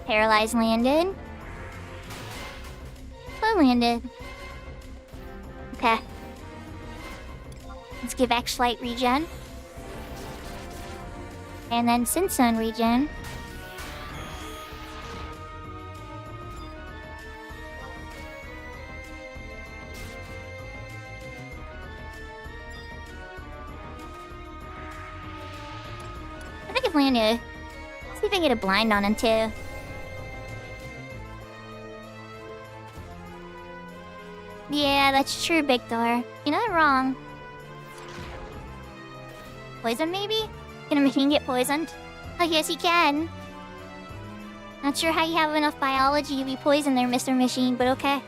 Paralyzed landed. Slow landed. Okay. Let's give X Light regen. And then Sinsun regen. I think I've landed. See if I can get a blind on him too. Yeah, that's true, Victor. You're not wrong. Poison, maybe? Can a machine get poisoned? Oh, yes, he can. Not sure how you have enough biology to be poisoned there, Mr. Machine, but okay.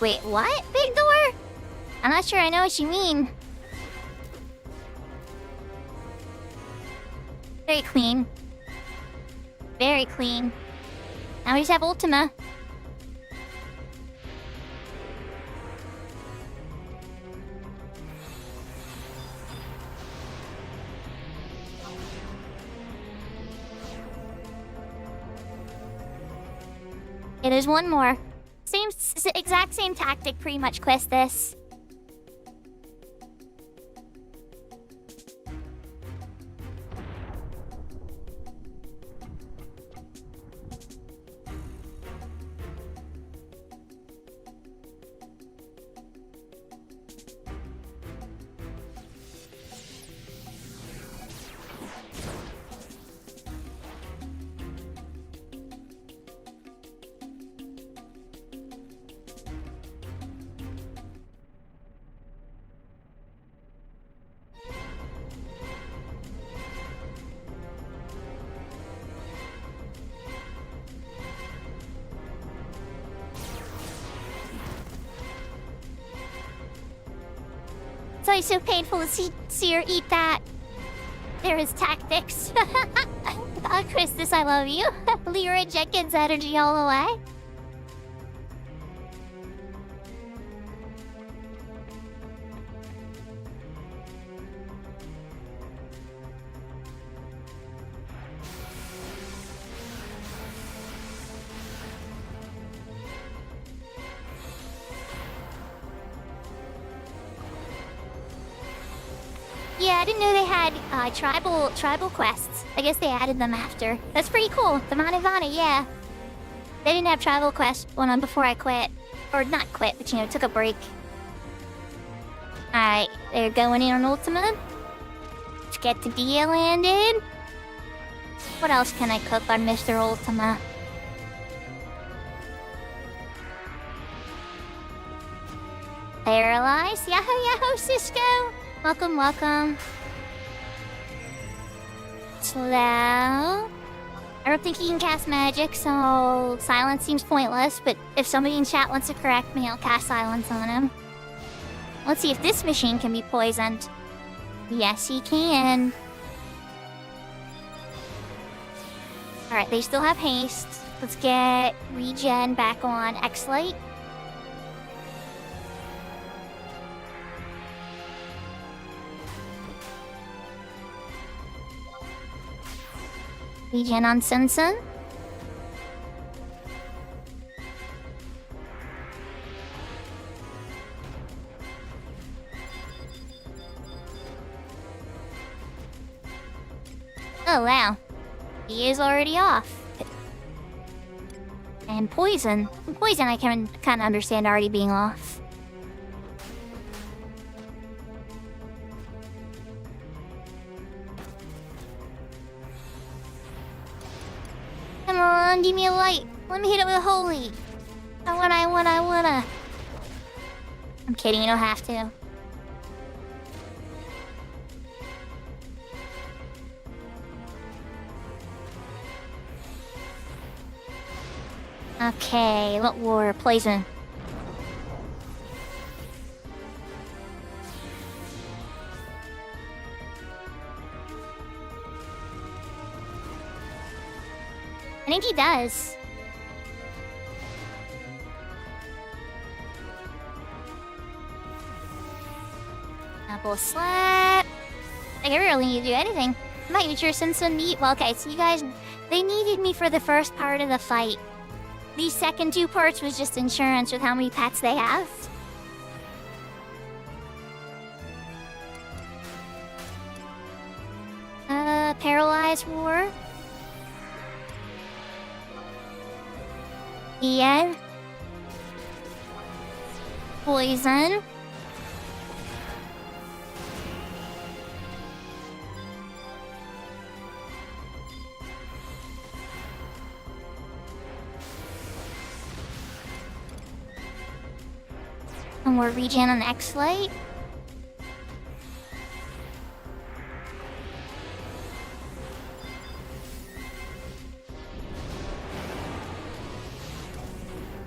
Wait, what? Big door? I'm not sure I know what you mean. Very clean. Very clean. Now we just have Ultima. It is one more. Exact same tactic, pretty much, quest this. It's always so painful to see her eat that. There is tactics. Oh, Christus, I love you. Lyra Jenkins energy all the way. Yeah, I didn't know they had tribal quests. I guess they added them after. That's pretty cool. The Manivana, yeah. They didn't have tribal quests going on before I quit. Or not quit, but took a break. Alright, they're going in on Ultima. Let's get the deal landed. What else can I cook on Mr. Ultima? Paralyzed? Yahoo, yahoo, Cisco! Welcome, welcome. Slow. I don't think he can cast magic, so silence seems pointless, but if somebody in chat wants to correct me, I'll cast silence on him. Let's see if this machine can be poisoned. Yes, he can. Alright, they still have haste. Let's get regen back on X-Light. Regen on Sensen. Oh wow, he is already off. And poison. Poison I can kind of understand already being off. Come on, give me a light. Let me hit it with a holy. I wanna. I'm kidding, you don't have to. Okay, what war? Poison. I think he does. Apple slap. Like, I really need to do anything. Might be sure send some meat. Well, okay, so you guys, they needed me for the first part of the fight. These second two parts was just insurance with how many pets they have. Paralyzed war. Ian. Poison. And more regen on X-Light.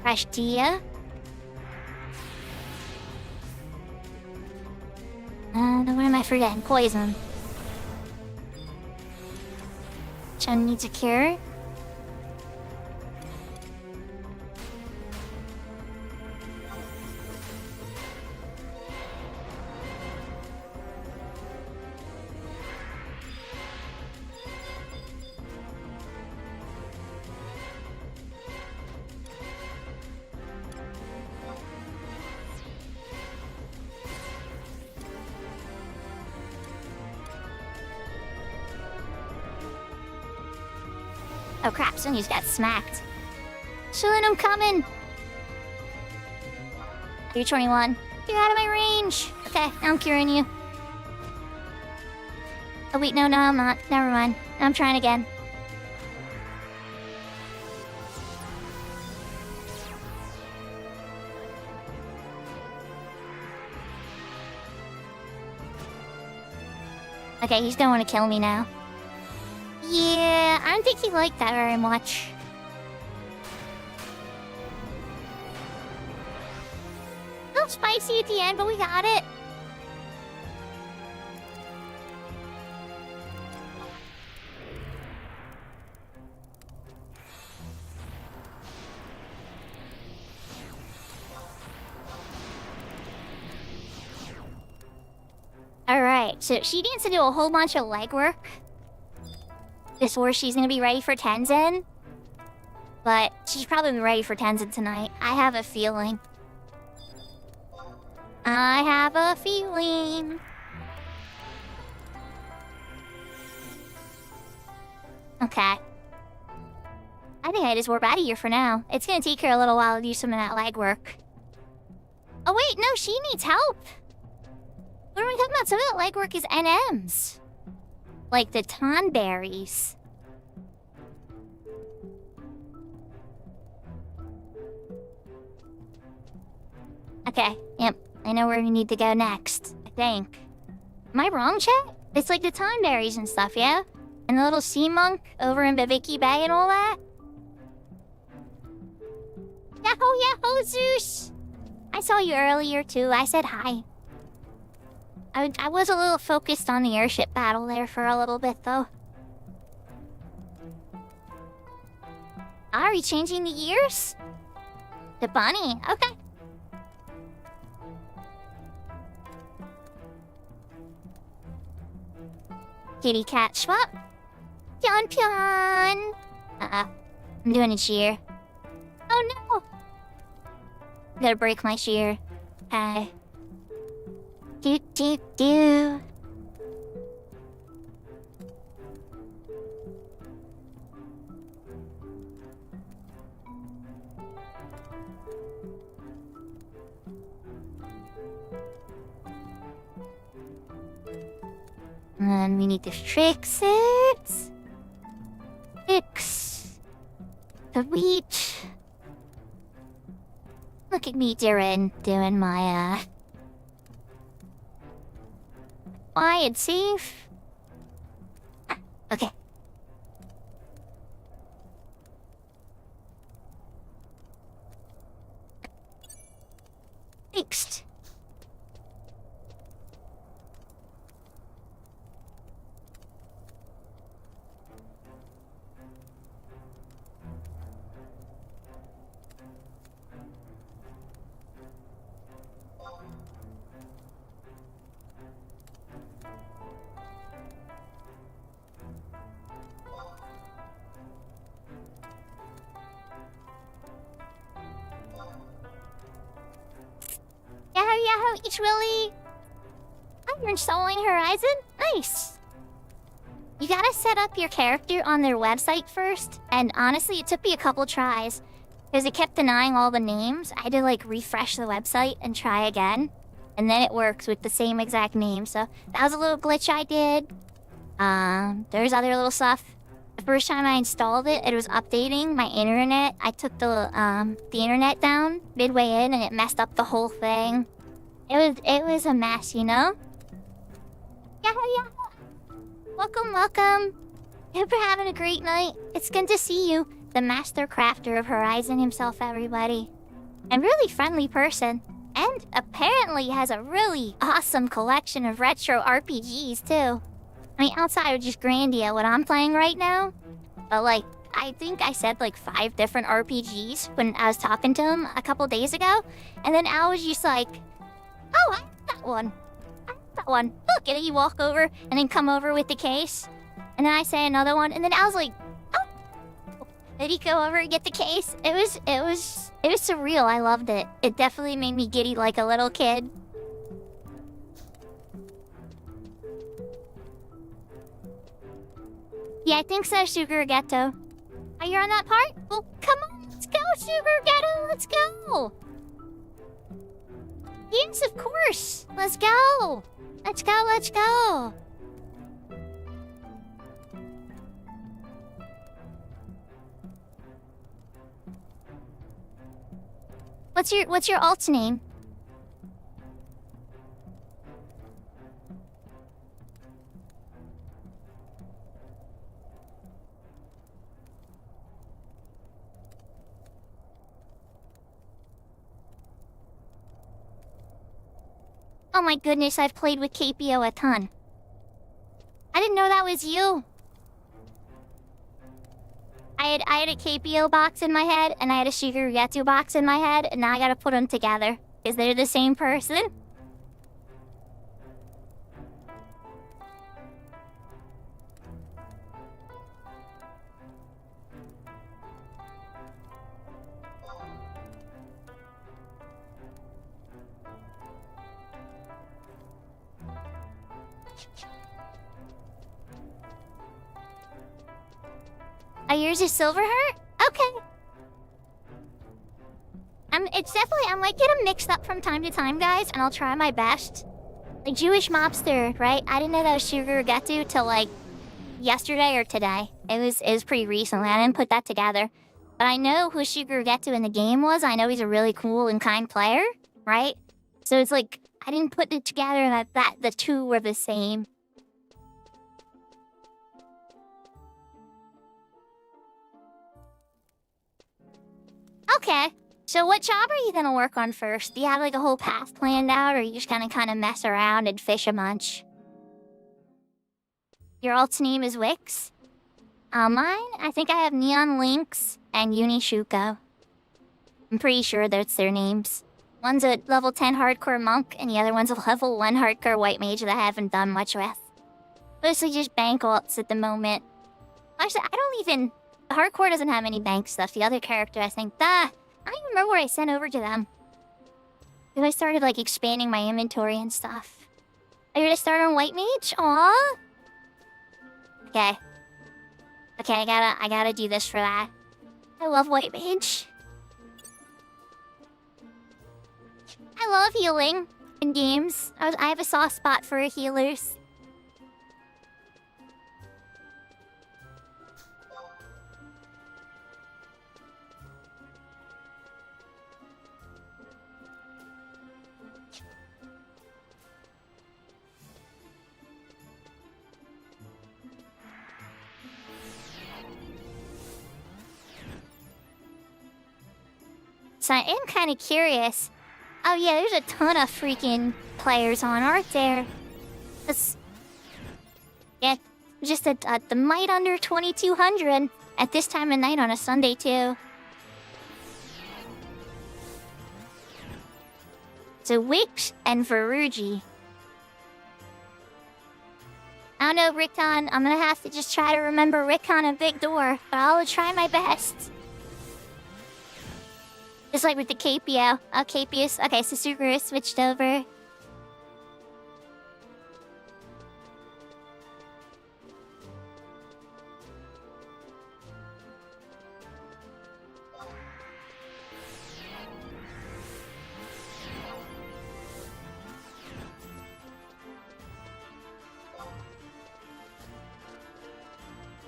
Fresh Dia. What am I forgetting? Poison. Chun needs a cure. Oh crap, Sunny's got smacked. Shillin, I'm coming! You're 21. You're out of my range! Okay, now I'm curing you. Oh wait, no, I'm not. Never mind. I'm trying again. Okay, he's gonna want to kill me now. Yeah, I don't think he liked that very much. A little spicy at the end, but we got it. Alright, so she needs to do a whole bunch of legwork before she's gonna be ready for Tenzin. But she's probably ready for Tenzin tonight. I have a feeling. Okay. I think I just warp out of here for now. It's gonna take her a little while to do some of that legwork. Oh wait, no, she needs help. What are we talking about? Some of that legwork is NMs. Like the tonberries. Okay, yep. I know where we need to go next, I think. Am I wrong, chat? It's like the tonberries and stuff, yeah? And the little sea monk over in Bibiki Bay and all that? Yahoo, yahoo, Zeus! I saw you earlier, too. I said hi. I was a little focused on the airship battle there for a little bit, though. Are we changing the ears? The bunny, okay. Kitty cat swap. Pion pion. I'm doing a shear. Oh no! Gotta break my shear. Okay. Do do do. And we need to fix it. Fix the wheat. Look at me doing my quiet safe. Okay. Fixed. Yahoo, it's really... You're installing Horizon? Nice! You gotta set up your character on their website first, and honestly, it took me a couple tries, because it kept denying all the names. I had to, like, refresh the website and try again, and then it works with the same exact name, so that was a little glitch I did. There's other little stuff. The first time I installed it, it was updating my internet. I took the internet down midway in, and it messed up the whole thing. It was a mess, you know? Yahoo! Welcome, welcome. Hope you're having a great night. It's good to see you. The master crafter of Horizon himself, everybody. And really friendly person. And apparently has a really awesome collection of retro RPGs, too. I mean, outside of just Grandia, what I'm playing right now. But, like, I think I said, like, 5 different RPGs when I was talking to him a couple days ago. And then Al was just like, oh, I have that one. I have that one. Look, and you walk over and then come over with the case. And then I say another one. And then Al's like, oh. Then he go over and get the case. It was surreal. I loved it. It definitely made me giddy like a little kid. Yeah, I think so, Sugar Ghetto. Are you on that part? Well, come on, let's go, Sugar Ghetto, let's go! Yes, of course! Let's go! Let's go, let's go! What's your alt name? Oh my goodness, I've played with KPO a ton. I didn't know that was you. I had a KPO box in my head, and I had a Shigeru box in my head, and now I gotta put them together. Is they the same person? Oh, yours is Silverheart? Okay. It's definitely, I'm like getting mixed up from time to time, guys, and I'll try my best. Like Jewish mobster, right? I didn't know that was Shigurugetu till like yesterday or today. It was pretty recently. I didn't put that together. But I know who Shigurugetu in the game was. I know he's a really cool and kind player, right? So it's like, I didn't put it together that the two were the same. Okay. So what job are you gonna work on first? Do you have like a whole path planned out, or you just kind of mess around and fish a bunch? Your alt's name is Wix? Mine? I think I have Neon Lynx and Unishuko. I'm pretty sure that's their names. One's a level 10 hardcore monk, and the other one's a level 1 hardcore white mage that I haven't done much with. Mostly just bank alts at the moment. Actually, I don't even... Hardcore doesn't have any bank stuff. The other character, I think... I don't even remember what I sent over to them. Because I started, like, expanding my inventory and stuff. Are you gonna start on white mage? Aww. Okay. Okay, I gotta do this for that. I love white mage. I love healing in games. I have a soft spot for healers. So I am kind of curious. Oh yeah, there's a ton of freaking players on, aren't there? Yeah, just the might under 2,200 at this time of night on a Sunday too. So Wix and Verugi. I don't know, Rickon. I'm gonna have to just try to remember Rickon and Big Door, but I'll try my best. Just like with the Capio. Oh, Capius. Okay, so Sakura switched over. I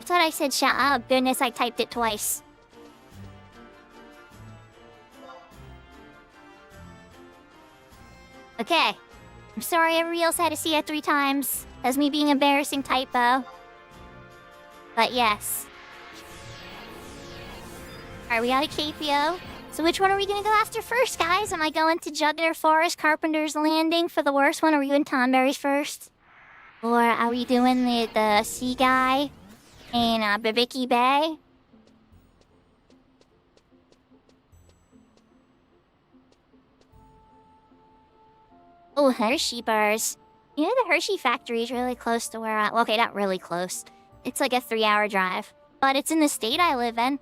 thought I said shut up. Goodness, I typed it twice. Okay. I'm sorry everybody else had to see it 3 times. That's me being embarrassing typo. But yes. Alright, we got a Capio. So which one are we gonna go after first, guys? Am I going to Juggler Forest, Carpenter's Landing for the worst one? Or are we doing Tonberry's first? Or are we doing the sea guy in Babiki Bay? Oh, Hershey bars. You know, the Hershey factory is really close to where I... Well, okay, not really close. It's like a 3-hour drive. But it's in the state I live in.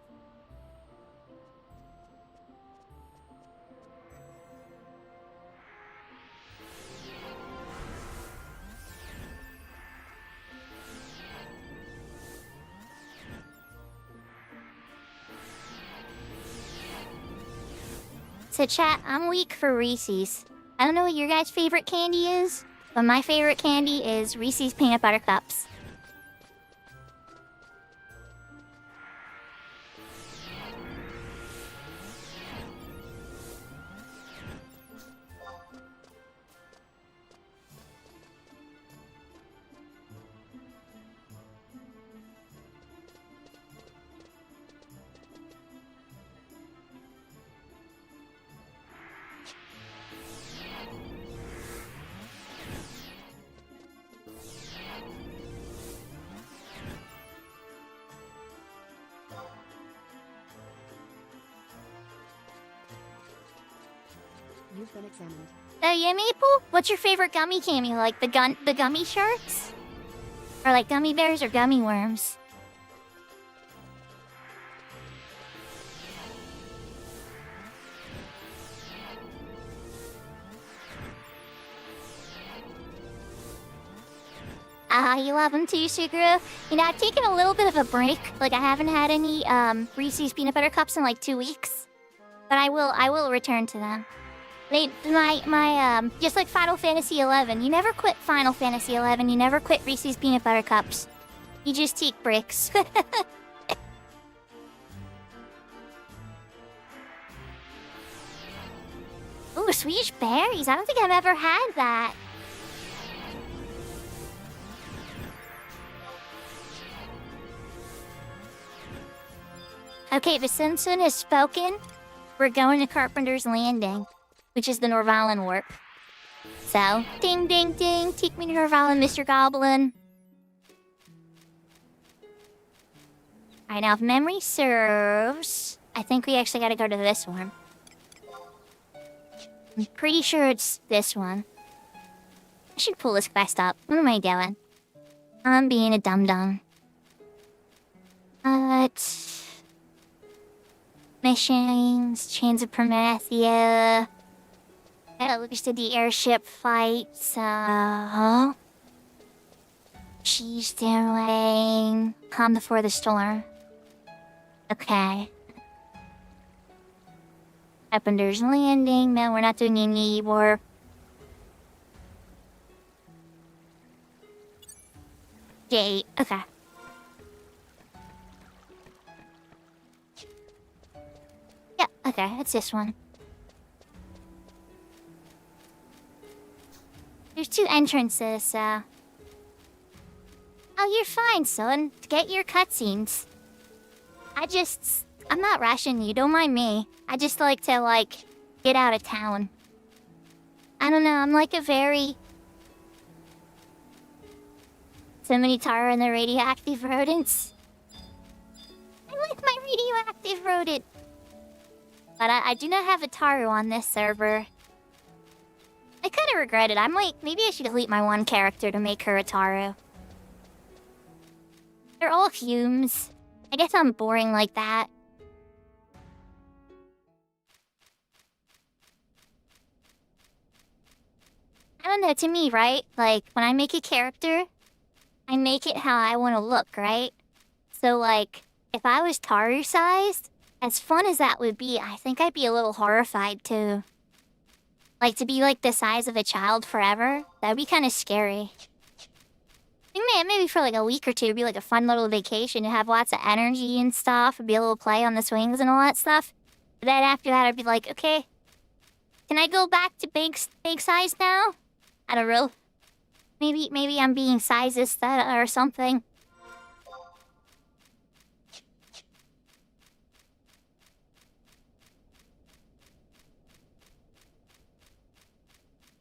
So chat, I'm weak for Reese's. I don't know what your guys' favorite candy is, but my favorite candy is Reese's Peanut Butter Cups. You've been examined. Yeah, Maple? What's your favorite gummy candy? Like the gummy sharks? Or like gummy bears or gummy worms? You love them too, Sakura. You know, I've taken a little bit of a break. Like, I haven't had any Reese's peanut butter cups in like 2 weeks. But I will return to them. Just like Final Fantasy XI. You never quit Final Fantasy XI. You never quit Reese's peanut butter cups. You just take breaks. Ooh, Swedish berries. I don't think I've ever had that. Okay, the Simpson has spoken. We're going to Carpenter's Landing, which is the Norvalen warp. So, ding, ding, ding. Take me to Norvalen, Mr. Goblin. Alright, now if memory serves, I think we actually gotta go to this one. I'm pretty sure it's this one. I should pull this quest up. What am I doing? I'm being a dum-dum. Missions, Chains of Promethea. That looks to the airship fight, so... She's doing... Calm Before the Storm. Okay. Carpenter's Landing. No, we're not doing any warp. Gate. Okay. Yeah, okay, it's this one. There's 2 entrances, so... Oh, you're fine, son. Get your cutscenes. I'm not rushing you, don't mind me. I just like to, get out of town. I don't know, I'm like a very... So many Tara and the radioactive rodents. I like my radioactive rodent. But I do not have a Taru on this server. I kind of regret it. I'm like, maybe I should delete my one character to make her a Taru. They're all Humes. I guess I'm boring like that. I don't know, to me, right? Like, when I make a character, I make it how I want to look, right? So, like, if I was Taru-sized, as fun as that would be, I think I'd be a little horrified, too. Like, to be, like, the size of a child forever, that'd be kind of scary. Maybe for, like, a week or two, it'd be, like, a fun little vacation to have lots of energy and stuff, and be able to play on the swings and all that stuff. But then after that, I'd be like, okay, can I go back to big size now? I don't know. Maybe I'm being sizist or something.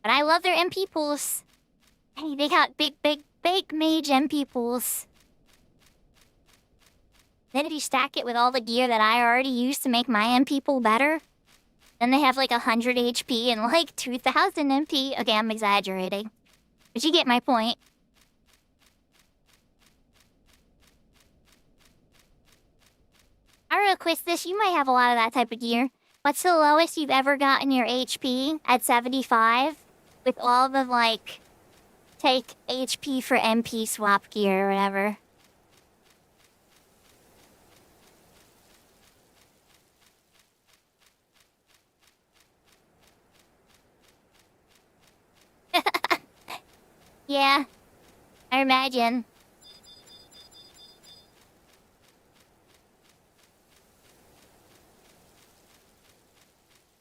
But I love their MP pools. Hey, they got big mage MP pools. Then if you stack it with all the gear that I already used to make my MP pool better, then they have like 100 HP and like 2000 MP. Okay, I'm exaggerating. But you get my point. Alright, Quistis, you might have a lot of that type of gear. What's the lowest you've ever gotten your HP at 75? With all the, like, take HP for MP swap gear or whatever. Yeah, I imagine.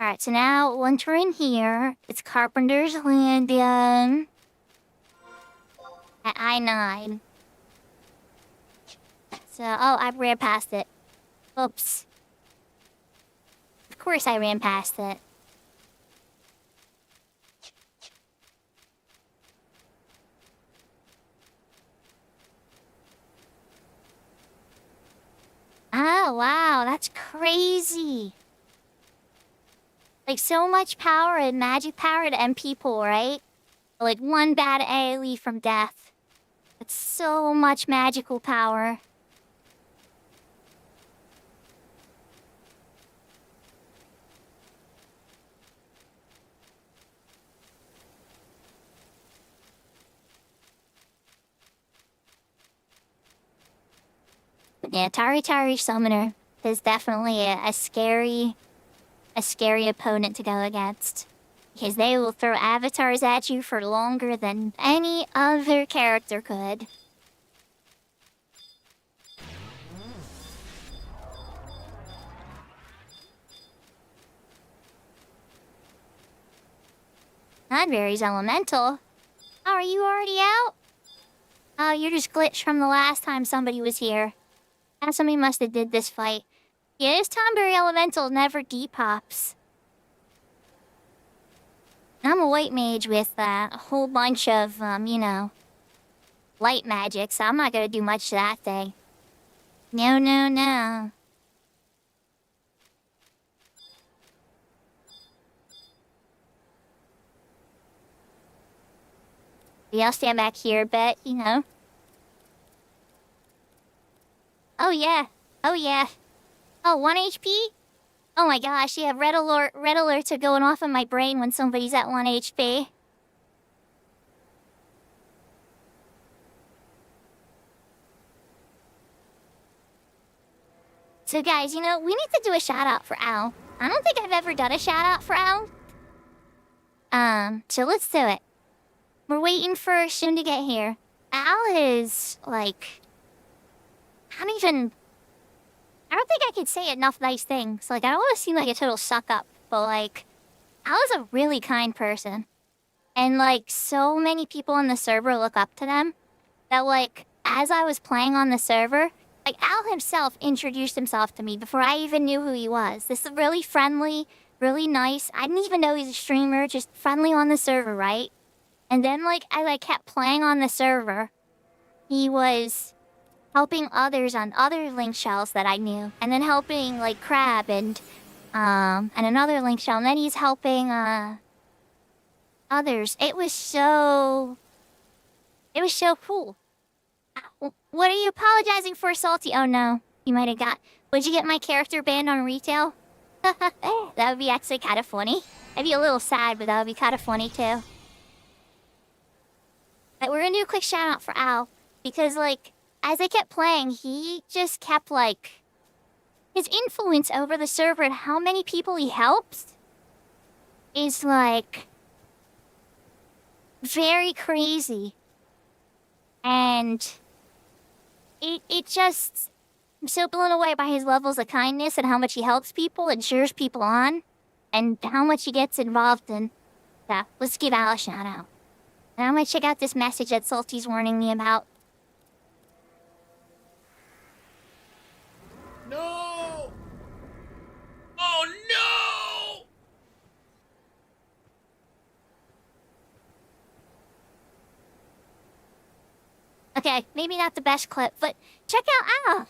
Alright, so now once we're in here, it's Carpenter's Landing at I-9. So, oh, I ran past it. Oops. Of course I ran past it. Oh, wow, that's crazy. Like, so much power and magic power to MP pool, right? Like, one bad AoE from death. That's so much magical power. Yeah, Tari Summoner is definitely a scary opponent to go against. Because they will throw avatars at you for longer than any other character could. Nightberry's elemental. Oh, are you already out? Oh, you're just glitched from the last time somebody was here. Now somebody must have did this fight. Yeah, this Tonberry elemental never depops. I'm a white mage with a whole bunch of, light magic, so I'm not gonna do much to that thing. No. Yeah, I'll stand back here a bit, Oh yeah. Oh, 1 HP? Oh my gosh, yeah, red alerts are going off in my brain when somebody's at 1 HP. So guys, we need to do a shout out for Al. I don't think I've ever done a shout out for Al. So let's do it. We're waiting for Shun to get here. Al is, I don't think I could say enough nice things. I don't want to seem like a total suck-up, but, Al is a really kind person. And, so many people on the server look up to them that, as I was playing on the server, Al himself introduced himself to me before I even knew who he was. This is really friendly, really nice. I didn't even know he's a streamer, just friendly on the server, right? And then, as I kept playing on the server, he was helping others on other link shells that I knew. And then helping, Crab and another link shell. And then he's helping, others. It was so cool. What are you apologizing for, Salty? Oh, no. You might have got... Would you get my character banned on retail? That would be actually kind of funny. I'd be a little sad, but that would be kind of funny, too. But we're gonna do a quick shout out for Al. Because, as I kept playing, he just kept, his influence over the server and how many people he helps is, very crazy. And it just... I'm so blown away by his levels of kindness and how much he helps people and cheers people on. And how much he gets involved in. So, let's give Al a shout out. And I'm gonna check out this message that Salty's warning me about. No! Oh no! Okay, maybe not the best clip, but check out Al!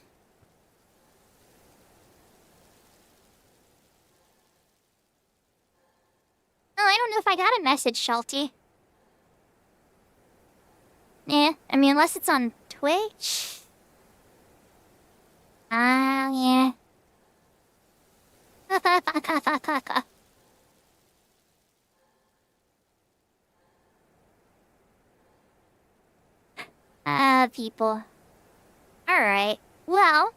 Oh, I don't know if I got a message, Shalty. Yeah, I mean, unless it's on Twitch. Yeah. People. Alright, well...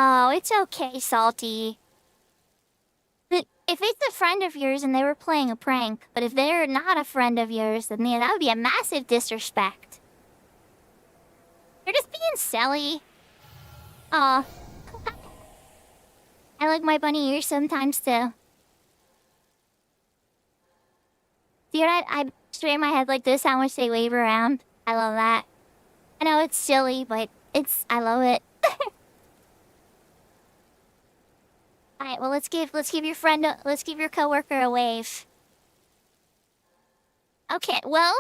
Oh, it's okay, Salty. But if it's a friend of yours and they were playing a prank, but if they're not a friend of yours, then yeah, that would be a massive disrespect. They're just being silly. Aw. I like my bunny ears sometimes, too. See what I straighten my head like this, how much they wave around? I love that. I know it's silly, but I love it. Alright, well let's give your coworker a wave. Okay, well,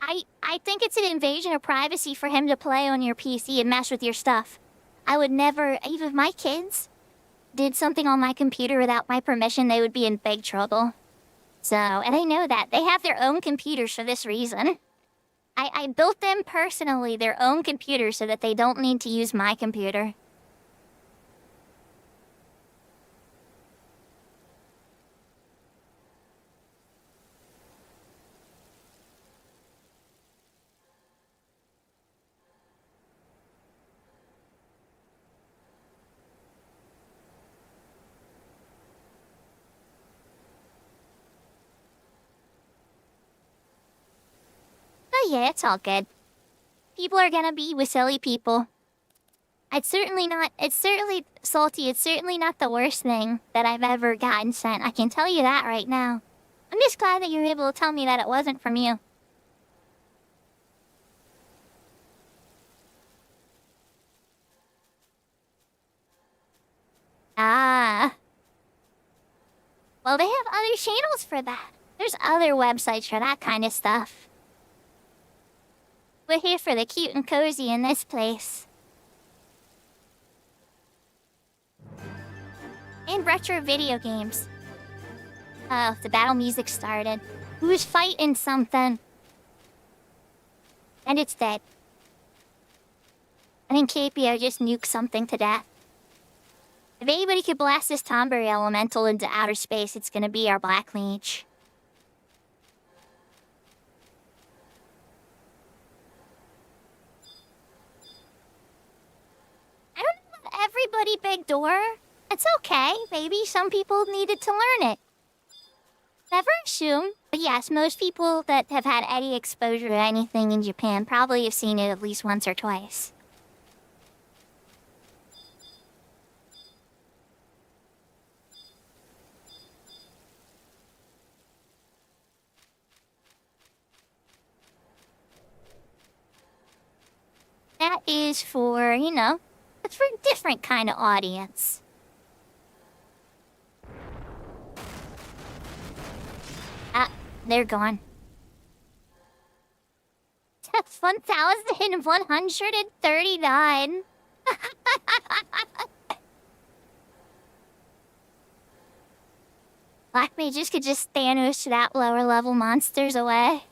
I think it's an invasion of privacy for him to play on your PC and mess with your stuff. I would never, even if my kids did something on my computer without my permission, they would be in big trouble. So, and I know that. They have their own computers for this reason. I built them personally their own computer so that they don't need to use my computer. But yeah, it's all good. People are gonna be with silly people. It's certainly salty, it's certainly not the worst thing that I've ever gotten sent. I can tell you that right now. I'm just glad that you were able to tell me that it wasn't from you. Ah. Well, they have other channels for that. There's other websites for that kind of stuff. We're here for the cute and cozy in this place. And retro video games. Oh, the battle music started. Who's fighting something? And it's dead. I think KPO just nuked something to death. If anybody could blast this Tomberry elemental into outer space, it's gonna be our Black Mage. I don't know if everybody big door. It's okay. Maybe some people needed to learn it. Never assume. But yes, most people that have had any exposure to anything in Japan probably have seen it at least once or twice. That is for, it's for a different kind of audience. Ah, they're gone. 1,139. Black mages could just Thanos that lower level monsters away.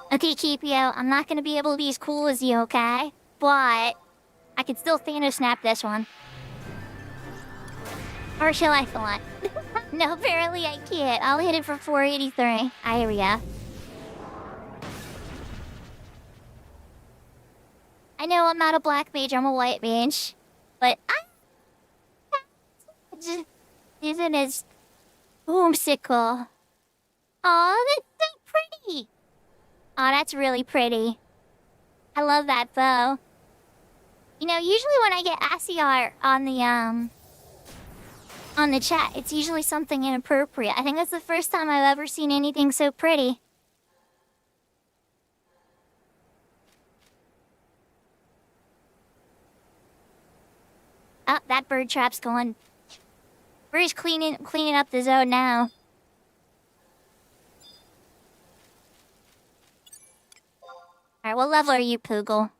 Okay, KPO, I'm not gonna be able to be as cool as you, okay? But I can still Thanos snap this one. Or shall I not? No, apparently I can't. I'll hit it for 483. Area. I know I'm not a black mage, I'm a white mage. But I just isn't as boomsicle. Aw, that's so pretty! Aw, that's really pretty. I love that bow. Usually when I get assy art on the chat, it's usually something inappropriate. I think that's the first time I've ever seen anything so pretty. Oh, that bird trap's going. We're just cleaning up the zone now. Alright, what level are you, Poogle?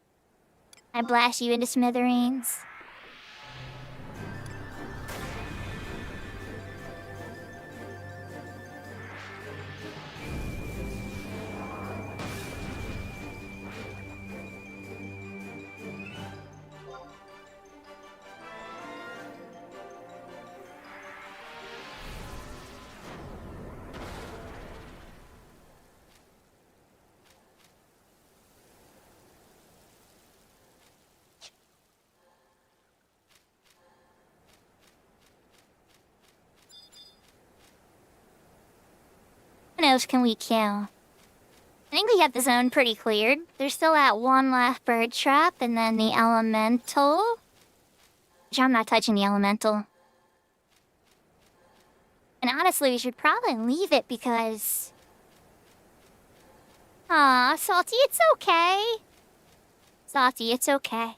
I blast you into smithereens. What else can we kill? I think we got the zone pretty cleared. There's still that one last bird trap, and then the elemental. Which I'm not touching the elemental. And honestly, we should probably leave it because Aw, Salty, it's okay. Salty, it's okay.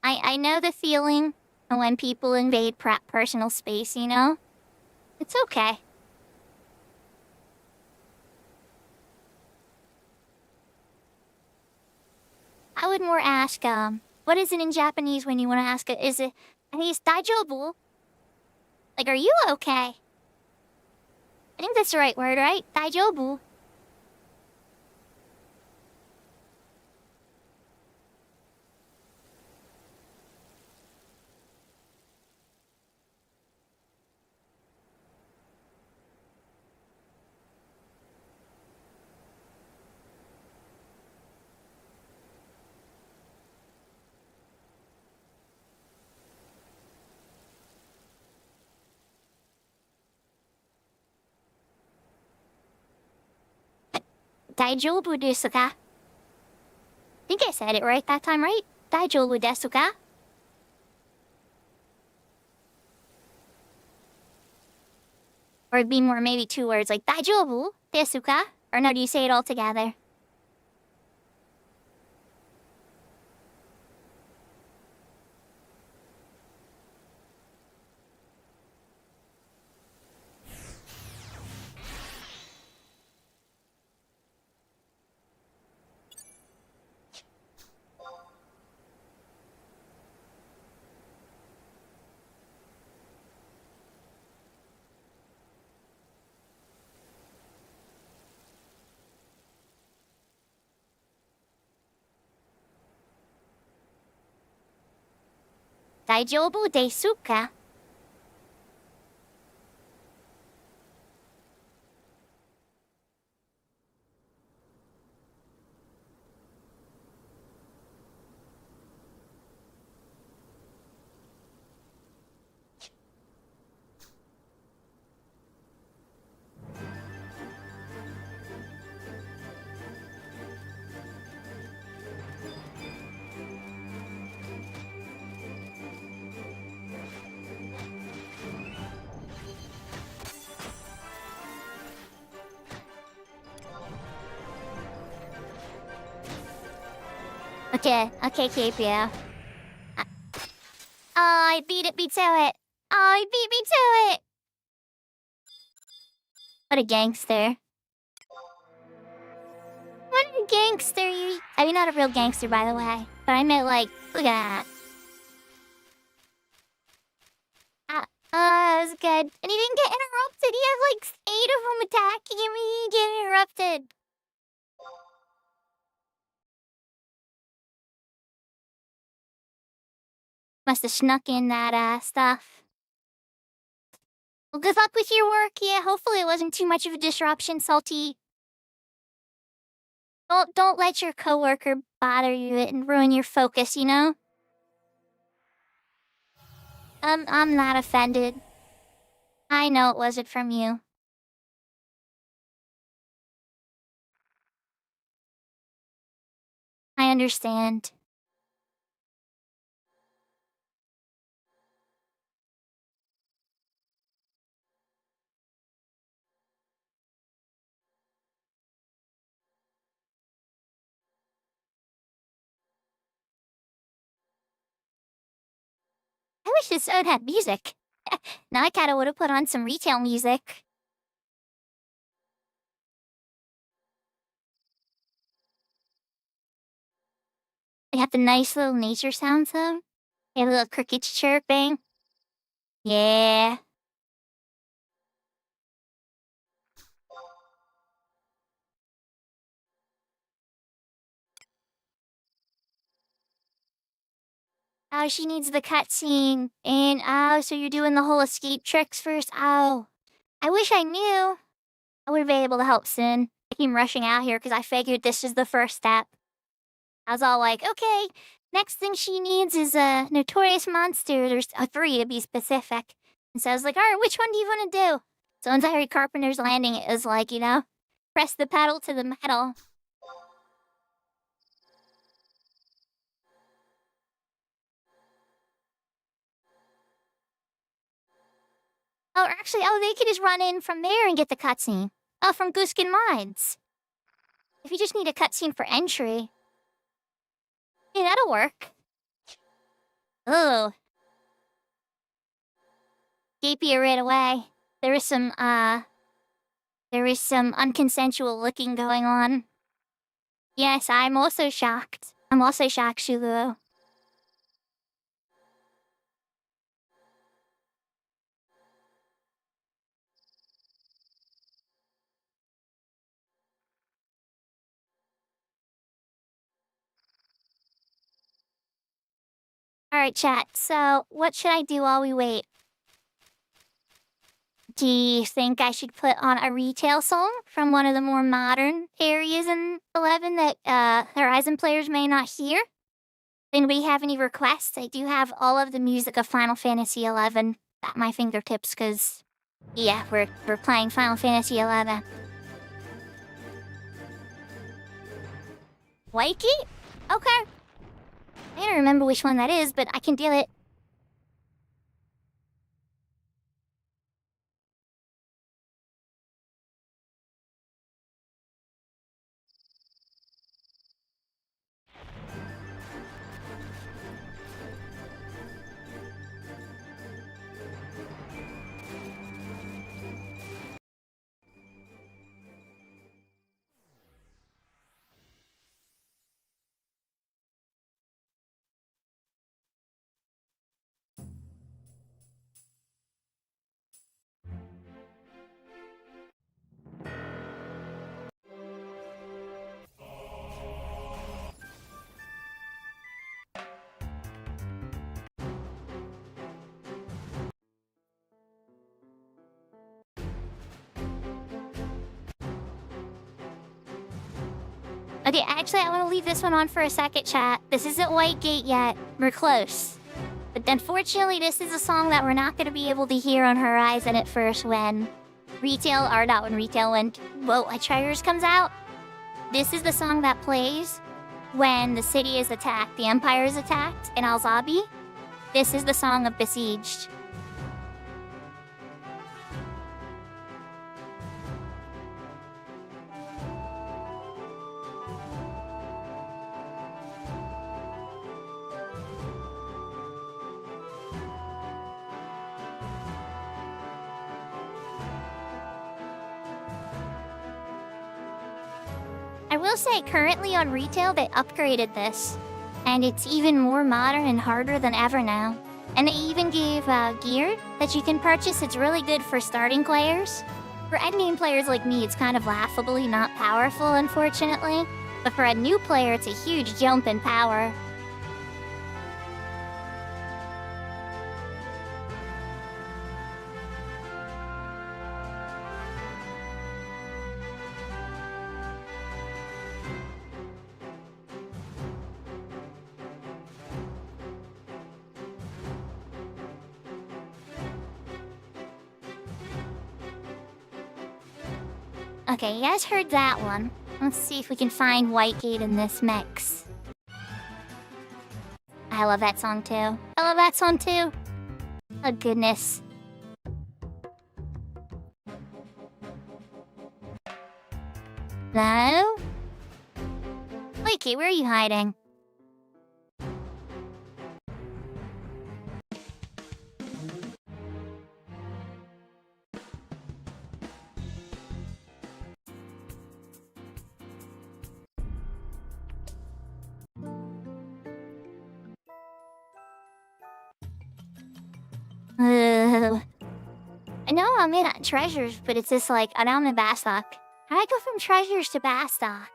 I know the feeling when people invade personal space, you know? It's okay. I would more ask, what is it in Japanese when you want to ask it? Is it, I think it's daijoubu? Like, are you okay? I think that's the right word, right? Daijoubu. Daijoubu desu ka? I think I said it right that time, right? Daijoubu desu ka? Or it'd be more maybe two words like daijoubu desu ka? Or no, do you say it all together? Daijoubu desu ka? Okay, KPO. Oh, I beat me to it. Oh, he beat me to it. What a gangster. What a gangster. I mean, not a real gangster, by the way. But I meant, like, look at that. That was good. And he didn't get interrupted. He had, like, 8 of them attacking him. He didn't get interrupted. Must have snuck in that, stuff. Well, good luck with your work. Yeah, hopefully it wasn't too much of a disruption, Salty. Don't let your coworker bother you and ruin your focus, you know? I'm not offended. I know it wasn't from you. I understand. I wish this ode had music. Now I kinda would've put on some retail music. They have the nice little nature sounds though. They have little crickets chirping. Yeah. Oh, she needs the cutscene. And oh, so you're doing the whole escape tricks first? Oh. I wish I knew. I would be able to help soon. I came rushing out here because I figured this is the first step. I was all like, okay, next thing she needs is a notorious monster. There's 3 to be specific. And so I was like, alright, which one do you want to do? So once I heard Carpenter's Landing, it was like, you know, press the pedal to the metal. Oh, actually, they could just run in from there and get the cutscene. Oh, from Gooskin Mines. If you just need a cutscene for entry. Yeah, that'll work. Oh. Keep you right away. There is some unconsensual looking going on. Yes, I'm also shocked. I'm also shocked, Shuguro. Alright, chat. So, what should I do while we wait? Do you think I should put on a retail song from one of the more modern areas in 11 that Horizon players may not hear? Anybody have any requests? I do have all of the music of Final Fantasy 11 at my fingertips, because, yeah, we're playing Final Fantasy 11. Wakey? Okay. I don't remember which one that is, but I can do it. Okay, actually, I want to leave this one on for a second, chat. This isn't White Gate yet. We're close. But unfortunately, this is a song that we're not going to be able to hear on Horizon at first when Treasures comes out. This is the song that plays when the city is attacked, the Empire is attacked in Alzabi. This is the song of Besieged. I will say, currently on retail, they upgraded this. And it's even more modern and harder than ever now. And they even gave gear that you can purchase. It's really good for starting players. For endgame players like me, it's kind of laughably not powerful, unfortunately. But for a new player, it's a huge jump in power. Okay, you guys heard that one. Let's see if we can find Whitegate in this mix. I love that song too. I love that song too. Oh goodness. No? Whitegate, where are you hiding? I know I'm in at Treasures, but it's just like, I'm in Bastock. How do I go from Treasures to Bastock?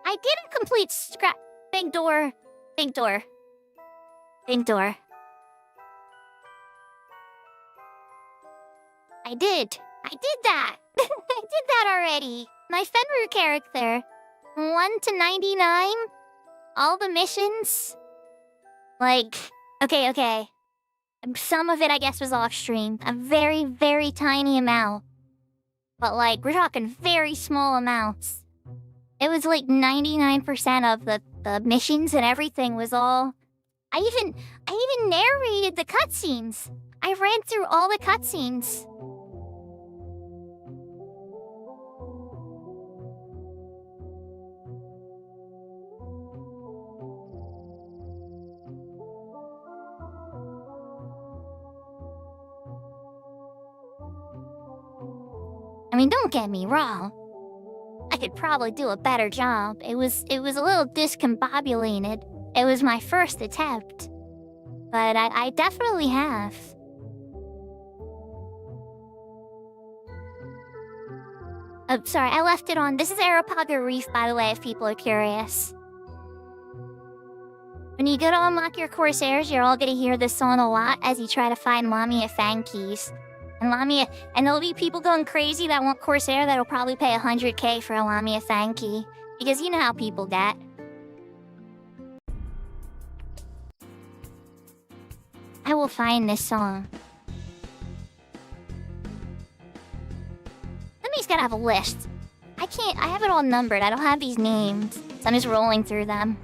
I didn't complete scrap. Big door. Big door. Big door. I did that. I did that already. My Fenrir character. 1 to 99. All the missions. Like, okay. Some of it, I guess, was off stream. A very, very tiny amount. But, like, we're talking very small amounts. It was like 99% of the missions and everything was all... I even narrated the cutscenes. I read through all the cutscenes. I mean, don't get me wrong. I could probably do a better job. It was a little discombobulated. It was my first attempt. But I definitely have. Oh, sorry, I left it on. This is Arapaga Reef, by the way, if people are curious. When you go to unlock your Corsairs, you're all gonna hear this song a lot as you try to find Lamia Fang keys. And there'll be people going crazy that want Corsair that'll probably pay 100k for a Lamia Fang key. Because you know how people get. I will find this song. Somebody's gotta have a list. I have it all numbered. I don't have these names. So I'm just rolling through them.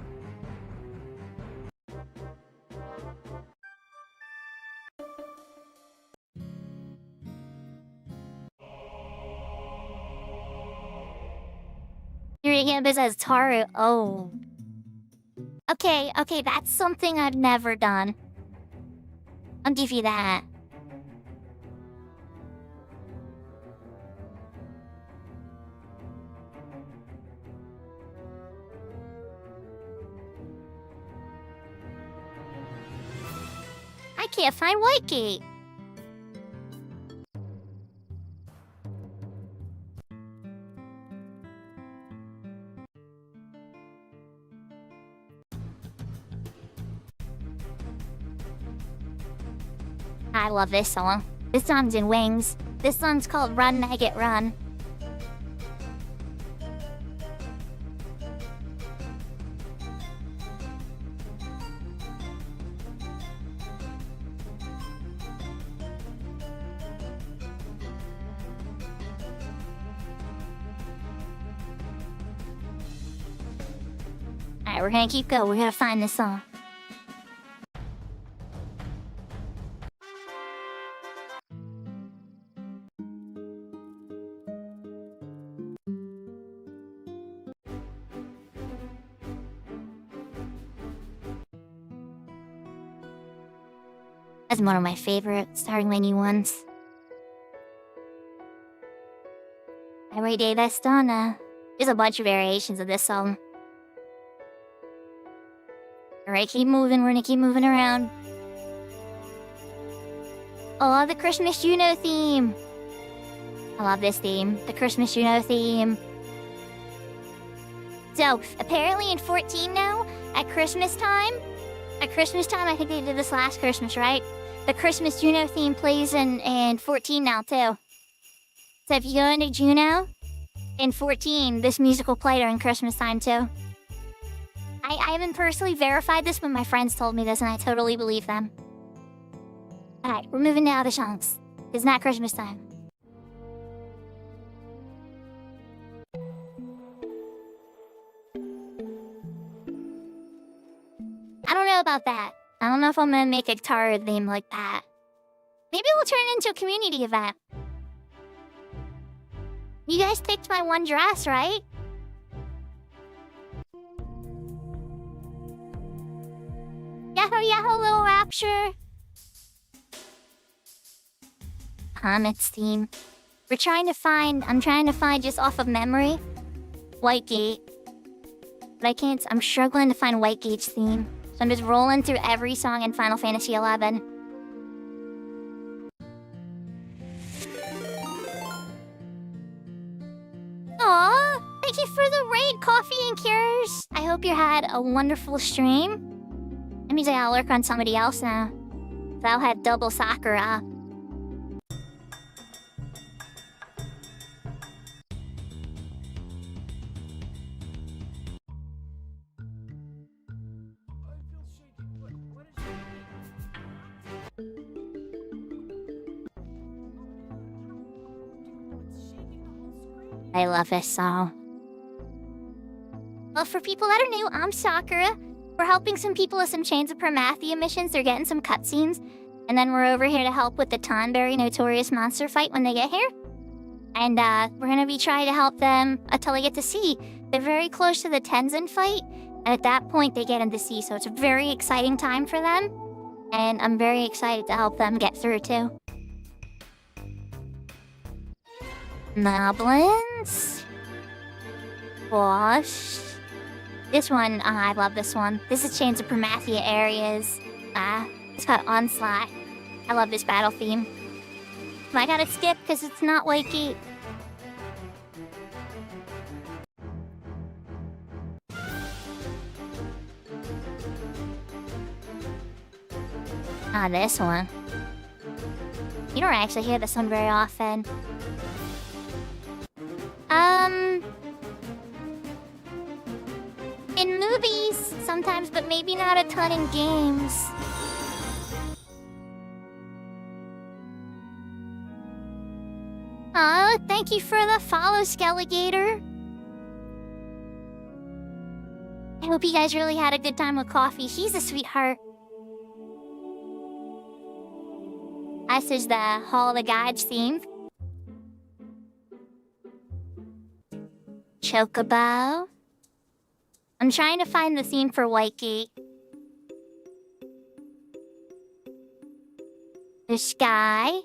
Yurigamba says Taru. Oh. Okay, that's something I've never done. I'll give you that. I can't find Whitegate. I love this song. This song's in Wings. This song's called Run Maggot Run. Alright, we're gonna keep going. We're gonna find this song. That's one of my favorite starting menu ones. Every day that's done, there's a bunch of variations of this song. Alright, keep moving. We're gonna keep moving around. Oh, the Christmas Juno theme. I love this theme. The Christmas Juno theme. So, apparently in 14 now, at Christmas time, I think they did this last Christmas, right? The Christmas Juno theme plays in 14 now, too. So if you go into Juno, in 14, this music will play during Christmas time, too. I haven't personally verified this, but my friends told me this, and I totally believe them. Alright, we're moving to other songs. It's not Christmas time. I don't know about that. I don't know if I'm gonna make a guitar theme like that. Maybe we'll turn it into a community event. You guys picked my one dress, right? Yahoo, yahoo, little rapture. Comet's theme. I'm trying to find just off of memory, Whitegate. But I can't, I'm struggling to find Whitegate's theme. So I'm just rolling through every song in Final Fantasy XI. Aww, thank you for the raid, Coffee and Cures. I hope you had a wonderful stream. That means I gotta work on somebody else now. So I'll have double Sakura. I love this song. Well, for people that are new, I'm Sakura. We're helping some people with some Chains of Promathia missions. They're getting some cutscenes. And then we're over here to help with the Tonberry Notorious Monster fight when they get here. And we're gonna be trying to help them until they get to sea. They're very close to the Tenzin fight. And at that point, they get into sea. So it's a very exciting time for them. And I'm very excited to help them get through, too. Moblins. Wash. This one, I love this one. This is Chains of Promathia areas. It's called Onslaught. I love this battle theme. I gotta skip because it's not wakey. This one. You don't actually hear this one very often. In movies, sometimes, but maybe not a ton in games. Oh, thank you for the follow, Skelegator. I hope you guys really had a good time with Coffee. She's a sweetheart. This is the Hall of the Gods theme. Chocobo. I'm trying to find the theme for Whitegate. The sky.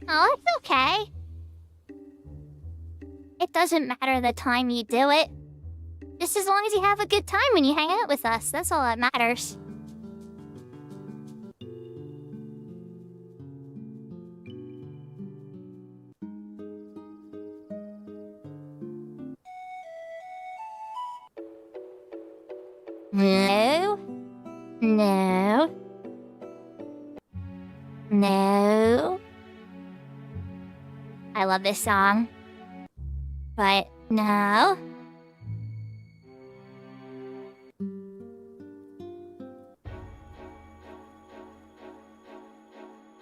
Oh, it's okay. It doesn't matter the time you do it. Just as long as you have a good time when you hang out with us. That's all that matters. No. No. No. I love this song. But no.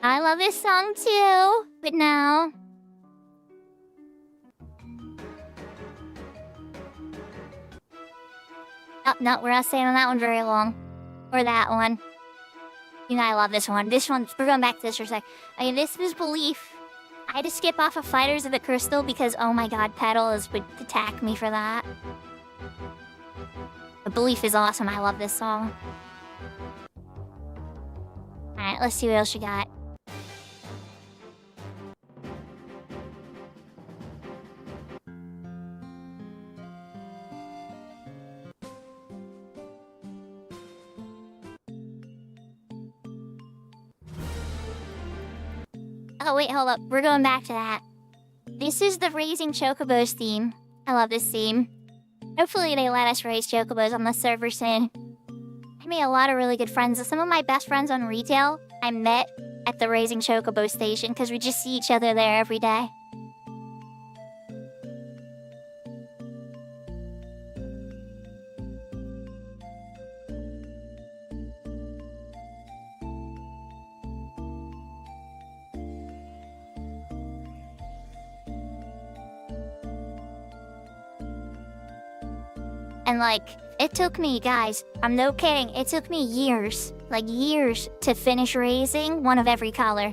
I love this song too, but no. Oh, no, we're not staying on that one very long. Or that one. You know, I love this one. This one, we're going back to this for a sec. I mean, this was Belief. I had to skip off of Fighters of the Crystal because, oh my god, Petals would attack me for that. But Belief is awesome. I love this song. Alright, let's see what else you got. Oh, wait, hold up. We're going back to that. This is the Raising Chocobos theme. I love this theme. Hopefully they let us raise chocobos on the server soon. I made a lot of really good friends. Some of my best friends on retail, I met at the Raising Chocobo station because we just see each other there every day. And like, it took me, guys, I'm no kidding, it took me years, like years, to finish raising one of every color.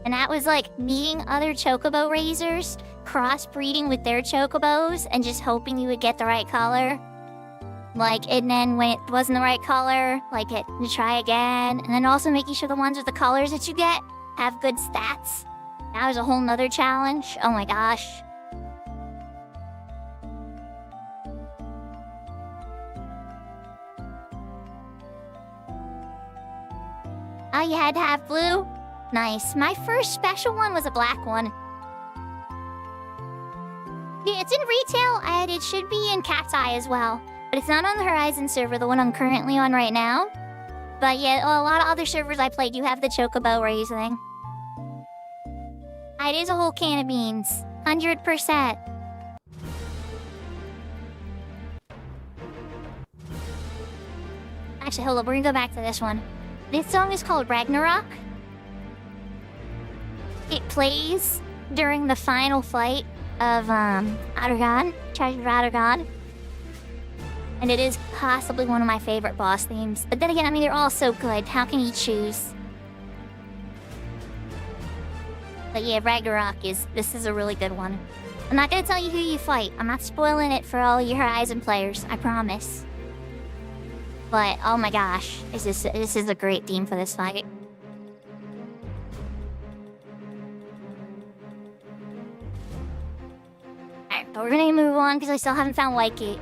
And that was like meeting other chocobo raisers, crossbreeding with their chocobos, and just hoping you would get the right color. Like, and then when it wasn't the right color, like you try again, and then also making sure the ones with the colors that you get have good stats. That was a whole nother challenge. Oh my gosh. Oh, you had to have blue? Nice. My first special one was a black one. Yeah, it's in retail, and it should be in Cat's Eye as well. But it's not on the Horizon server, the one I'm currently on right now. But yeah, a lot of other servers I played, you have the chocobo raising. It is a whole can of beans. 100%. Actually, hold up, we're gonna go back to this one. This song is called Ragnarok. It plays during the final fight of Aragon, Treasure of Aragon. And it is possibly one of my favorite boss themes. But then again, I mean, they're all so good. How can you choose? But yeah, Ragnarok this is a really good one. I'm not gonna tell you who you fight. I'm not spoiling it for all your Horizon players, I promise. But oh my gosh, this is a great theme for this fight. Alright, but we're gonna move on because I still haven't found Whitegate.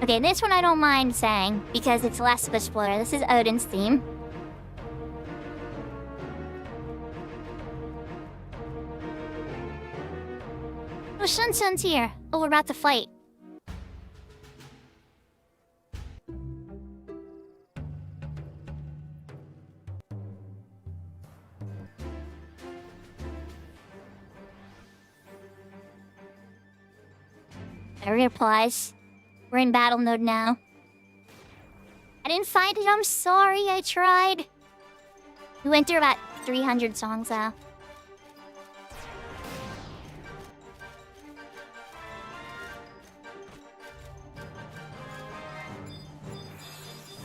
Okay, this one I don't mind saying because it's less of a spoiler. This is Odin's theme. Oh, Shun-Shun's here. Oh, we're about to fight. There replies. We're in battle mode now. I didn't find it, I'm sorry, I tried. We went through about 300 songs though.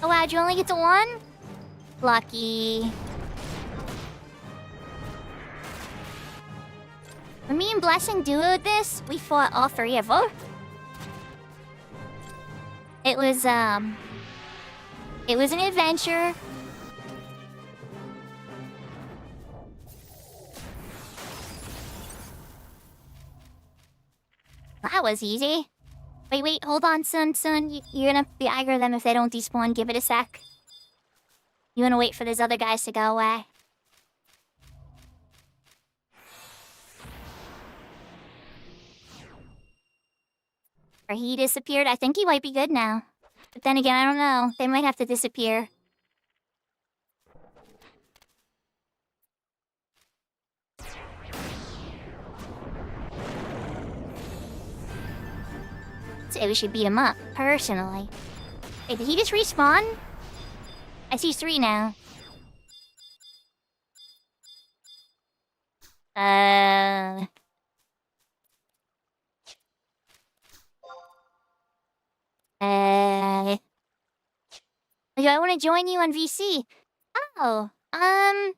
Oh wow, did you only get to one? Lucky. When me and Blessing duoed this, we fought all three of them. It was an adventure. That was easy. Wait, hold on, son. You're gonna be aggro them if they don't despawn. Give it a sec. You wanna wait for those other guys to go away? Or he disappeared. I think he might be good now. But then again, I don't know. They might have to disappear. So we should beat him up, personally. Wait, did he just respawn? I see 3 now. Do I want to join you on VC? Oh, I'm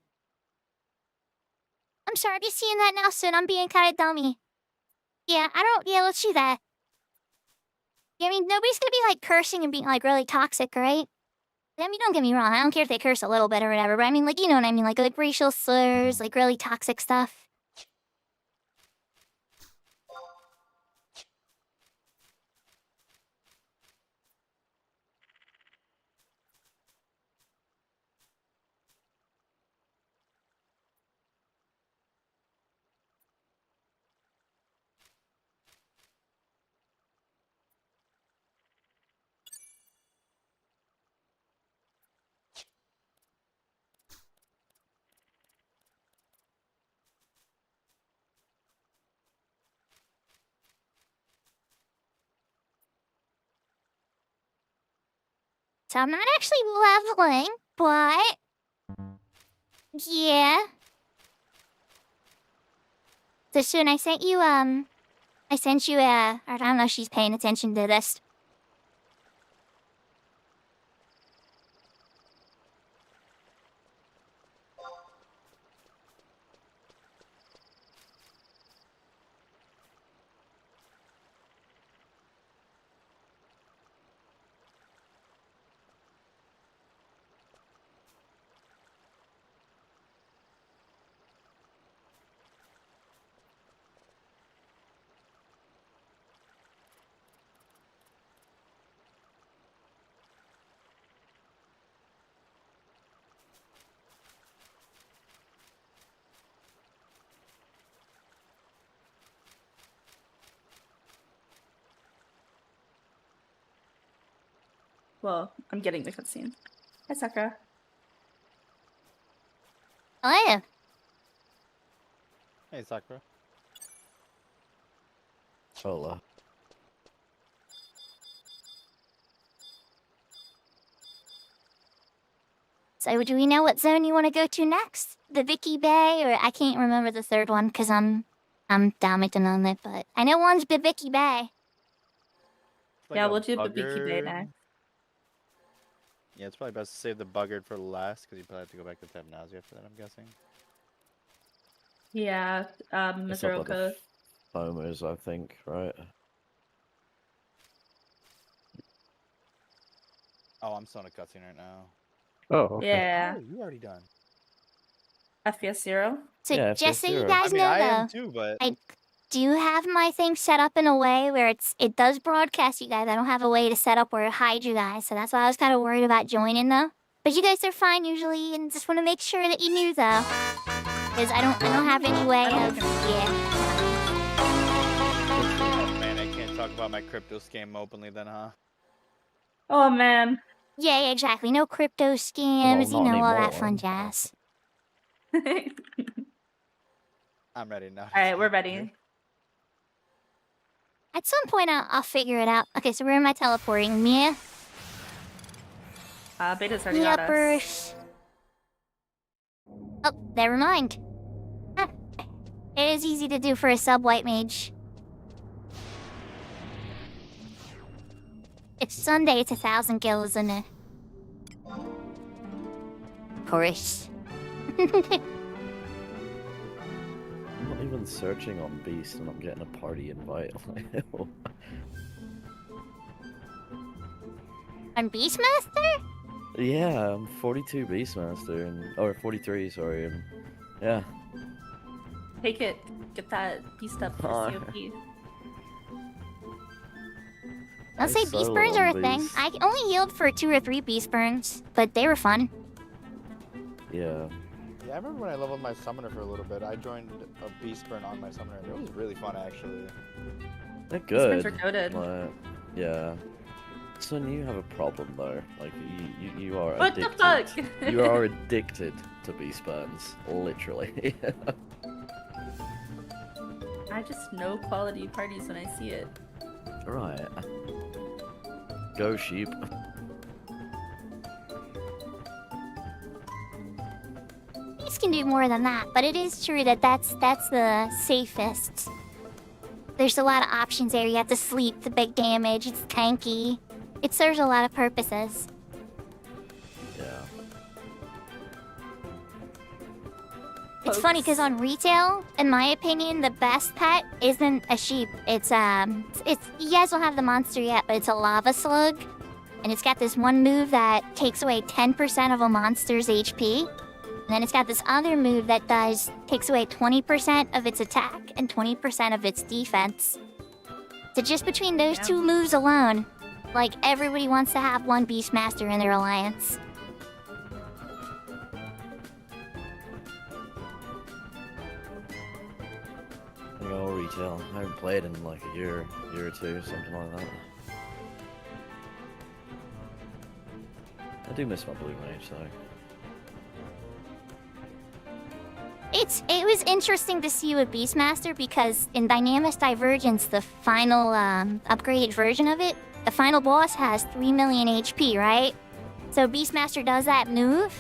sorry, I'm just seeing that now, son. I'm being kind of dummy. Yeah, let's do that. Yeah, I mean, nobody's gonna be, like, cursing and being, like, really toxic, right? I mean, don't get me wrong, I don't care if they curse a little bit or whatever, but I mean, like, you know what I mean? Like racial slurs, like, really toxic stuff. So I'm not actually leveling, but... yeah. So soon I sent you, I don't know if she's paying attention to this. Well, I'm getting the cutscene. Hi, Sakura. Oh, yeah. Hey, Sakura. Hola. So do we know what zone you want to go to next? The Vicky Bay, or I can't remember the third one because I'm dominating on it, but I know one's Vicky Bay. Yeah, we'll do the Biki Bay next. Yeah, it's probably best to save the Buggard for last because you probably have to go back to Tabnazi after that, I'm guessing. Yeah, It's up by Mizuroka. the foamers, I think, right? Oh, I'm still in a cutscene right now. Oh, okay. Yeah, Oh, you already done. FPS 0. So Yeah, just so you F-Zero. guys I mean, know, I am though, too, but I do have my thing set up in a way where it does broadcast you guys. I don't have a way to set up or hide you guys, so that's why I was kind of worried about joining though. But you guys are fine usually, and just want to make sure that you knew though, because I don't have any way of oh man, I can't talk about my crypto scam openly then, huh? Oh man. yeah, exactly. No crypto scams, Well, you know, not all that anymore. fun jazz. I'm ready now. Alright, we're ready. At some point, I'll figure it out. Okay, so where am I teleporting? Mia? Beta's already Mia got us. burst. Oh, never mind. Huh. It is easy to do for a sub-white mage. It's Sunday, it's 1,000 kills in it. Of course. I'm not even searching on Beast and I'm getting a party invite. On Beastmaster? Yeah, I'm 42 Beastmaster, or 43, sorry, and yeah. Take it. Get that beast up for Oh. COP. I'll say beast solo burns on are a thing. Beast. I only healed for 2 or 3 beast burns, but they were fun. Yeah. Yeah, I remember when I leveled my summoner for a little bit. I joined a beast burn on my summoner. It was really fun, actually. They're Beast good. burns are goated. Like, yeah. Son, you have a problem though. Like, you are What the addicted. fuck? You are addicted to beast burns, literally. I just know quality parties when I see it. Right. Go sheep. Beast can do more than that, but it is true that that's the safest. There's a lot of options there. You have to sleep, the big damage, it's tanky. It serves a lot of purposes. Yeah. It's funny because on retail, in my opinion, the best pet isn't a sheep. It's you guys don't have the monster yet, but it's a lava slug, and it's got this one move that takes away 10% of a monster's HP, and then it's got this other move that takes away 20% of its attack and 20% of its defense. So just between those two moves alone, like everybody wants to have one Beastmaster in their alliance. You know, retail. I haven't played in like a year or two, something like that. I do miss my blue mage though. It was interesting to see with Beastmaster because in Dynamis Divergence, the final upgraded version of it, the final boss has 3 million HP, right? So Beastmaster does that move,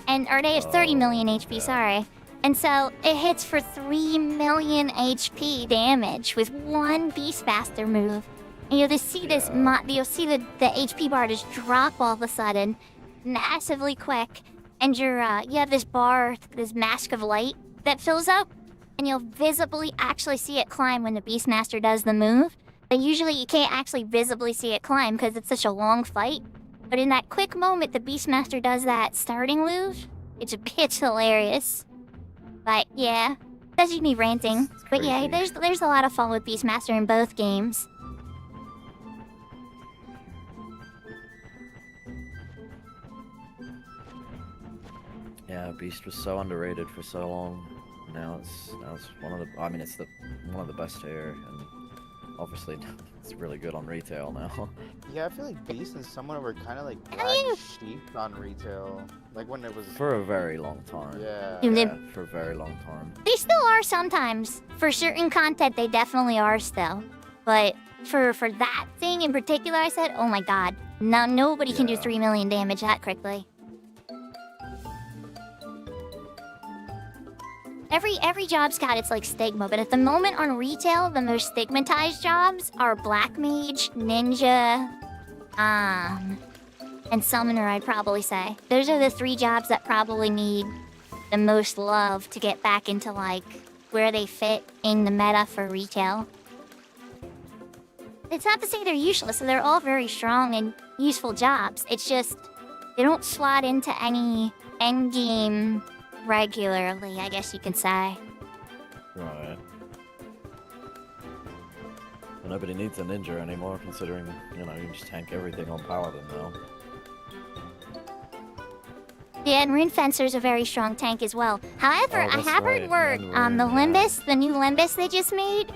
or they have 30 million HP, sorry. And so it hits for 3 million HP damage with one Beastmaster move. And you'll just see this, you'll see the HP bar just drop all of a sudden, massively quick. And you have this bar, this mask of light that fills up, and you'll visibly actually see it climb when the Beastmaster does the move. But usually you can't actually visibly see it climb because it's such a long fight. But in that quick moment the Beastmaster does that starting move, it's hilarious. But yeah, that's just me ranting. But yeah, there's a lot of fun with Beastmaster in both games. Yeah, Beast was so underrated for so long. Now it's one of the. I mean, it's one of the best here, and obviously it's really good on retail now. Yeah, I feel like Beast and someone were kind of like I black mean- sheep on retail. Like when it was. For a very long time. Yeah. You Yeah, for a very long time. They still are sometimes. For certain content, they definitely are still. But for that thing in particular, I said, oh my god, nobody can do Yeah. 3 million damage that quickly. every job's got its like stigma, but at the moment on retail, the most stigmatized jobs are black mage, ninja, and summoner. I'd probably say those are the 3 jobs that probably need the most love to get back into like where they fit in the meta for retail. It's not to say they're useless, they're all very strong and useful jobs. It's just they don't slot into any endgame regularly, I guess you can say. Right. Well, nobody needs a ninja anymore, considering, you know, you can just tank everything on Paladin now. Yeah, and Rune Fencer's a very strong tank as well. However, Oh, I that's have heard right, word and on the Rune, Limbus, the new Limbus they just made.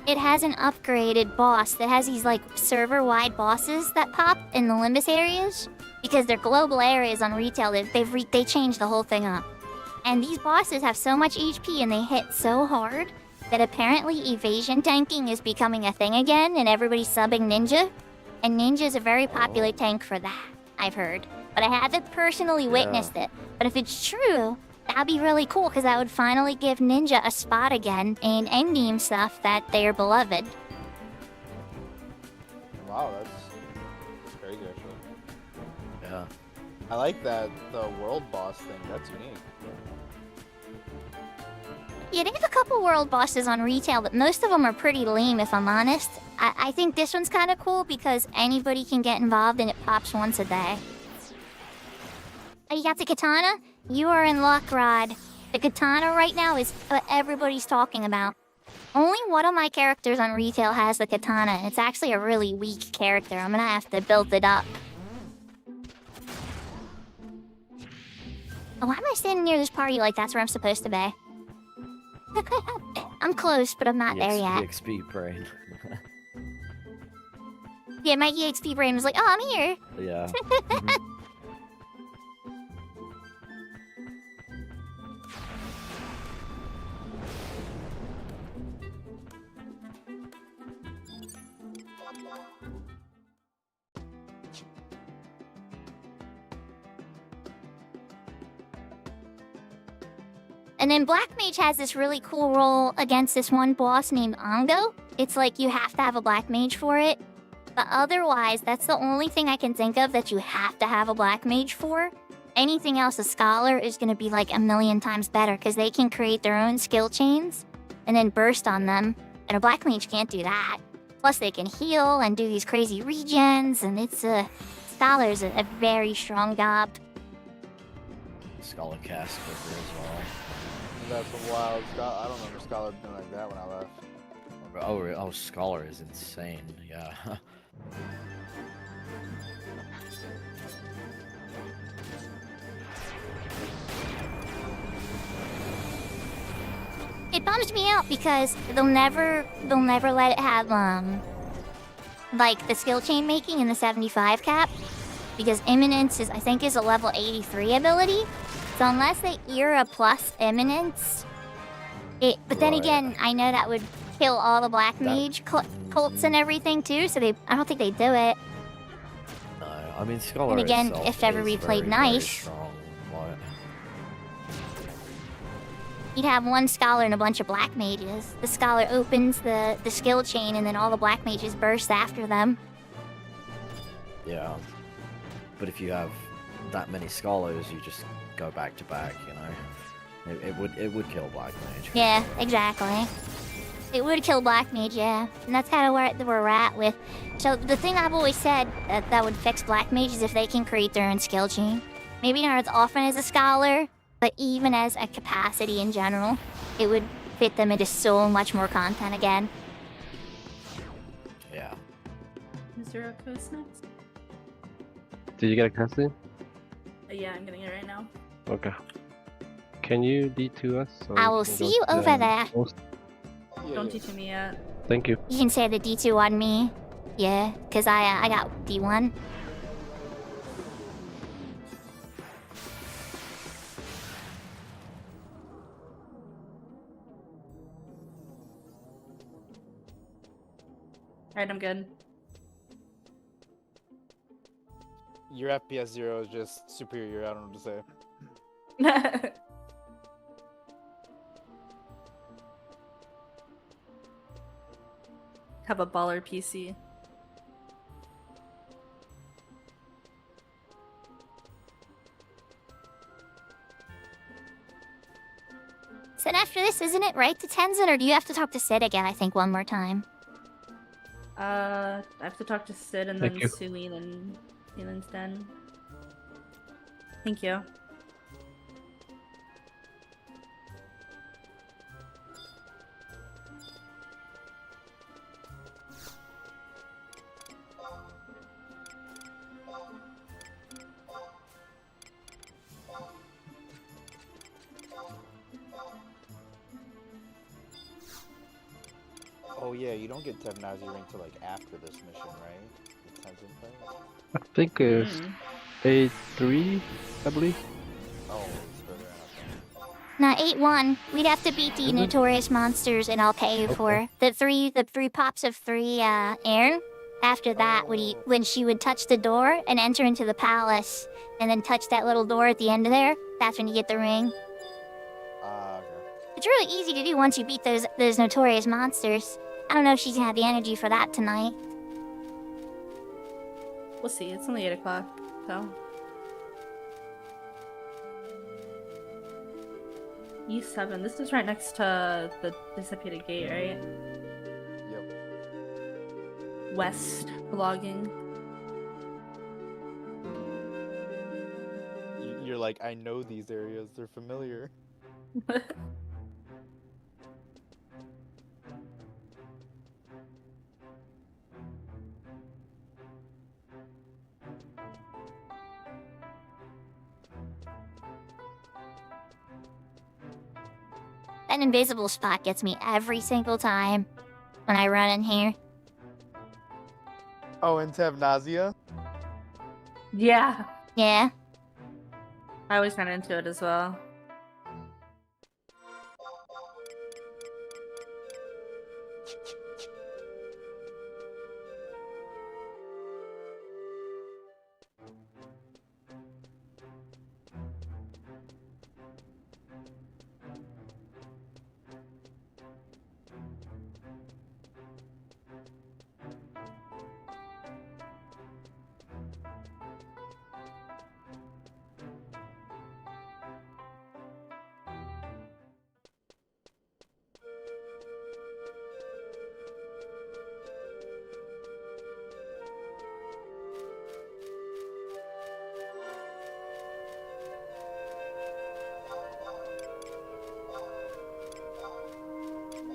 It has an upgraded boss that has these like server-wide bosses that pop in the Limbus areas because they're global areas on retail. They changed the whole thing up, and these bosses have so much HP and they hit so hard that apparently evasion tanking is becoming a thing again, and everybody's subbing Ninja, and Ninja's a very popular tank for that. I've heard, but I haven't personally witnessed it. But if it's true, that'd be really cool because that would finally give Ninja a spot again in endgame stuff that they're beloved. Wow, that's crazy actually. Yeah. I like that the world boss thing. That's unique. Yeah, they have a couple world bosses on retail, but most of them are pretty lame, if I'm honest. I think this one's kind of cool because anybody can get involved and it pops once a day. Oh, you got the katana? You are in luck, Rod. The katana right now is what everybody's talking about. Only one of my characters on retail has the katana, and it's actually a really weak character. I'm gonna have to build it up. Oh, why am I standing near this party like that's where I'm supposed to be? I'm close, but I'm not there yet. EXP brain. Yeah, my EXP brain was like, oh, I'm here. Yeah. And then Black Mage has this really cool role against this one boss named Ongo. It's like you have to have a Black Mage for it. But otherwise, that's the only thing I can think of that you have to have a Black Mage for. Anything else, a Scholar is going to be like a million times better because they can create their own skill chains and then burst on them. And a Black Mage can't do that. Plus, they can heal and do these crazy regens, and it's Scholar's a very strong job. Scholar cast quicker as well. That's a wild. I don't remember Scholar being like that when I left. Oh, Scholar is insane. Yeah. It bums me out because they'll never let it have like the skill chain making in the 75 cap, because Imminence is, I think, is a level 83 ability. So unless they era plus Imminence, but then Right. again, I know that would kill all the Black Mage cults and everything too, so I don't think they do it. No, I mean Scholar. And again, itself if ever is we played very, very nice, strong, like- you'd have one Scholar and a bunch of Black Mages. The Scholar opens the skill chain, and then all the Black Mages burst after them. Yeah. But if you have that many Scholars, you just go back to back, you know. It would kill Black Mage. Yeah, exactly. It would kill Black Mage, yeah. And that's kind of where we're at with. So the thing I've always said that would fix Black Mage is if they can create their own skill chain. Maybe not as often as a Scholar, but even as a capacity in general, it would fit them into so much more content again. Yeah. Mr. Oko's next. Did you get a cutscene? Yeah, I'm getting it right now. Okay. Can you D2 us? so I we will can see go you to the over there. post? Yeah, Don't yeah. teach me yet. Thank you. You can say the D2 on me. Yeah, because I got D1. Alright, I'm good. Your FPS 0 is just superior. I don't know what to say. have a baller PC. Sid, after this, isn't it right to Tenzin, or do you have to talk to Sid again, I think, one more time? I have to talk to Sid and Thank then you. Suin and Sealand's Den. Thank you. Oh yeah, you don't get Tevnazi ring till like after this mission, right? The Tenzin thing? I think it's A3, I believe. Oh, it's further out. Now, 8-1, we'd have to beat the Mhm. notorious monsters, and I'll pay you for the three pops of 3 air. After that, when she would touch the door and enter into the palace, and then touch that little door at the end of there, that's when you get the ring. Okay. It's really easy to do once you beat those notorious monsters. I don't know if she's gonna have the energy for that tonight. We'll see. It's only 8 o'clock, so. E7. This is right next to the dissipated gate, right? Yep. West vlogging. You're like, I know these areas, they're familiar. That invisible spot gets me every single time when I run in here. Oh, and Tevnazia? Yeah. Yeah. I always got into it as well.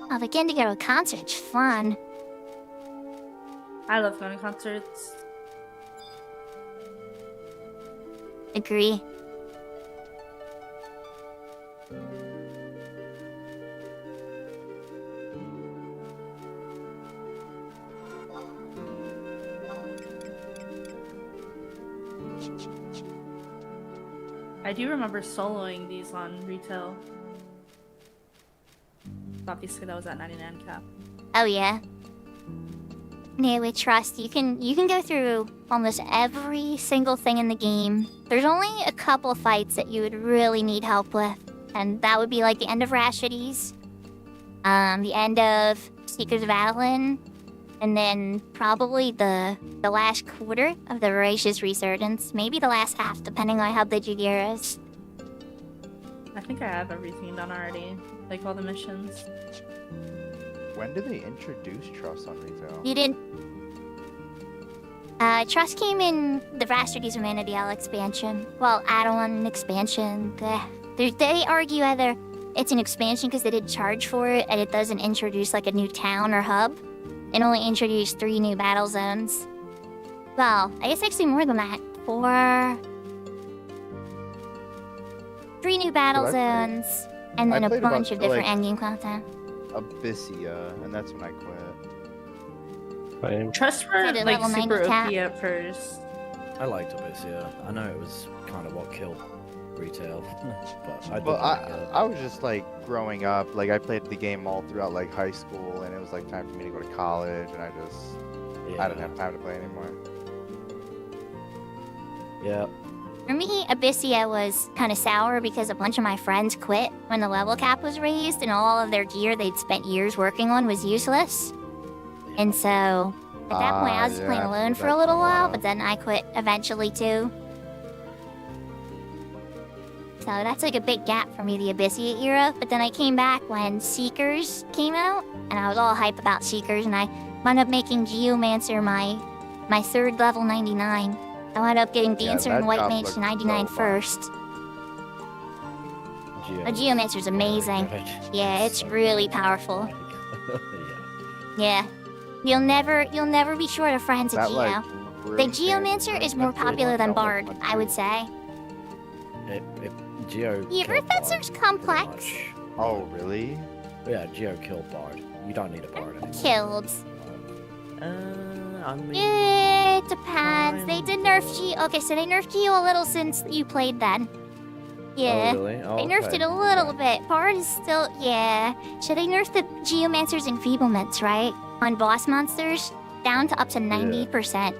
Oh, the getting to go to a concert's fun. I love going to concerts. Agree. I do remember soloing these on retail. Obviously, that was at 99 cap. Oh yeah. Yeah, with Trust, you can go through almost every single thing in the game. There's only a couple fights that you would really need help with, and that would be like the end of Rashides, the end of Seekers of Adeline, and then probably the last quarter of the Voracious Resurgence, maybe the last half, depending on how big your gear is. I think I have everything done already, like all the missions. When did they introduce Trust on retail? You didn't. Trust came in the Rastardes Humanity expansion. Well, add-on expansion. They argue either it's an expansion because they didn't charge for it and it doesn't introduce like a new town or hub. It only introduced 3 new battle zones. Well, I guess actually more than that. 3 new battle I played- zones and then I a played about, bunch of different like- endgame content. Abyssia, and that's when I quit. Same. Trust were Did it like level super 90 cap? OP at first. I liked Abyssia. I know it was kind of what killed retail, but I did Well, like it. I was just like growing up, like I played the game all throughout like high school, and it was like time for me to go to college, and I didn't have time to play anymore. Yeah. For me, Abyssia was kind of sour because a bunch of my friends quit when the level cap was raised and all of their gear they'd spent years working on was useless. And so at that point, I was yeah, playing I alone played for a that little for a while, while. but then I quit eventually too. So that's like a big gap for me, the Abyssiate era. But then I came back when Seekers came out, and I was all hype about Seekers, and I wound up making Geomancer my third level 99. I wound up getting Yeah, Dancer that and White job Mage looked to 99 so fun. first. The Geomancer's amazing. Yeah, it's really powerful. Yeah. Yeah. You'll never be short of friends at That Geo. like The room Geomancer cancer is more that really popular than felt Bard, like I would say. Geo. Yeah, killed Earthfencer's Bard, complex. pretty much. Oh really? Yeah, Geo killed Bard. You don't need a Bard anymore. Killed. I mean, It depends. They did nerf Geo. Okay, so they nerfed Geo a little since you played then. Yeah. Oh, really? Oh, They nerfed okay. it a little bit. Bard is still, yeah. So they nerfed the Geomancer's enfeeblements, right? On boss monsters, down to up to 90%.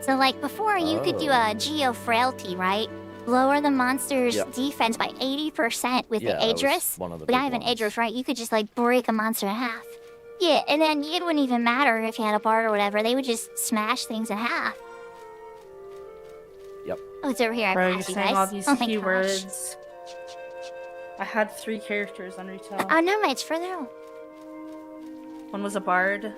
So like before, you could do a Geo frailty, right? Lower the monster's Yep. defense by 80% with Yeah, the that was Aedrus. one of the But not big even ones. Aedrus, right? You could just like break a monster in half. Yeah, and then it wouldn't even matter if you had a Bard or whatever. They would just smash things in half. Yep. Oh, it's over here. I Bro, you're passed you saying guys. all these Oh my gosh. keywords. I had 3 characters on retail. Oh no, it's further on. One was a bard,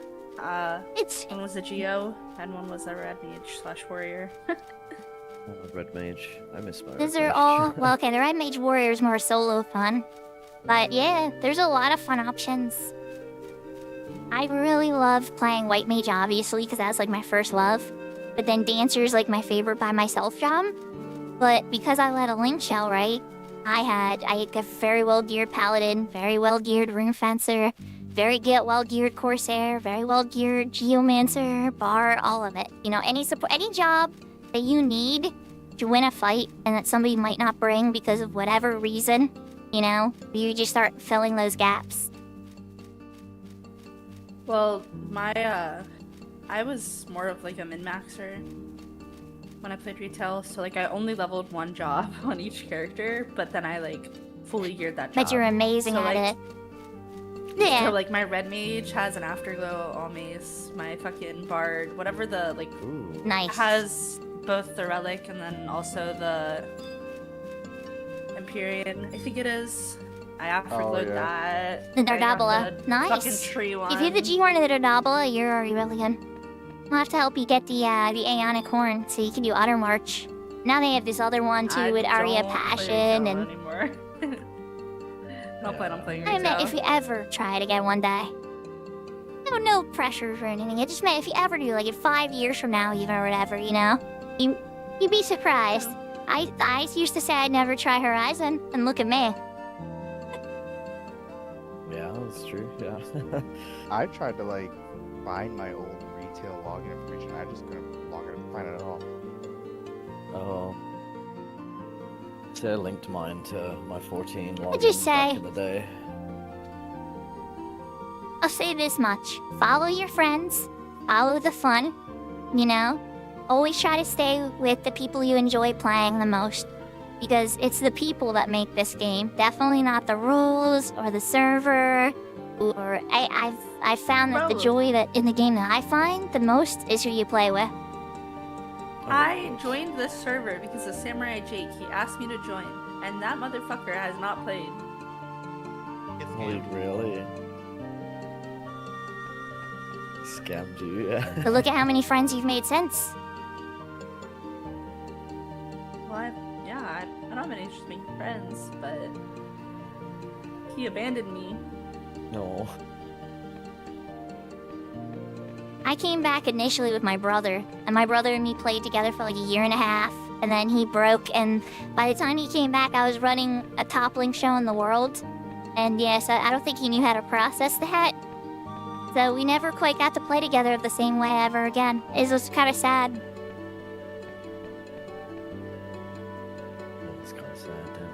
It's one was a Geo, and one was a red mage / warrior. Oh, Red Mage. I miss my these Red are Mage. all well. Okay, the Red Mage Warrior is more solo fun, but yeah, there's a lot of fun options. I really love playing White Mage, obviously, because that's like my first love. But then Dancer's like my favorite by myself job. But because I led a Link Shell, right? I had a very well geared Paladin, very well geared Rune Fencer, very well geared Corsair, very well geared Geomancer, Bard, all of it. You know, any support, any job that you need to win a fight and that somebody might not bring because of whatever reason, you know, you just start filling those gaps. Well, I was more of like a min-maxer when I played retail, so like I only leveled 1 job on each character, but then I like fully geared that job. But you're amazing So, at like, it. Yeah. So like my red mage has an afterglow all mace, my fucking bard, whatever the like Ooh. Nice. has both the relic and then also the Empyrean, I think it is. I afterglowed yeah. that. The I have Dardabola. the Nice. Fucking tree one. If you have the G horn and the Dardabola, you're already really good. I'll have to help you get the Aeonic horn so you can do Utter March. Now they have this other one too I with Aria don't play Passion retail and anymore. Don't plan on playing I retail. meant if you ever try it again one day. No pressures or anything. It just meant if you ever do, like in 5 years from now, even or whatever, you know, you'd be surprised. I used to say I'd never try Horizon, and look at me. Yeah, that's true. Yeah. I tried to like find my old retail login information. I just couldn't log it, find it at all. Oh. So I linked mine to my 14 login just back say- in the day. I'll say this much. Follow your friends. Follow the fun. You know? Always try to stay with the people you enjoy playing the most. Because it's the people that make this game. Definitely not the rules or the server. Or I've found that the Bro. joy that in the game that I find the most is who you play with. I joined this server because of Samurai Jake. He asked me to join, and that motherfucker has not played. Wait, really? Scammed you, yeah. But look at how many friends you've made since. Well, I don't have any interest in making friends, but he abandoned me. No. I came back initially with my brother, and my brother and me played together for like 1.5 years, and then he broke, and by the time he came back, I was running a toppling show in the world, and yeah, so I don't think he knew how to process that, so we never quite got to play together the same way ever again. It was kind of sad. That's kind of sad, yeah.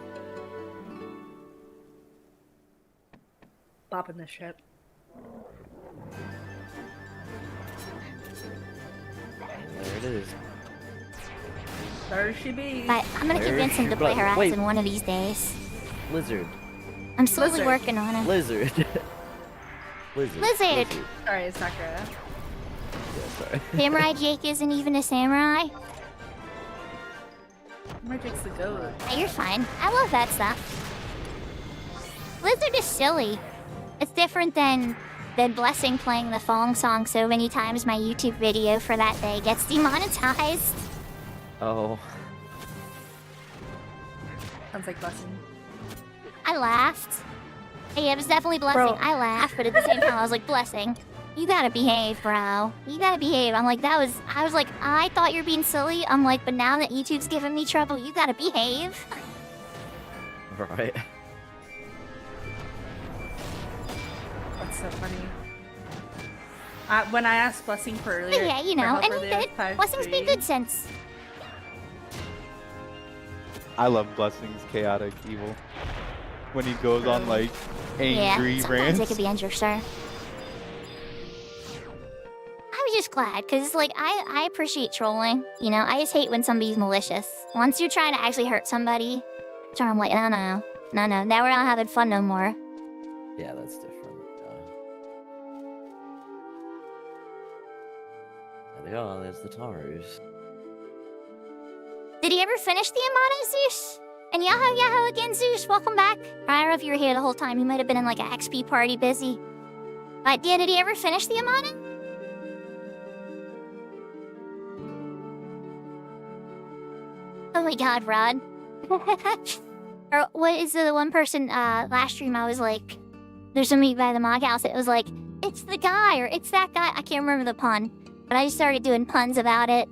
Bopping this shit. There it is. There she be. But I'm gonna There convince him she to play goes. Horizon Wait. one of these days. Lizard. I'm slowly Lizard. working on it. Lizard. Lizard. Lizard. Sorry, Sakura. anyway. Samurai Jake isn't even a samurai. Jake's the goat. Yeah, you're fine. I love that stuff. Blizzard is silly. It's different than Blessing playing the Thong song so many times my YouTube video for that day gets demonetized. Oh. Sounds like Blessing. I laughed. Hey, it was definitely Blessing. Bro. I laughed, but at the same time I was like, Blessing, you gotta behave, bro. You gotta behave. I'm like, I was like, I thought you were being silly. I'm like, but now that YouTube's giving me trouble, you gotta behave. Right. That's so funny. When I asked Blessing for earlier, Yeah, you for know, help and he earlier, did. 5-3. Blessing's been good since. I love Blessing's chaotic evil. When he goes on like angry Yeah, sometimes rants. it could be interesting. I was just glad, because, like, I appreciate trolling. You know, I just hate when somebody's malicious. Once you're trying to actually hurt somebody, I'm like, no, now we're not having fun no more. Yeah, that's different. There they are, there's the Tarus. Did he ever finish the Amano, Zeus? And Yahoo again, Zeus, welcome back. I don't know if you were here the whole time. You might have been in, like, an XP party busy. But, yeah, did he ever finish the Amano? Oh my god, Rod. Or what is the one person last stream I was like, there's somebody by the mock house, it was like, it's the guy or it's that guy. I can't remember the pun. But I just started doing puns about it.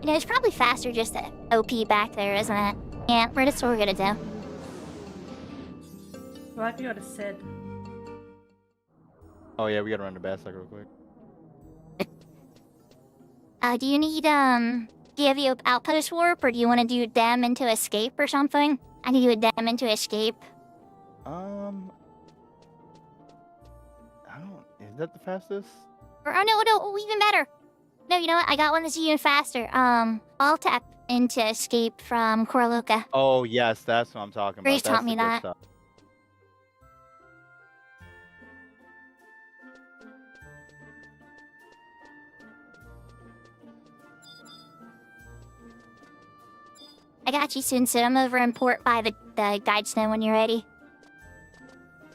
You know, it's probably faster just to OP back there, isn't it? Yeah, that's what we're gonna do. We'll have to go to Sid. Oh yeah, we gotta run to Bassac real quick. Do you need, do you have your outpost warp, or do you want to do dem into escape or something? I can do a dem into escape. I don't. Is that the fastest? Or, oh no, even better. No, you know what? I got one that's even faster. I'll tap into escape from Korloka. Oh yes, that's what I'm talking about. Grace That's taught me the good that. stuff. I got you soon, so I'm over in port by the guide stone when you're ready.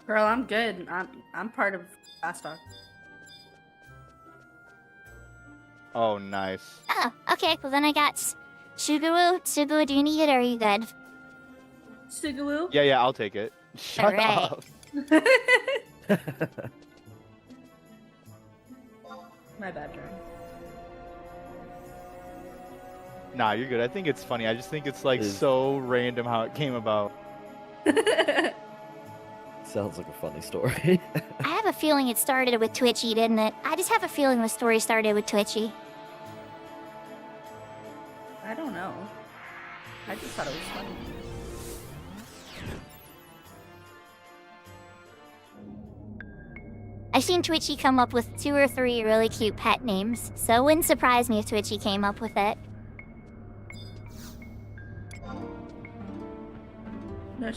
Girl, I'm good. I'm part of Bastock. Oh nice. Oh, okay, well then I got Suguru. Suguru, do you need it or are you good? Sugaru? Yeah, I'll take it. Shut Alright. up. My bad, Jordan. Nah, you're good. I think it's funny. I just think it's like Is- so random how it came about. Sounds like a funny story. I have a feeling it started with Twitchy, didn't it? I just have a feeling the story started with Twitchy. I don't know. I just thought it was funny. I've seen Twitchy come up with 2 or 3 really cute pet names, so it wouldn't surprise me if Twitchy came up with it. No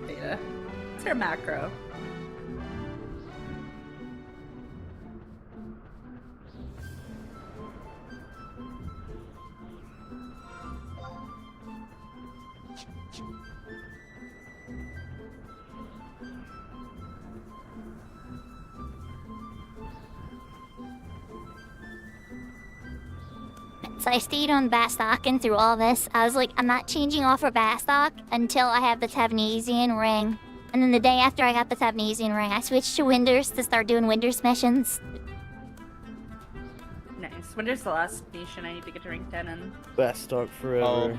Beta. It's her macro. So I stayed on Bastock and through all this, I was like, I'm not changing off for Bastock until I have the Tavnesian ring. And then the day after I got the Tavnesian ring, I switched to Winders to start doing Winders missions. Nice. When's the last nation I need to get to rank 10 in? Best dog forever. Oh.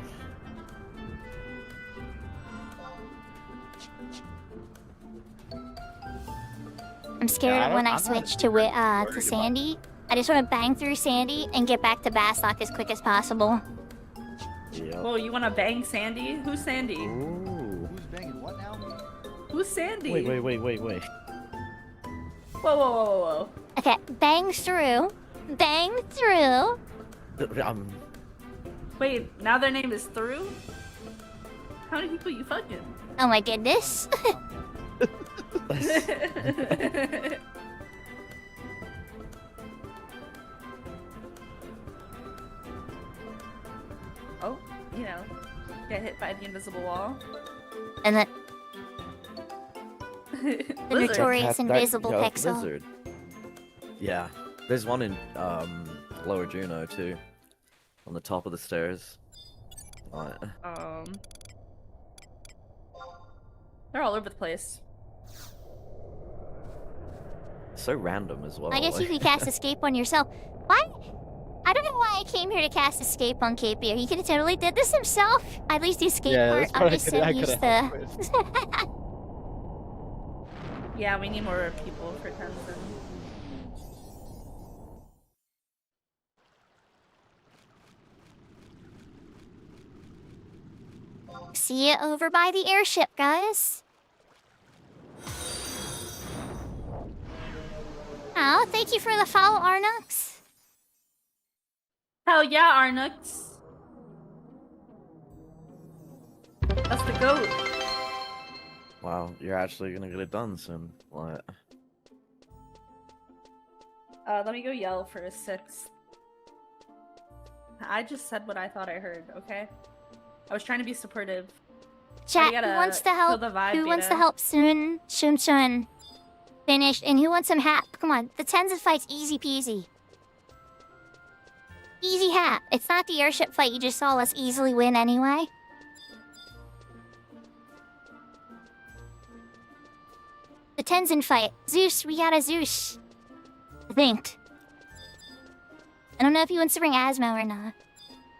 I'm scared Yeah, of when I I'm not switch to worried about Sandy. I just want to bang through Sandy and get back to Bastock as quick as possible. Yep. Whoa, you wanna bang Sandy? Who's Sandy? Ooh. Who's banging what now? Who's Sandy? Wait. Whoa. Okay, bang through. Bang through. Wait, now their name is Through? How many people you fucking? Oh my goodness. Oh, you know, get hit by the invisible wall. And the Lizard. notorious invisible yeah, pixel. lizard. Yeah, there's one in Lower Juno too, on the top of the stairs. Right. They're all over the place. So random as well. I guess you like- could cast escape on yourself. Why? I don't know why I came here to cast escape on KP. He could have totally did this himself. At least the escape Yeah, part, that's I'm what just I so coulda used helped to. Yeah, we need more people for Tenzin. See you over by the airship, guys. Oh, thank you for the follow, Arnux. Hell yeah, Arnux! That's the goat. Wow, you're actually gonna get it done soon. What? Let me go yell for a 6th. I just said what I thought I heard, okay? I was trying to be supportive. Chat, gotta who wants to kill help? the vibe, Who wants to Beta. help soon? Shun Shun. Finished. And who wants some hat? Come on, the Tenzin fight's easy peasy. Easy hat. It's not the airship fight you just saw us easily win anyway. The Tenzin fight. Zeus, we got a Zeus. I think. I don't know if he wants to bring Asmo or not.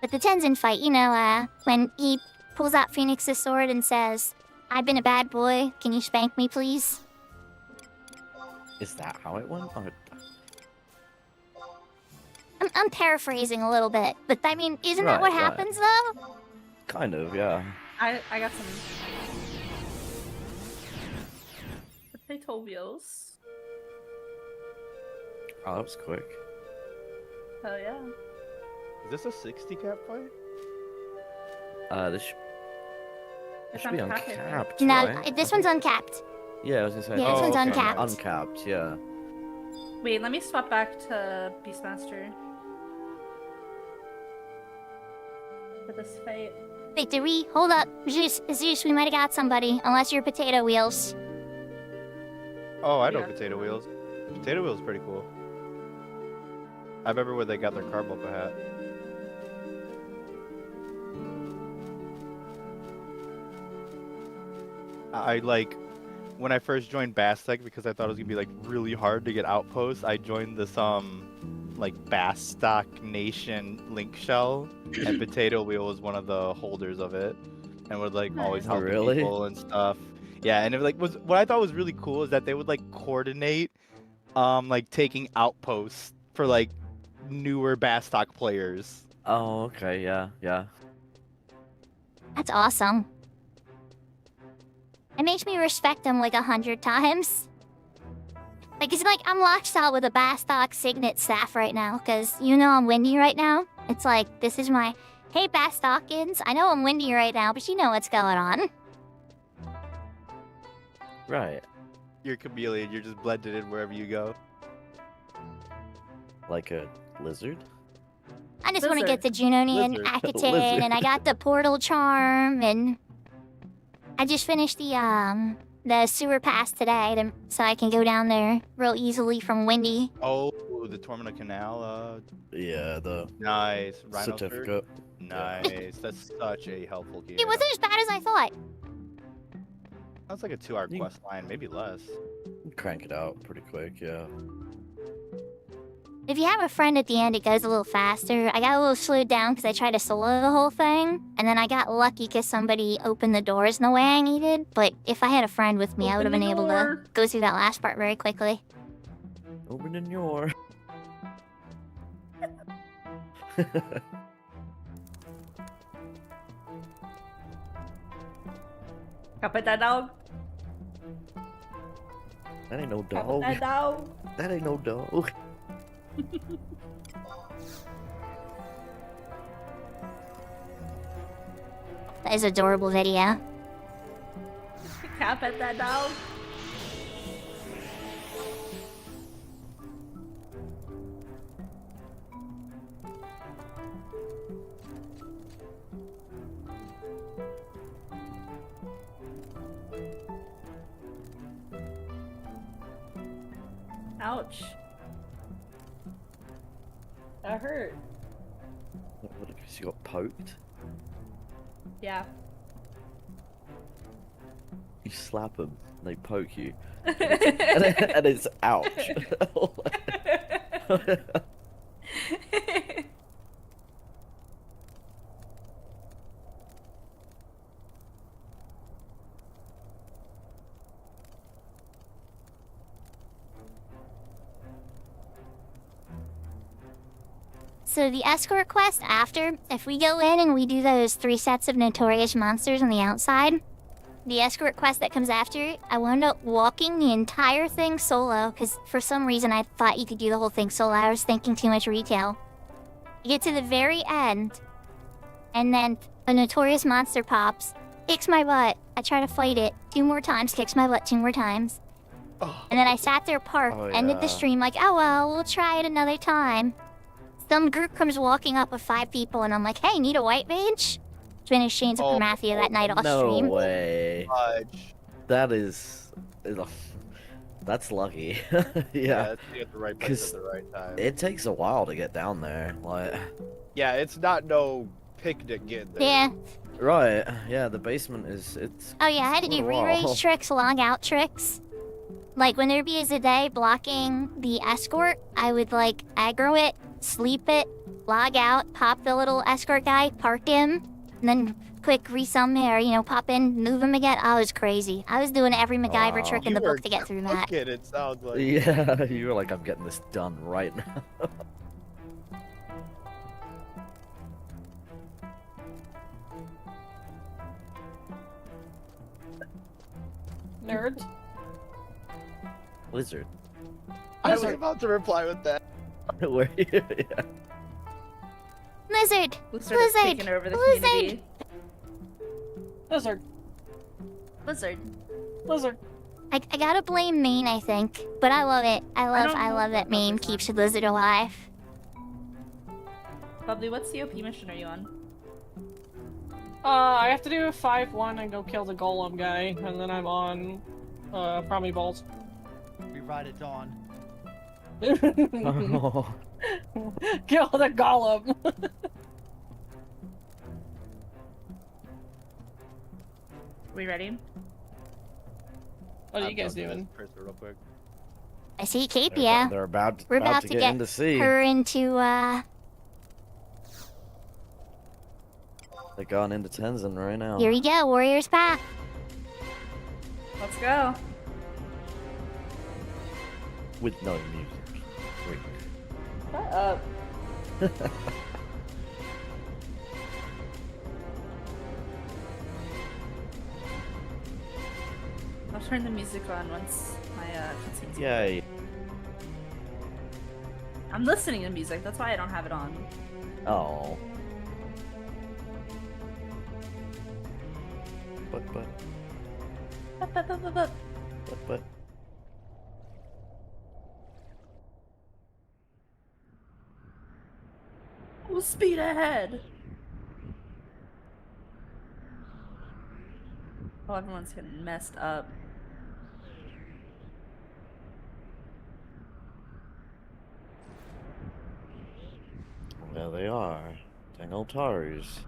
But the Tenzin fight, you know, when he pulls out Phoenix's sword and says, I've been a bad boy, can you spank me please? Is that how it went? Oh, I'm paraphrasing a little bit, but I mean, isn't that Right, what right. happens though? kind of, yeah. I got some potato wheels. Oh, that was quick. Hell yeah. Is this a 60 cap fight? This It's should be uncapped, I think. uncapped, No, right? this one's uncapped. Yeah, I was gonna say. Yeah, this one's okay. uncapped. Uncapped, yeah. Wait, let me swap back to Beastmaster. For this fight. Wait, did we? Hold up. Zeus, we might have got somebody, unless you're potato wheels. Oh, I know Yeah. Potato Wheels. Potato Wheels is pretty cool. I remember where they got their Carbuncle hat. I like when I first joined Bastek because I thought it was gonna be like really hard to get outposts. I joined this like Bastock Nation link shell, and Potato Wheel was one of the holders of it, and would like always Oh, help really? people and stuff. Yeah, and it like was what I thought was really cool is that they would like coordinate, like taking outposts for like newer Bastock players. Oh, okay, yeah, yeah. That's awesome. It makes me respect them like 100 times. Like, it's like I'm locked out with a Bastock Signet staff right now, because you know I'm windy right now. It's like, this is my, hey Bastockins, I know I'm windy right now, but you know what's going on. Right. You're a chameleon, you're just blended in wherever you go. Like a lizard? I just want to Lizard. get the Junonian Lizard. Akatin, Lizard. and I got the Portal Charm, and I just finished the sewer pass today, so I can go down there real easily from Windy. Oh, the Tormenta Canal, Yeah, the nice. Rhino skirt? certificate. Nice. That's such a helpful game. It wasn't as bad as I thought. That's like a 2-hour You- quest line, maybe less. Crank it out pretty quick, yeah. If you have a friend at the end, it goes a little faster. I got a little slowed down because I tried to solo the whole thing, and then I got lucky because somebody opened the doors in the way I needed. But if I had a friend with me, I would have Open been the able door. to go through that last part very quickly. Opening your. Kapit that dog. That ain't no Kapit dog. that dog. That ain't no dog. That is adorable video. Can't pet that dog. Ouch. That hurt. What if you got poked? Yeah. You slap them, they poke you, and it's ouch. So the escort quest after, if we go in and we do those 3 sets of notorious monsters on the outside, the escort quest that comes after, I wound up walking the entire thing solo, because for some reason I thought you could do the whole thing solo. I was thinking too much retail. You get to the very end, and then a notorious monster pops, kicks my butt. I try to fight it 2 more times, kicks my butt 2 more times. And then I sat there parked, ended the stream like, oh well, we'll try it another time. Some group comes walking up with 5 people, and I'm like, hey, need a white mage? Finished Chains of Primathia that night off stream. No way. That is that's lucky. Yeah. It's at the right place at the right time. It takes a while to get down there. Like. Yeah, it's not no picnic getting there. Yeah. Right. Yeah, the basement is. It's. Oh yeah, I had to do re-raise tricks, log out tricks. Like when there'd be a Zade blocking the escort, I would like aggro it, sleep it, log out, pop the little escort guy, park him, and then quick resum or, you know, pop in, move him again. I was crazy. I was doing every MacGyver trick in the book to get through that. It sounds like. Yeah, you were like, I'm getting this done right now. Nerd. Lizard. I was about to reply with that. Where you? Yeah. Lizard! Lizard is taking over the community. Lizard. Lizard. Lizard. I gotta blame Maine, I think. But I love it. I love that Maine keeps the lizard alive. Bubbly, what COP mission are you on? I have to do a 5-1 and go kill the golem guy, and then I'm on, Promi Balls. We ride at dawn. Oh. Kill the golem! We ready? What are you guys doing? Real quick. I see Capia. They're about We're about to get into sea. her into, They're going into Tenzin right now. Here we go, Warrior's Path. Let's go. With no music. Wait. Shut up. I'll turn the music on once my cutscene's Yay. I'm listening to music, that's why I don't have it on. Oh. But. Oh, speed ahead! Oh, everyone's getting messed up. There they are. Dang old Tarus.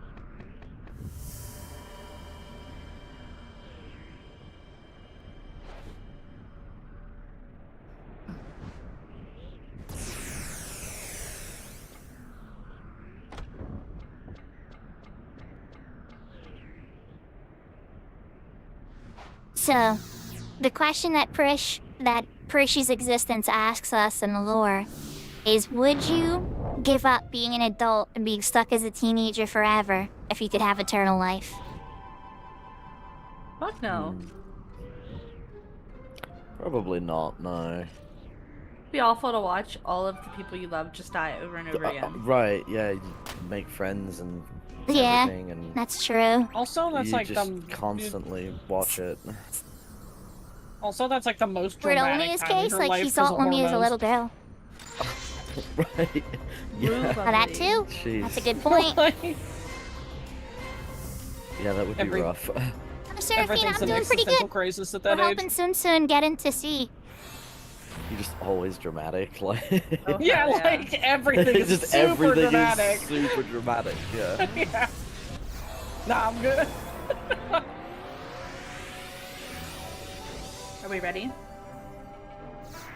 So, the question that Parish's existence asks us in the lore is, would you give up being an adult and being stuck as a teenager forever if you could have eternal life? Fuck no. Probably not, no. It'd be awful to watch all of the people you love just die over and over again. Right, yeah, you make friends and Yeah, everything, and that's true. Also, that's you like just constantly watch it. Also, that's like the most For dramatic only his time in case, her like life he 'cause saw of Omi as a hormones. little girl. Right? Yeah. Oh, that too? Jeez. That's a good point. Yeah, that would be Every- rough. Oh, Seraphine, Everything's I'm an doing pretty existential good. crisis at We're that age. helping Soon get into C. You're just always dramatic, like. Oh, Yeah, hell like everything is just super everything dramatic. is super dramatic. Yeah. Yeah. Nah, I'm good. Are we ready?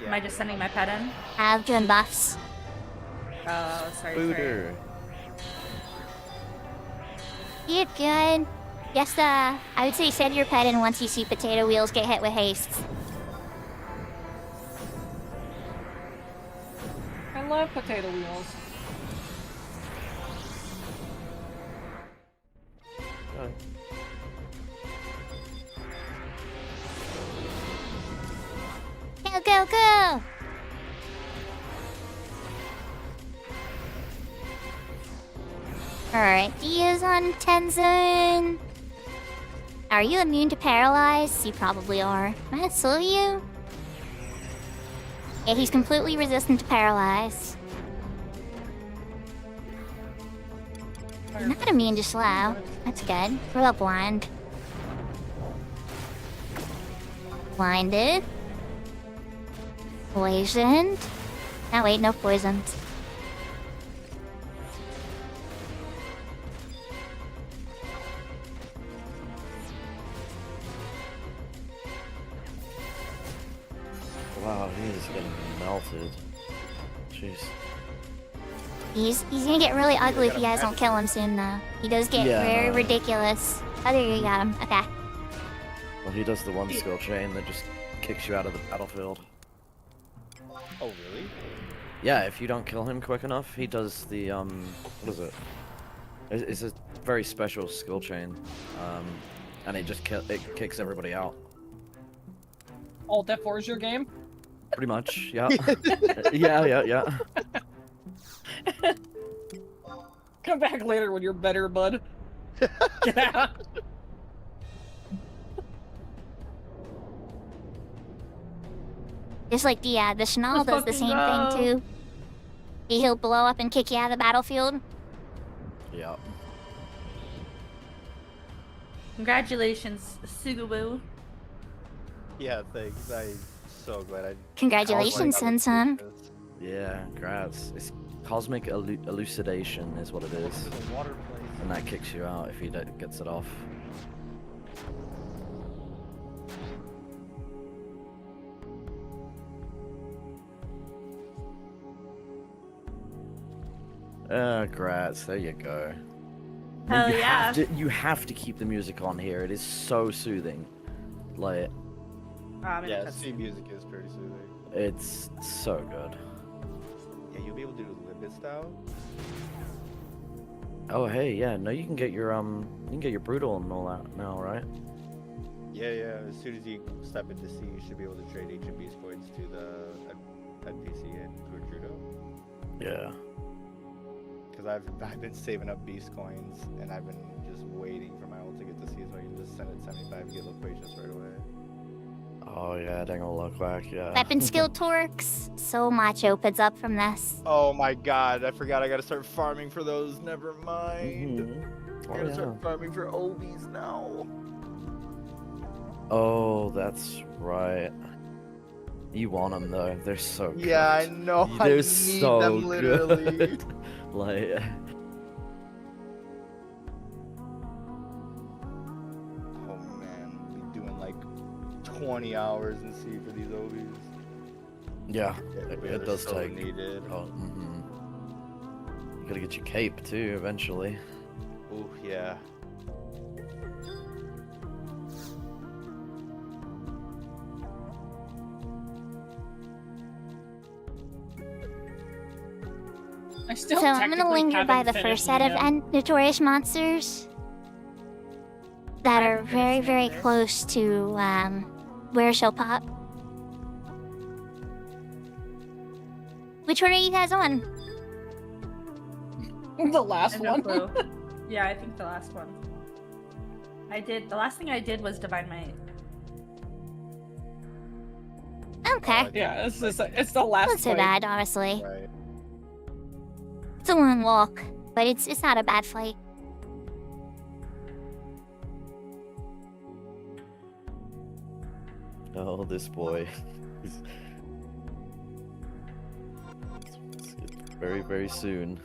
Yeah. Am I just sending my pet in? I've done buffs. Oh, sorry. Booter. You're good. Yes, I would say send your pet in once you see potato wheels get hit with haste. I love potato wheels. Go, go, go! Alright, Dia's on Tenzin. Are you immune to paralyze? You probably are. So you? Yeah, he's completely resistant to paralyze. He's not immune to slow. That's good. What about blind? Blinded. Poisoned. Oh wait, no poisoned. Wow, he is getting melted. Jeez. He's gonna get really ugly if you guys don't kill him soon though. He does get Yeah, very no. ridiculous. Oh, there you got him. Okay. Well, he does the one skill chain that just kicks you out of the battlefield. Oh, really? Yeah, if you don't kill him quick enough, he does the what is it? It's a very special skill chain, and it just it kicks everybody out. Alt F4 is your game? Pretty much, yeah. yeah. Come back later when you're better, bud. Get out. Just like the Schnall does the fucking same go. thing too. He'll blow up and kick you out of the battlefield. Yeah. Congratulations, Sugawoo. Yeah, thanks. I'm so glad I. Congratulations, Sun. Yeah, congrats. It's cosmic elucidation is what it is, The water place. and that kicks you out if he gets it off. Congrats. There you go. Hell you yeah. you have to keep the music on here. It is so soothing. Like, Yeah, C music is pretty soothing. it's so good. Yeah, you'll be able to do Libet style. Oh hey, yeah, no, you can get your brutal and all that now, right? Yeah. As soon as you step into C, you should be able to trade HMB coins to the NPC and Gertrudo. Yeah. Because I've been saving up beast coins and I've been just waiting for my ult to get to C so I can just send it 75 and get loquacious right away. Oh yeah, dang old luck whack, yeah. Weapon skill torques. So much opens up from this. Oh my god, I forgot I gotta start farming for those. Never mind. Mhm. I gotta start farming for OBs now. Oh, that's right. You want them though. They're so good. Yeah, I know. I They're need so them literally. good. Like, Oh man, be doing like 20 hours in C for these OBs. yeah, They're it does so take. needed. Oh, You gotta get your cape too eventually. Ooh, yeah. I still So I'm gonna technically linger by haven't the finished first set of notorious monsters that are very, very close to where she'll pop. Which one are you guys on? the last I have no one. clue. Yeah, I think the last one. The last thing I did was Divine Might. Okay. Yeah, it's the last Not so fight. bad, honestly. Right. It's a long walk, but it's not a bad fight. Oh, this boy. Very, very soon,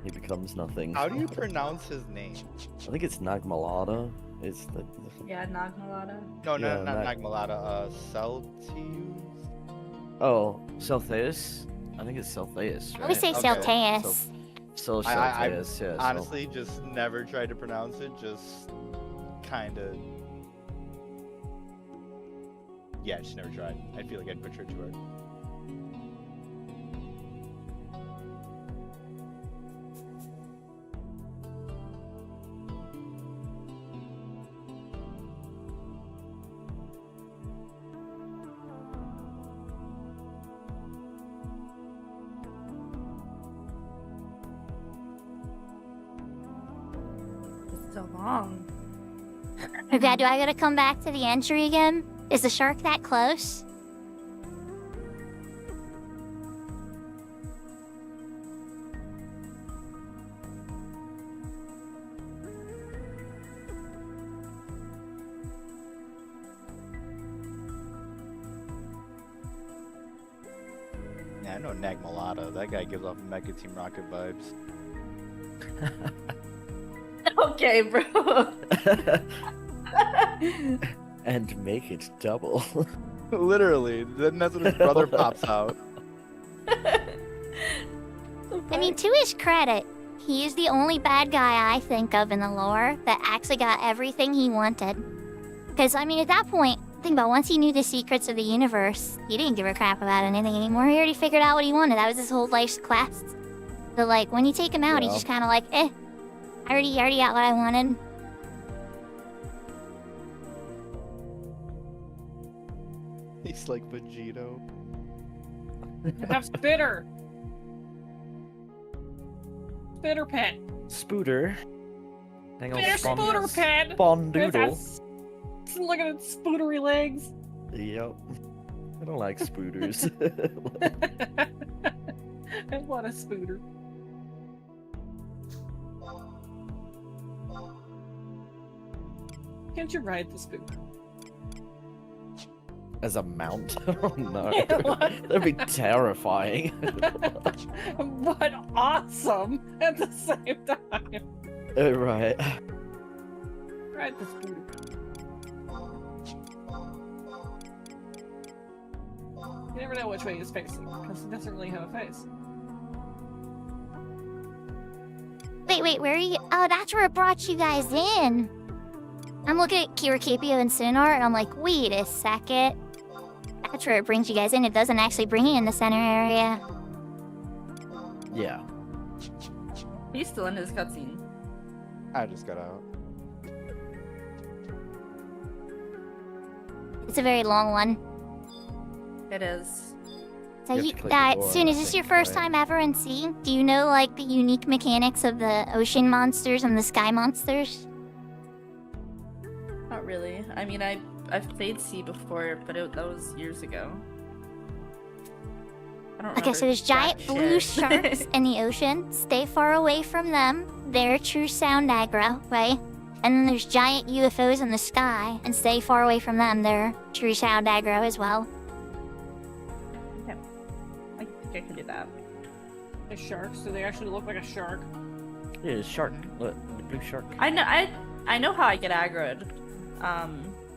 he becomes nothing. How do you pronounce his name? I think it's Nagmalada. It's the. Yeah, Nagmalada. No, Yeah, not Nag- Nagmalata. Celtius. Oh, Celtheus. I think it's Celtheus, right? I would say Okay. Celteus. So I Celtheus, yeah. honestly just never tried to pronounce it. Just kind of. Yeah, just never tried. I feel like I'd butcher it too hard. It's so long. Okay, do I gotta come back to the entry again? Is the shark that close? Yeah, I know Nagmalata. That guy gives off Mecha Team Rocket vibes. Okay, bro. And make it double. Literally. Then that's when his brother pops out. I mean, to his credit, he is the only bad guy I think of in the lore that actually got everything he wanted. Because, I mean, at that point, think about once he knew the secrets of the universe, he didn't give a crap about anything anymore. He already figured out what he wanted. That was his whole life's quest. So, like, when you take him out, he's Yeah. just kind of like, I already got what I wanted. He's like Vegito. Have Spitter. Spitter pet. Spooter. Hang on, Spitter Spooter pet. Bondoodle. That's- Look at its spootery legs. Yep. I don't like spooters. What a spooter. Can't you ride the spooter? As a mount? Oh no. Yeah, what? That'd be terrifying. But awesome at the same time. Right. Ride the spooter. You never know which way he's facing, because he doesn't really have a face. Wait, where are you? Oh, that's where it brought you guys in. I'm looking at Kirikipio and Sonar, and I'm like, wait a second. That's where it brings you guys in. It doesn't actually bring you in the center area. Yeah. He's still in his cutscene. I just got out. It's a very long one. It is. So You have you, to click the door, Soon, I is this your think, first right? time ever in C? Do you know, like, the unique mechanics of the ocean monsters and the sky monsters? Not really. I mean, I've played C before, but that was years ago. I don't Okay, so there's giant remember blue jack sharks shit. in the ocean. Stay far away from them. They're true sound aggro, right? And then there's giant UFOs in the sky, and stay far away from them. They're true sound aggro as well. I think I can do that. The sharks, do they actually look like a shark? Yeah, shark. Look, the blue shark. I know how I get aggroed.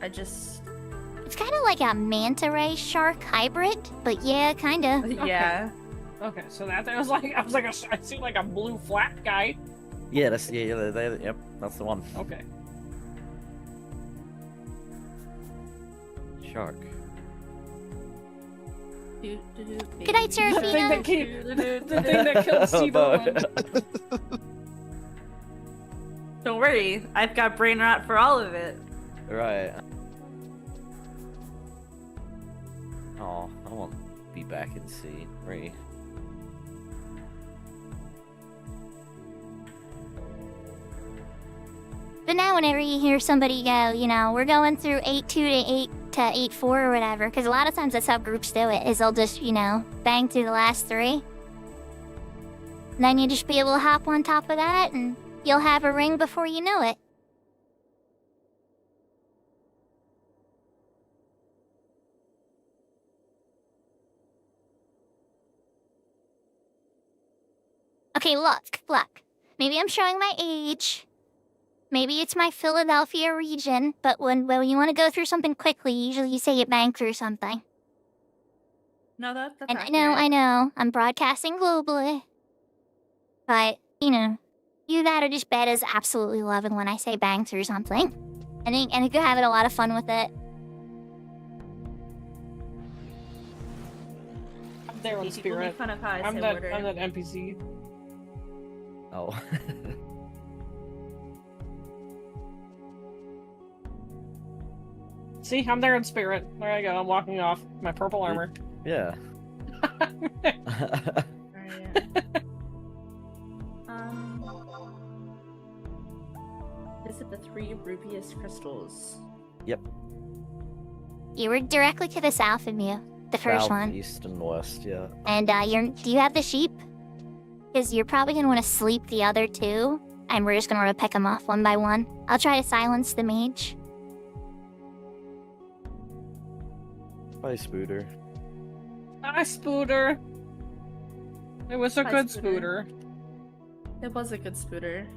I just It's kind of like a manta ray shark hybrid, but yeah, kind of. yeah. Okay, so that I was like I see like a blue flat guy. Yeah, that's yep, that's the one. Okay. Shark. Good night, The thing that Serafina. the thing that kills Oh, Steve-O. Don't worry, I've got brain rot for all of it. Right. Oh, I want to be back in C3. But now whenever you hear somebody go, you know, we're going through 8.2 to 8 to 8.4 or whatever, because a lot of times that's how groups do it, is they'll just, you know, bang through the last 3. Then you just be able to hop on top of that, and you'll have a ring before you know it. Okay, look. Maybe I'm showing my age. Maybe it's my Philadelphia region, but when you want to go through something quickly, usually you say you bang through something. No, that's And accurate. I know, I'm broadcasting globally. But, you know, you that or just bet is absolutely loving when I say bang through something. I think you're having a lot of fun with it. I'm there on People make spirit. fun of how I I'm say that order. I'm that NPC. Oh. See, I'm there in spirit. There I go. I'm walking off my purple armor. Yeah. Alright. Is it the 3 rubious crystals? Yep. You were directly to the south of you, the first South, one. east, and west. Yeah. And do you have the sheep? Because you're probably gonna want to sleep the other 2, and we're just gonna want to pick them off one by one. I'll try to silence the mage. Bye, Spooter. Hi, Spooter. It was a Hi, good Spooter. Spooter. It was a good spooter.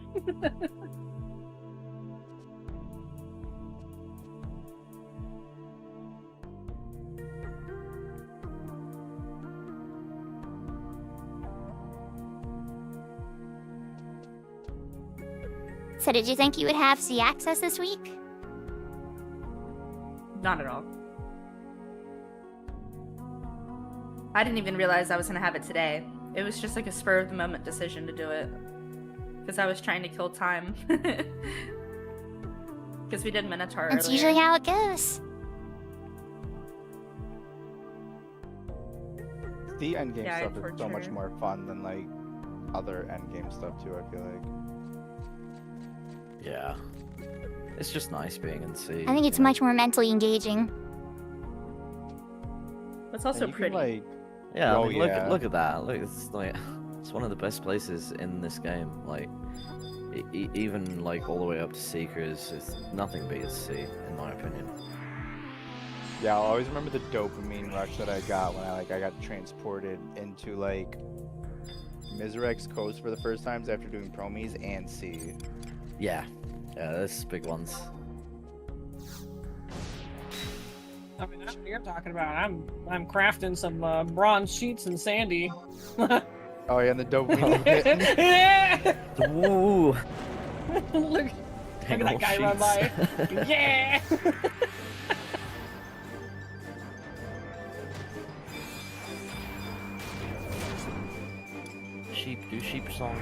So did you think you would have Z access this week? Not at all. I didn't even realize I was gonna have it today. It was just like a spur of the moment decision to do it. Because I was trying to kill time. Because we did Minotaur That's earlier. usually how it goes. The endgame Yeah, I stuff is so much torture. more fun than like other endgame stuff too, I feel like. Yeah. It's just nice being in sea. I think it's you know? much more mentally engaging. It's And also you can, pretty. like, Yeah, Oh, I mean, look, yeah. look at that. Look, it's like it's one of the best places in this game. Like, even like all the way up to Seekers, it's nothing beats sea, in my opinion. yeah, I'll always remember the dopamine rush that I got when I got transported into like Miserex Coast for the first times after doing Promies and Sea. Yeah, yeah, that's big ones. I mean, that's what you're talking about. I'm crafting some bronze sheets and sandy. Oh yeah, and the dopamine hitting. Yeah! Ooh, Look at that guy run by. Yeah! Sheep do sheep song.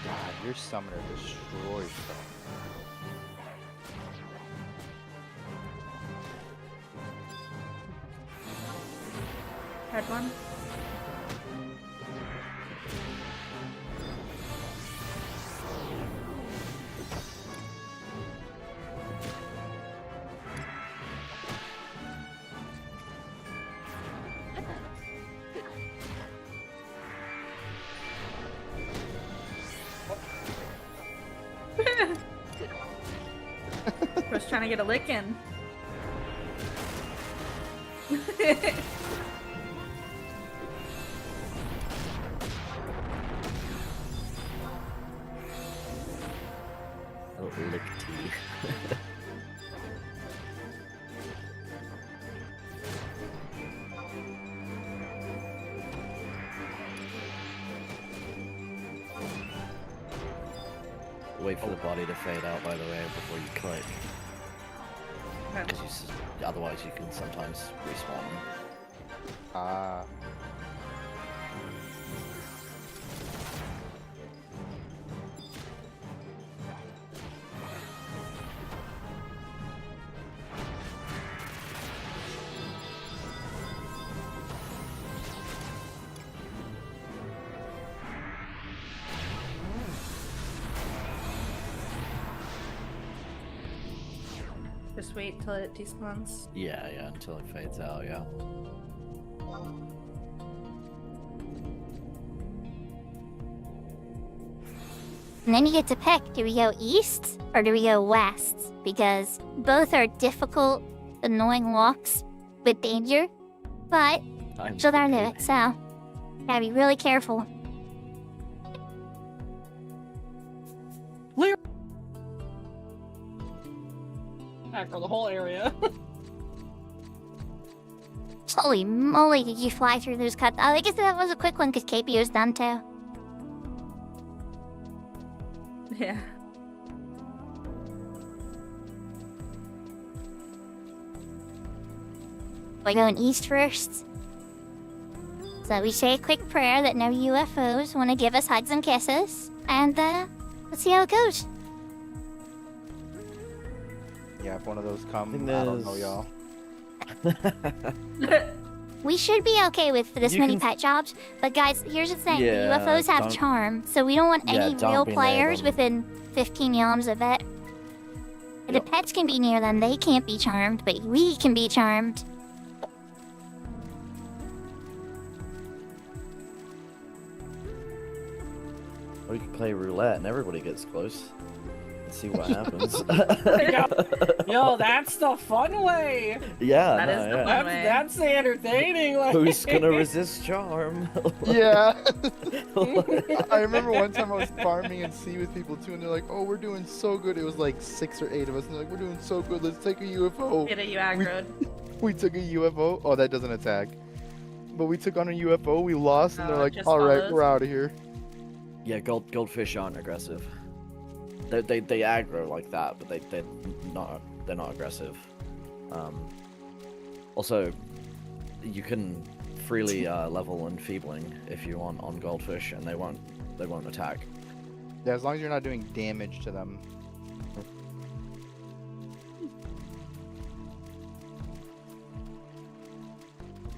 God, your summoner destroys stuff. Had one? I was trying to get a lick in. A little lick tea. Wait for the body to fade out, by the way, before you click. Okay. 'Cause otherwise you can sometimes respawn them. Just wait till it despawns. Yeah, until it fades out, yeah. And then you get to pick, do we go east or do we go west? Because both are difficult, annoying walks with danger, but so they're new, so gotta be really careful. After the whole area. Holy moly, did you fly through those cuts? I guess that was a quick one because KP was done too. Yeah. We're going east first. So we say a quick prayer that no UFOs want to give us hugs and kisses. And let's see how it goes. Yeah, if one of those come, think I don't know, there's- y'all. We should be okay with this You many can- pet jobs, but guys, here's the thing: Yeah, the UFOs have don't- charm, so we don't want Yeah, any don't real be near players them. within 15 yalms of it. The Yep. pets can be near them; they can't be charmed, but we can be charmed. Or you can play roulette and everybody gets close. And see what happens. Yo, that's the fun way. Yeah, That no, is the yeah. fun way. That's the entertaining way. Who's gonna resist charm? Yeah. I remember one time I was farming and sea with people too, and they're like, "Oh, we're doing so good." It was like 6 or 8 of us, and they're like, "We're doing so good. Let's take a UFO." Get it, you aggroed. We took a UFO. Oh, that doesn't attack. But we took on a UFO. We lost, and Oh, they're it like, just "All right, follows? we're out of here." Yeah, goldfish aren't aggressive. They aggro like that, but they're not aggressive. Also, you can freely level enfeebling if you want on goldfish, and they won't attack. Yeah, as long as you're not doing damage to them.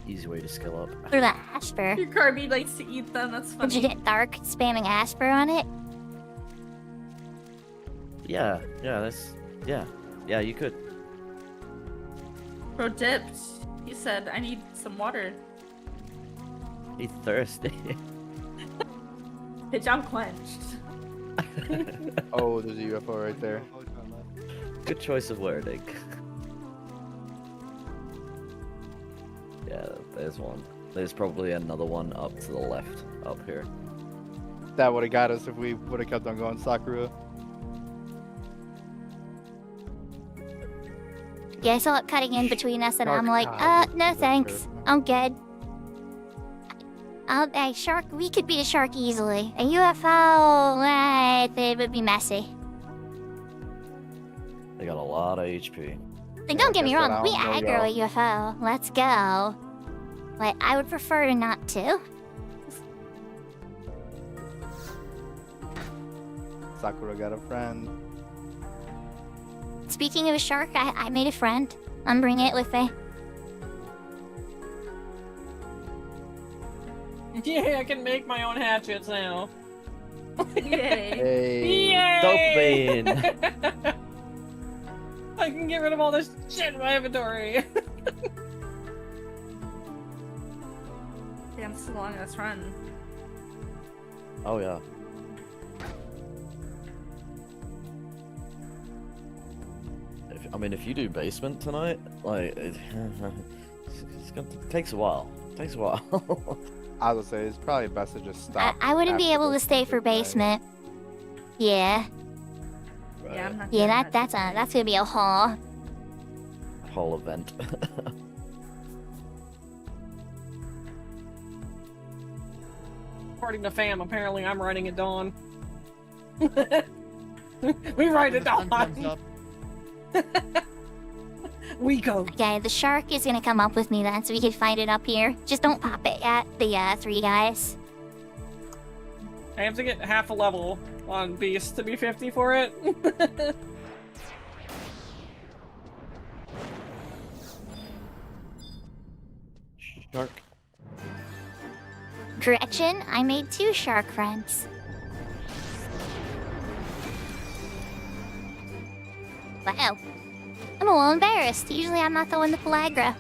Easy way to skill up. Through the Asper. Your Kirby likes to eat them, that's Did you funny. get dark spamming Asper on it? Yeah, you could. Bro dipped. He said, I need some water. He's thirsty. Bitch, I'm quenched. Oh, there's a UFO right there. Good choice of wording. Yeah, there's one. There's probably another one up to the left, up here. That would have got us if we would have kept on going, Sakura. Yeah, I saw it cutting in between us, and I'm like, Shark. no That's thanks. perfect. I'm good. A shark, we could beat a shark easily. A UFO, it would be messy. They got a lot of HP. Like, don't get me guess that wrong, I we don't know, aggro a UFO. Let's go. But I would prefer not to. Sakura got a friend. Speaking of a shark, I made a friend. I'm bringing it with me. Yeah, I can make my own hatchets now. Yay. Hey. Yay! Dopamine. I can get rid of all this shit in my inventory. Damn, this is a long ass run. Oh yeah. If you do basement tonight, like, it takes a while. Takes a while. I would say it's probably best to just stop. I wouldn't be after able to this stay for today. basement. Yeah. Yeah, I'm not Yeah, doing that's gonna be a haul. Whole event. According to fam, apparently I'm writing at dawn. We write at Sun comes dawn. up. We go. Okay, the shark is gonna come up with me then, so we can find it up here. Just don't pop it at the 3 guys. I have to get half a level on Beast to be 50 for it. Shark. Correction, I made 2 shark friends. Wow. I'm a little embarrassed. Usually I'm not the one to pull aggro.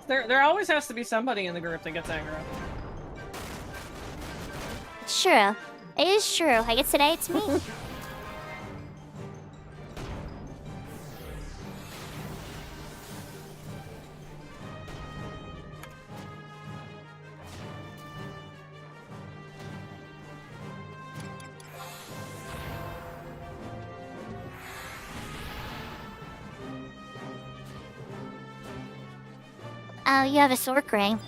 There always has to be somebody in the group that gets aggro. It's true. It is true. I guess today it's me. Oh, you have a Sork ring.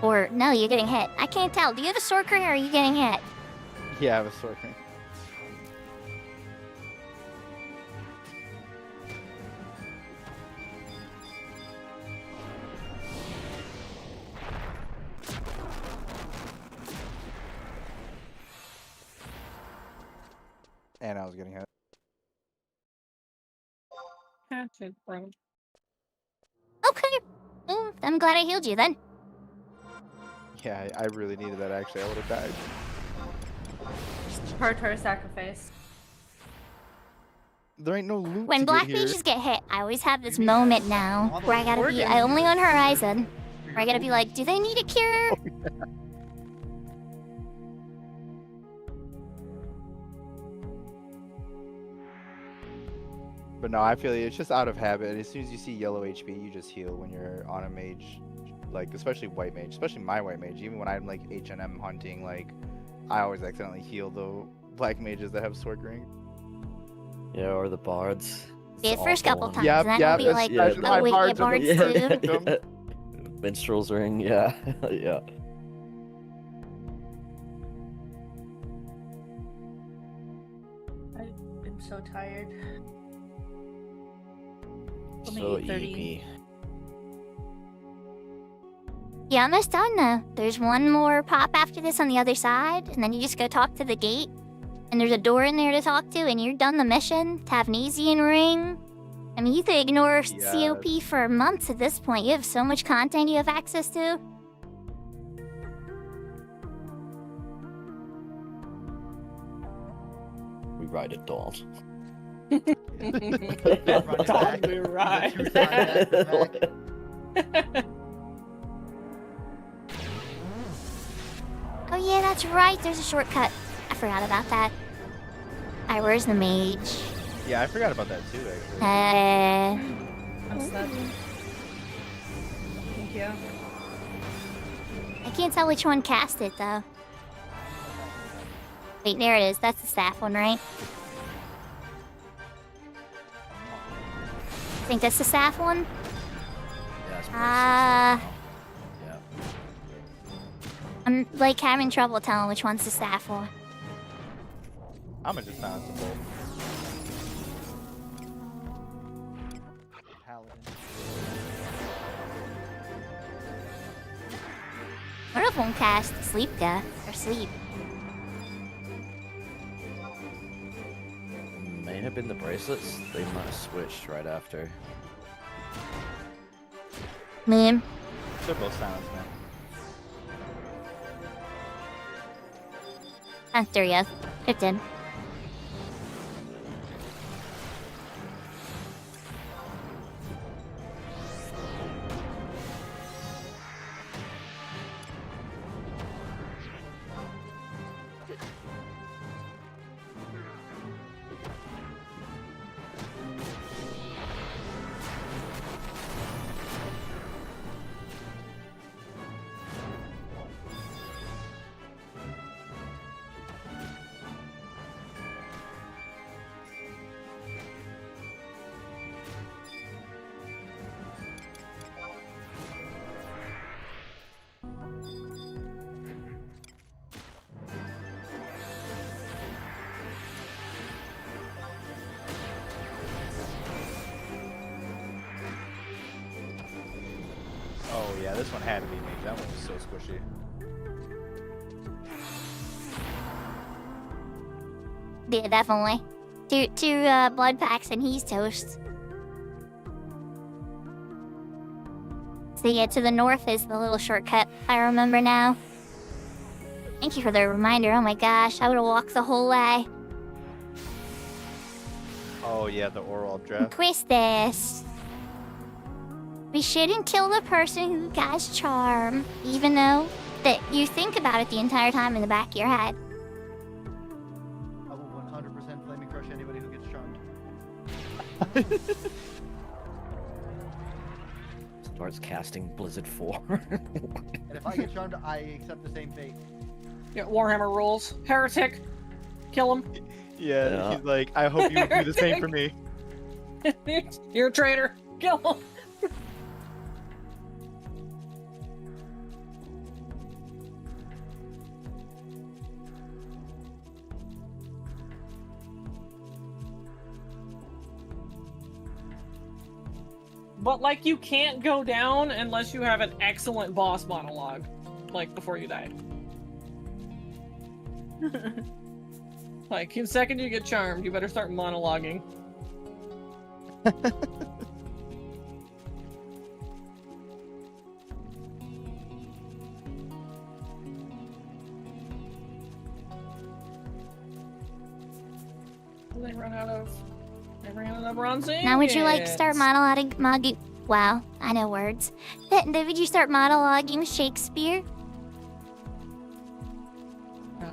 Or, no, you're getting hit. I can't tell. Do you have a Sork ring or are you getting hit? Yeah, I have a sword ring. And I was getting hit. That's it, bro. Okay. Well, I'm glad I healed you then. Yeah, I really needed that actually. I would have died. Hard to sacrifice. There ain't no loot When to black get here. mages get hit, I always have this moment now where I gotta be only on Horizon. Where I gotta be like, do they need a cure? But no, I feel it's just out of habit. As soon as you see yellow HP, you just heal when you're on a mage. Like, especially white mage. Especially my white mage. Even when I'm like H&M hunting, like, I always accidentally heal the black mages that have sword ring. Yeah, or the bards. It's The first awful couple one. times, Yep, and then yep, I'll be like, especially oh my wait, bards yeah, are bards the- too. Minstrel's ring, yeah, yeah. I'm so tired. So Only 8:30. eepy. Yeah, almost done now. There's one more pop after this on the other side, and then you just go talk to the gate. And there's a door in there to talk to, and you're done the mission. Tavnesian ring. I mean, you could ignore COP for months at this point. You have so much content you have access to. We ride at dawn. Don't be right. Oh yeah, that's right. There's a shortcut. I forgot about that. Alright, where's the mage? Yeah, I forgot about that too, actually. I'm stuck. Thank you. I can't tell which one cast it though. Wait, there it is. That's the staff one, right? I think that's the staff one. Yeah, it's Ah. yeah. I'm like having trouble telling which one's the staff one. I'm gonna just silence the bolt. Paladin. One of them cast Sleepka or Sleep. May have been the bracelets. They might have switched right after. Meme. They're both silenced, man. There you go. 15. Oh yeah, this one had to be me. That one was so squishy. Yeah, definitely. Two blood packs and he's toast. So yeah, to the north is the little shortcut. I remember now. Thank you for the reminder. Oh my gosh, I would have walked the whole way. Oh yeah, the oral draft. Quiz this. We shouldn't kill the person who gets charm, even though that you think about it the entire time in the back of your head. I will 100% flaming crush anybody who gets charmed. Starts casting Blizzard 4. And if I get charmed, I accept the same fate. Yeah, Warhammer rules. Heretic. Kill him. Yeah, he's like, I hope you would do the same for me. You're a traitor. Kill him. But, like, you can't go down unless you have an excellent boss monologue, like, before you die. Like, in second you get charmed, you better start monologuing. They ran out of bronzing. Now would you like to start monologuing? Wow, I know words. Would you start monologuing Shakespeare?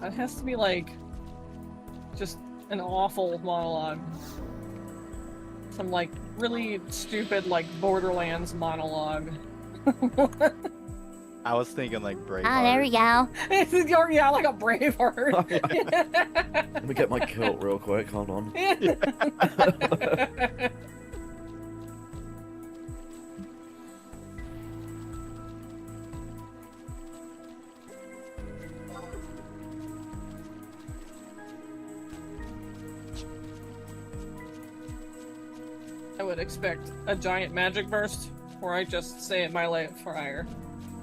It has to be like just an awful monologue. Some like really stupid like Borderlands monologue. I was thinking like Braveheart. Ah, there we go. Yeah, like a Braveheart. Oh, yeah. Let me get my kilt real quick, hold on. I would expect a giant magic burst, where I just say it my life fire,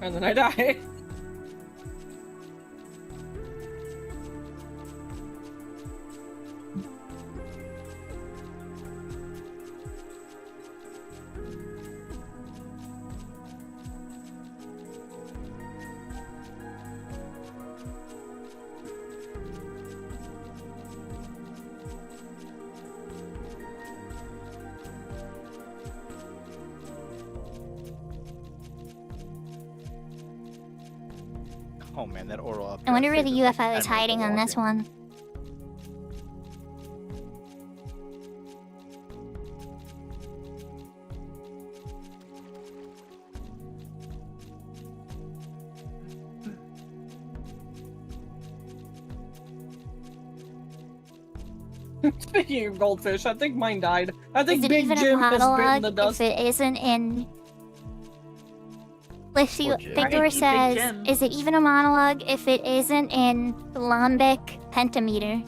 and then I die. Oh man, that oral up. I wonder where the UFO is hiding on this one. Speaking of goldfish, I think mine died. I think Is it Big even a Jim has bitten the monologue dust. if it isn't in... Let's see what Jim. Victor R.I.P. Big says. Jim. Is it even a monologue if it isn't in lambic pentameter?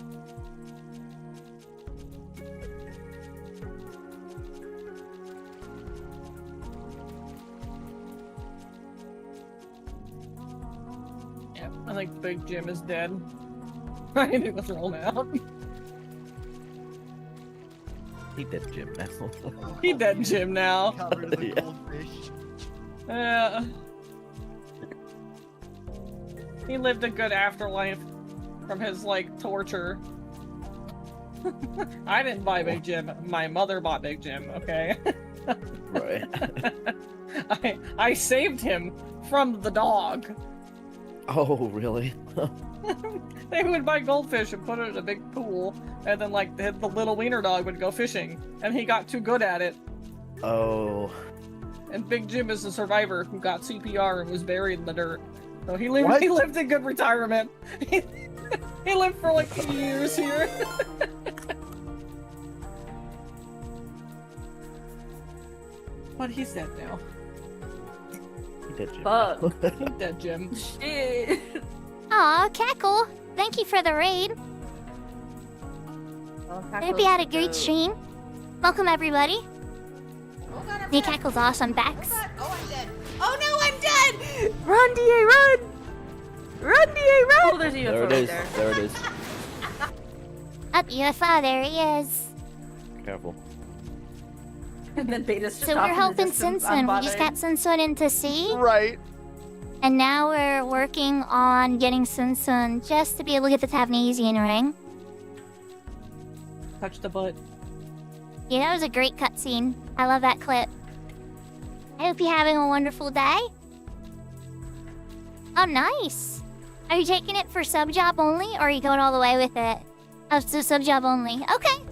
Yeah, I think Big Jim is dead. I need to throw him out. He did Jim now. He dead Jim now. Got rid of the Yeah. goldfish. Yeah. He lived a good afterlife from his, like, torture. I didn't buy Big Jim. My mother bought Big Jim, okay? Right. I saved him from the dog. Oh, really? They would buy goldfish and put it in a big pool, and then, like, the little wiener dog would go fishing, and he got too good at it. Oh. And Big Jim is a survivor who got CPR and was buried in the dirt. So he lived. What? He lived a good retirement. He lived for like 2 years here. But he's dead now. He did Jim. Fuck. He's dead, Jim. Shit. Aw, Cackle! Thank you for the raid. Hope you had a great stream. Welcome, everybody. Oh god, I'm The dead. Cackle's awesome, Bex. Oh, I'm dead. Oh no, I'm dead! Run, DA, run! Run, DA, run! Oh, there's a UFO There it right is. there. There it is. Up UFO, there he is. Careful. And then Beta's just So off we're in the helping distance, Sinsun. We just unbothered. got Sinsun in to sea. Right. And now we're working on getting Sun Sun just to be able to get the Tavnesian ring. Touch the butt. Yeah, that was a great cutscene. I love that clip. I hope you're having a wonderful day. Oh, nice. Are you taking it for sub job only, or are you going all the way with it? Oh, so sub job only. Okay.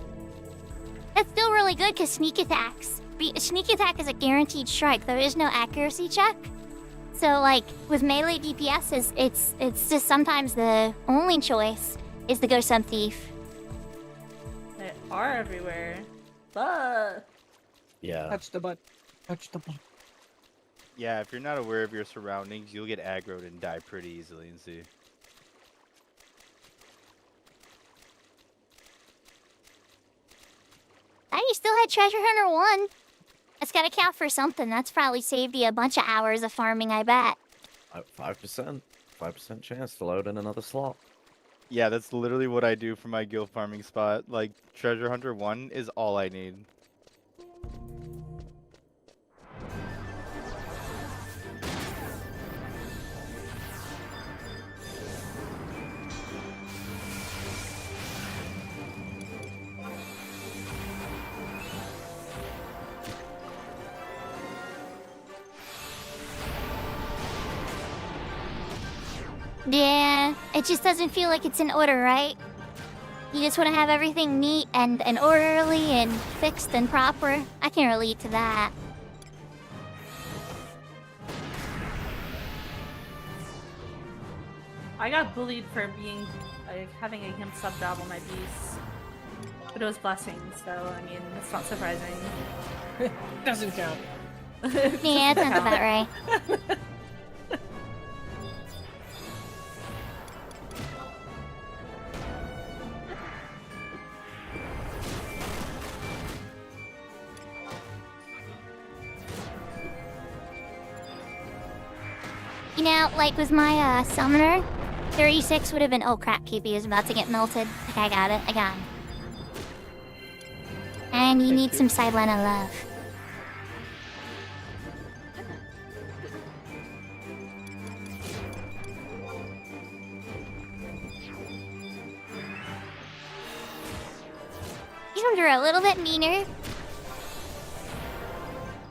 That's still really good, because sneak attacks. Sneak attack is a guaranteed strike. There is no accuracy check. So, like, with melee DPS, it's just sometimes the only choice is to go sub thief. They are everywhere. But Yeah. Touch the butt. Touch the butt. Yeah, if you're not aware of your surroundings, you'll get aggroed and die pretty easily and see. And you still had Treasure Hunter 1. That's gotta count for something. That's probably saved you a bunch of hours of farming, I bet. 5%. 5% chance to load in another slot. Yeah, that's literally what I do for my guild farming spot. Like, Treasure Hunter 1 is all I need. Yeah, it just doesn't feel like it's in order, right? You just want to have everything neat and orderly and fixed and proper. I can relate to that. I got bullied for being like having a him sub job on my beast. But it was blessings, so I mean it's not surprising. Doesn't count. Yeah, that sounds about right. You know, like with my summoner, 36 would have been. Oh crap, KP is about to get melted. Okay, I got it. I got him. And you need some sideline of love. These ones are a little bit meaner.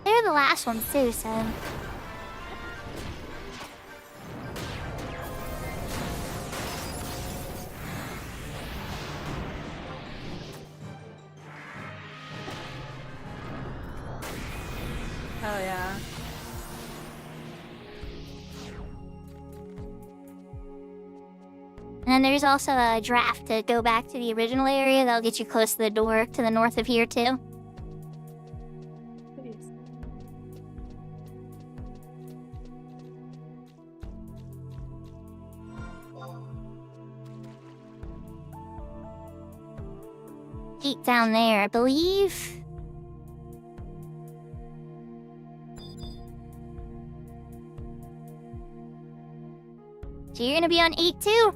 They're the last ones too, so. Oh yeah. And then there's also a draft to go back to the original area. That'll get you close to the door to the north of here too. Deep down there, I believe. So you're gonna be on 8 too.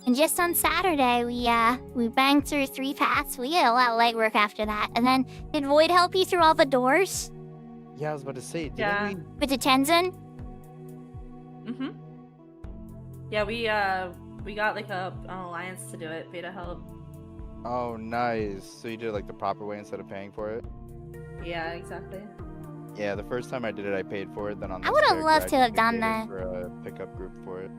And just on Saturday, we banged through 3 paths. We did a lot of legwork after that. And then, did Void help you through all the doors? Yeah, I was about to say, didn't Yeah. we? With the Tenzin? Mm-hmm. Yeah, we got like an alliance to do it. Beta help. Oh, nice. So you did it like the proper way instead of paying for it? Yeah, exactly. Yeah, the first time I did it, I paid for it. Then on I this would've character, loved I to have just done paid that. For a pickup group for it.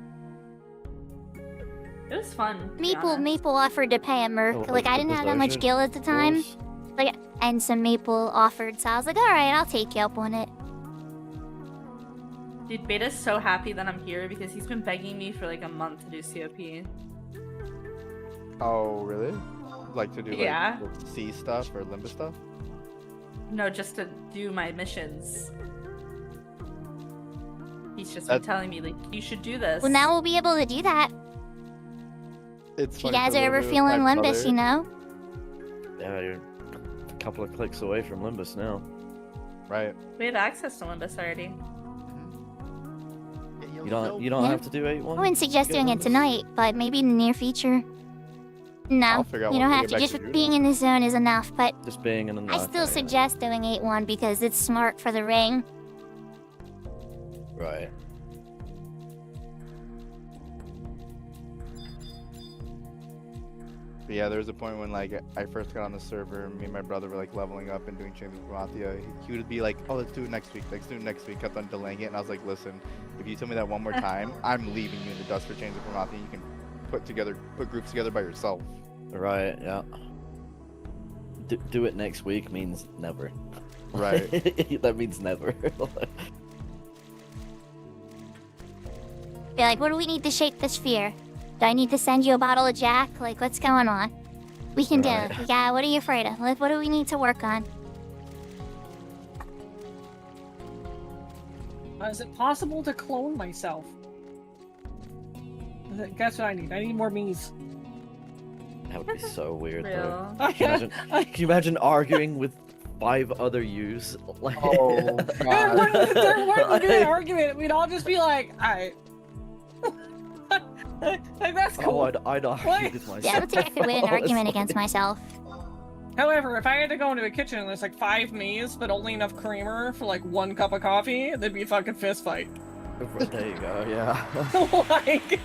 It was fun. to be honest. Maple offered to pay a merc. Oh, Like, I didn't have that much gil at the time. Like, and some Maple offered, so I was like, alright, I'll take you up on it. Dude, Beta's so happy that I'm here because he's been begging me for like a month to do COP. Oh, really? Like to do like Yeah. the C stuff or Limbo stuff? No, just to do my missions. He's just been telling me, like, you should do this. Well, now we'll be able to do that. It's If you funny, guys so are ever with feeling my Limbus, brother- you know? Yeah, you're a couple of clicks away from Limbus now. Right. We have access to Limbus already. You don't Yeah. have to do 8-1. I wouldn't suggest to get doing it Limbus? tonight, but maybe in the near future. No, I'll figure out you when don't we have get to. back Just to Judah. being in the zone is enough, but Just being in the I still suggest doing 8-1 because it's smart for the ring. Right. But yeah, there was a point when like I first got on the server, me and my brother were like leveling up and doing Chains of Gamathia. He would be like, "Oh, let's do it next week. Let's do it next week." Kept on delaying it, and I was like, "Listen, if you tell me that one more time, I'm leaving you in the dust for Chains of Gamathia. You can put groups together by yourself." Right. Yeah. Do it next week means never. Right. That means never. Be like, what do we need to shake the sphere? Do I need to send you a bottle of Jack? Like, what's going on? We can do it. Yeah, what are you afraid of? What do we need to work on? Is it possible to clone myself? That's what I need. I need more me's. That would be so weird, Real. though. Can you imagine arguing with 5 other yous? Like, Oh, There wouldn't be an argument. We'd all just be like, alright. Like, that's cool. oh, I'd argue What? with myself. Yeah, I don't think I could win an argument against myself. However, if I had to go into a kitchen and there's like 5 me's, but only enough creamer for like 1 cup of coffee, that'd be a fucking fist fight. There you go, yeah. Like...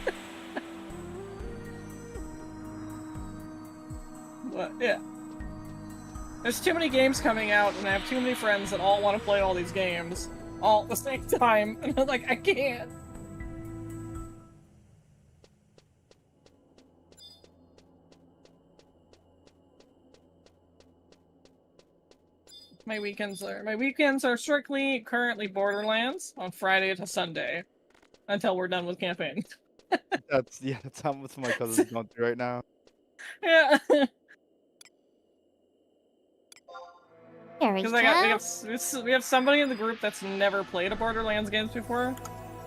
But, yeah. There's too many games coming out, and I have too many friends that all want to play all these games all at the same time, and I'm like, I can't. My weekends are strictly currently Borderlands on Friday to Sunday until we're done with campaign. that's how much my cousin's going through right now. Yeah. There we Because go. we have somebody in the group that's never played a Borderlands games before,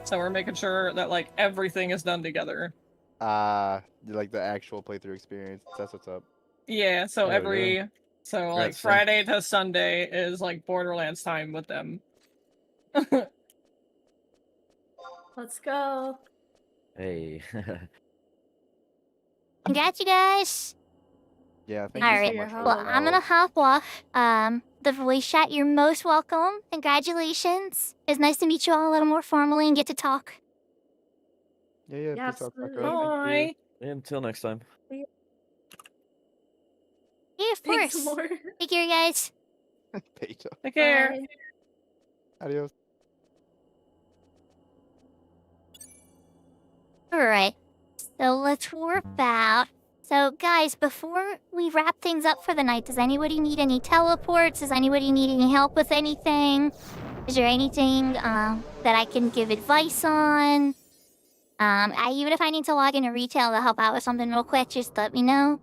so we're making sure that like everything is done together. Like the actual playthrough experience. That's what's up. Yeah, so There we like Right, so- Friday to Sunday is like Borderlands time with them. Let's go. Hey. Congrats, you guys. Yeah, thank All you right. so much for Well, the I'm gonna follow. hop off. The voice chat, you're most welcome. Congratulations. It's nice to meet you all a little more formally and get to talk. Yeah, Yeah, peace out, absolutely. Sakura. Thank you. Bye. Until next time. Yeah, of Thanks course. more. Take care, guys. Pecho. Take care. Bye. Adios. Alright. So let's warp out. So guys, before we wrap things up for the night, does anybody need any teleports? Does anybody need any help with anything? Is there anything that I can give advice on? Even if I need to log into retail to help out with something real quick, just let me know.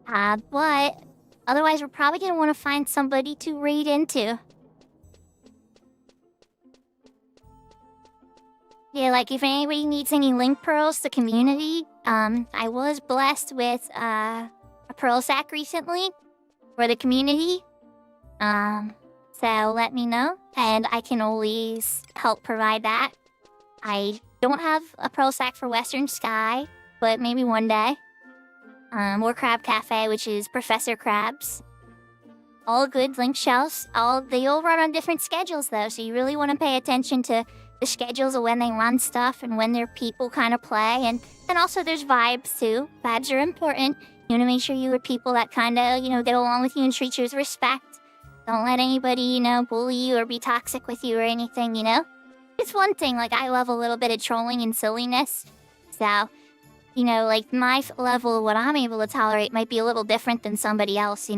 But otherwise we're probably gonna want to find somebody to raid into. Yeah, like if anybody needs any link pearls to community, I was blessed with a pearl sack recently for the community. So let me know, and I can always help provide that. I don't have a pearl sack for Western Sky, but maybe one day. Or Crab Cafe, which is Professor Crabs. All good link shells. They all run on different schedules though, so you really want to pay attention to the schedules of when they run stuff and when their people kind of play. And also there's vibes too. Vibes are important. You want to make sure you are people that kind of, get along with you and treat you with respect. Don't let anybody, bully you or be toxic with you or anything, It's one thing, like I love a little bit of trolling and silliness. So, like my level of what I'm able to tolerate might be a little different than somebody else,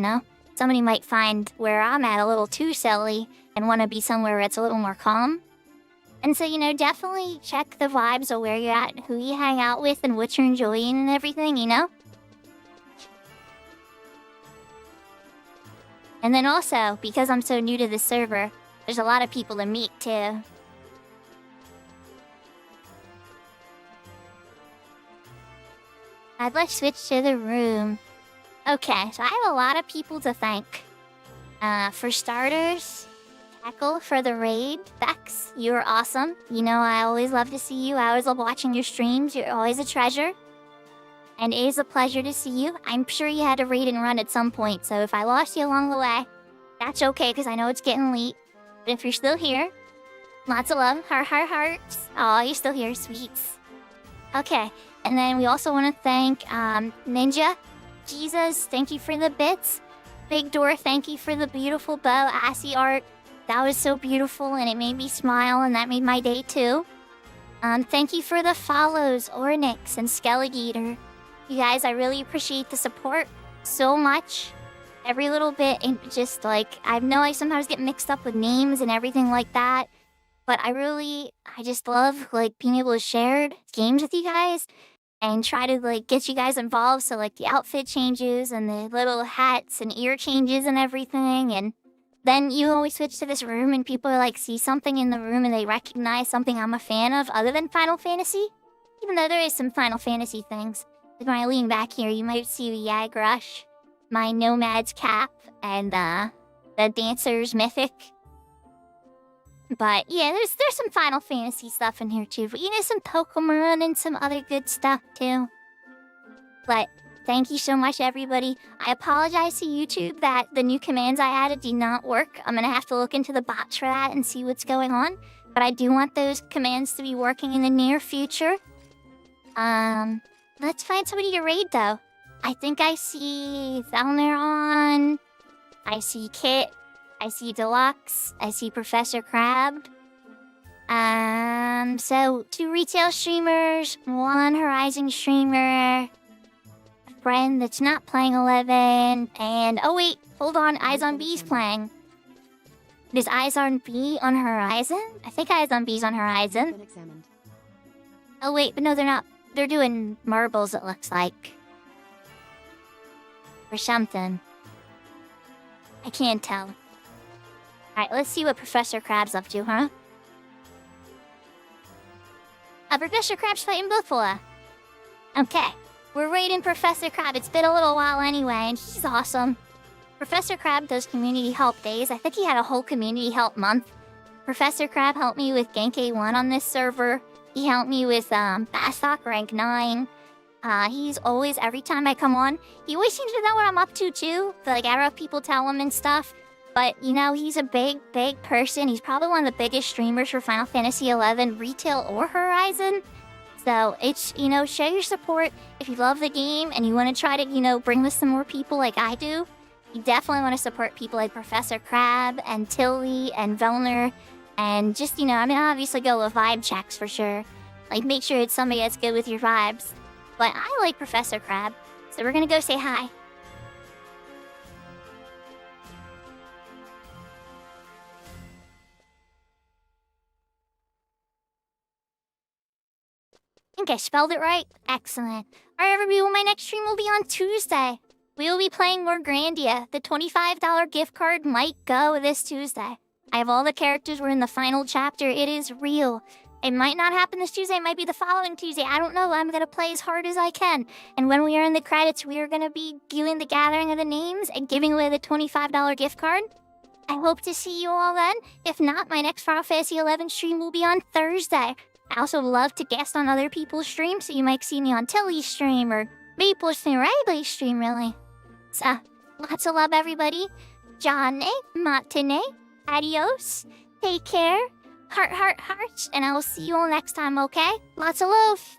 Somebody might find where I'm at a little too silly and want to be somewhere where it's a little more calm. And so, definitely check the vibes of where you're at, who you hang out with, and what you're enjoying and everything, And then also, because I'm so new to this server, there's a lot of people to meet, too. Let's switch to the room. Okay, so I have a lot of people to thank. For starters... Echo for the raid. Bex, you're awesome. I always love to see you. I always love watching your streams. You're always a treasure. And it is a pleasure to see you. I'm sure you had to raid and run at some point, so if I lost you along the way, that's okay, because I know it's getting late. But if you're still here, Lots of love. Hearts. Oh, you're still here. Sweets. Okay. And then we also want to thank Ninja. Jesus, thank you for the bits. Big Door, thank you for the beautiful bow. Assy art. That was so beautiful and it made me smile and that made my day too. Thank you for the follows, Ornix and Skelligator. You guys, I really appreciate the support so much. Every little bit, and just like, I know I sometimes get mixed up with names and everything like that. But I just love like being able to share games with you guys and try to like get you guys involved. So like the outfit changes and the little hats and ear changes and everything. And then you always switch to this room and people like see something in the room and they recognize something I'm a fan of other than Final Fantasy. Even though there is some Final Fantasy things. Like when I lean back here, you might see the Yag Rush, my Nomad's cap, and the Dancer's Mythic. But yeah, there's some Final Fantasy stuff in here too. But you know, some Pokemon and some other good stuff too. But thank you so much, everybody. I apologize to YouTube that the new commands I added do not work. I'm gonna have to look into the bots for that and see what's going on. But I do want those commands to be working in the near future. Let's find somebody to raid though. I think I see Thalneron. I see Kit. I see Deluxe. I see Professor Crab. So 2 retail streamers, 1 Horizon streamer, a friend that's not playing 11, and oh wait, hold on, Eyes on B's playing. Is Eyes on B on Horizon? I think Eyes on B's on Horizon. Been examined. Oh wait, but no, they're not. They're doing marbles, it looks like. Or something. I can't tell. Alright, let's see what Professor Crab's up to, huh? Professor Crab's fighting Buffalo. Okay, we're raiding Professor Crab. It's been a little while anyway, and she's awesome. Professor Crab does community help days. I think he had a whole community help month. Professor Crab helped me with Genkai 1 on this server. He helped me with Bastok rank 9. He's always, every time I come on, he always seems to know what I'm up to too. Like, I don't know if people tell him and stuff. But, you know, he's a big person. He's probably one of the biggest streamers for Final Fantasy XI, retail or Horizon. So, it's, you know, show your support. If you love the game and you want to try to, you know, bring this to more people like I do, you definitely want to support people like Professor Crab and Tilly and Velner. And just, you know, I mean, obviously go with vibe checks for sure. Like, make sure it's somebody that's good with your vibes. But I like Professor Crab, so we're gonna go say hi. I think I spelled it right. Excellent. Alright, everybody, well, my next stream will be on Tuesday. We will be playing more Grandia. The $25 gift card might go this Tuesday. I have all the characters. We're in the final chapter. It is real. It might not happen this Tuesday. It might be the following Tuesday. I don't know. I'm going to play as hard as I can. And when we are in the credits, we are going to be doing the gathering of the names and giving away the $25 gift card. I hope to see you all then. If not, my next Final Fantasy XI stream will be on Thursday. I also love to guest on other people's streams, so you might see me on Tilly's stream or Maple's stream or anybody's stream, really. So, lots of love, everybody. Jane, matane, adios, take care, hearts, and I will see you all next time, okay? Lots of love.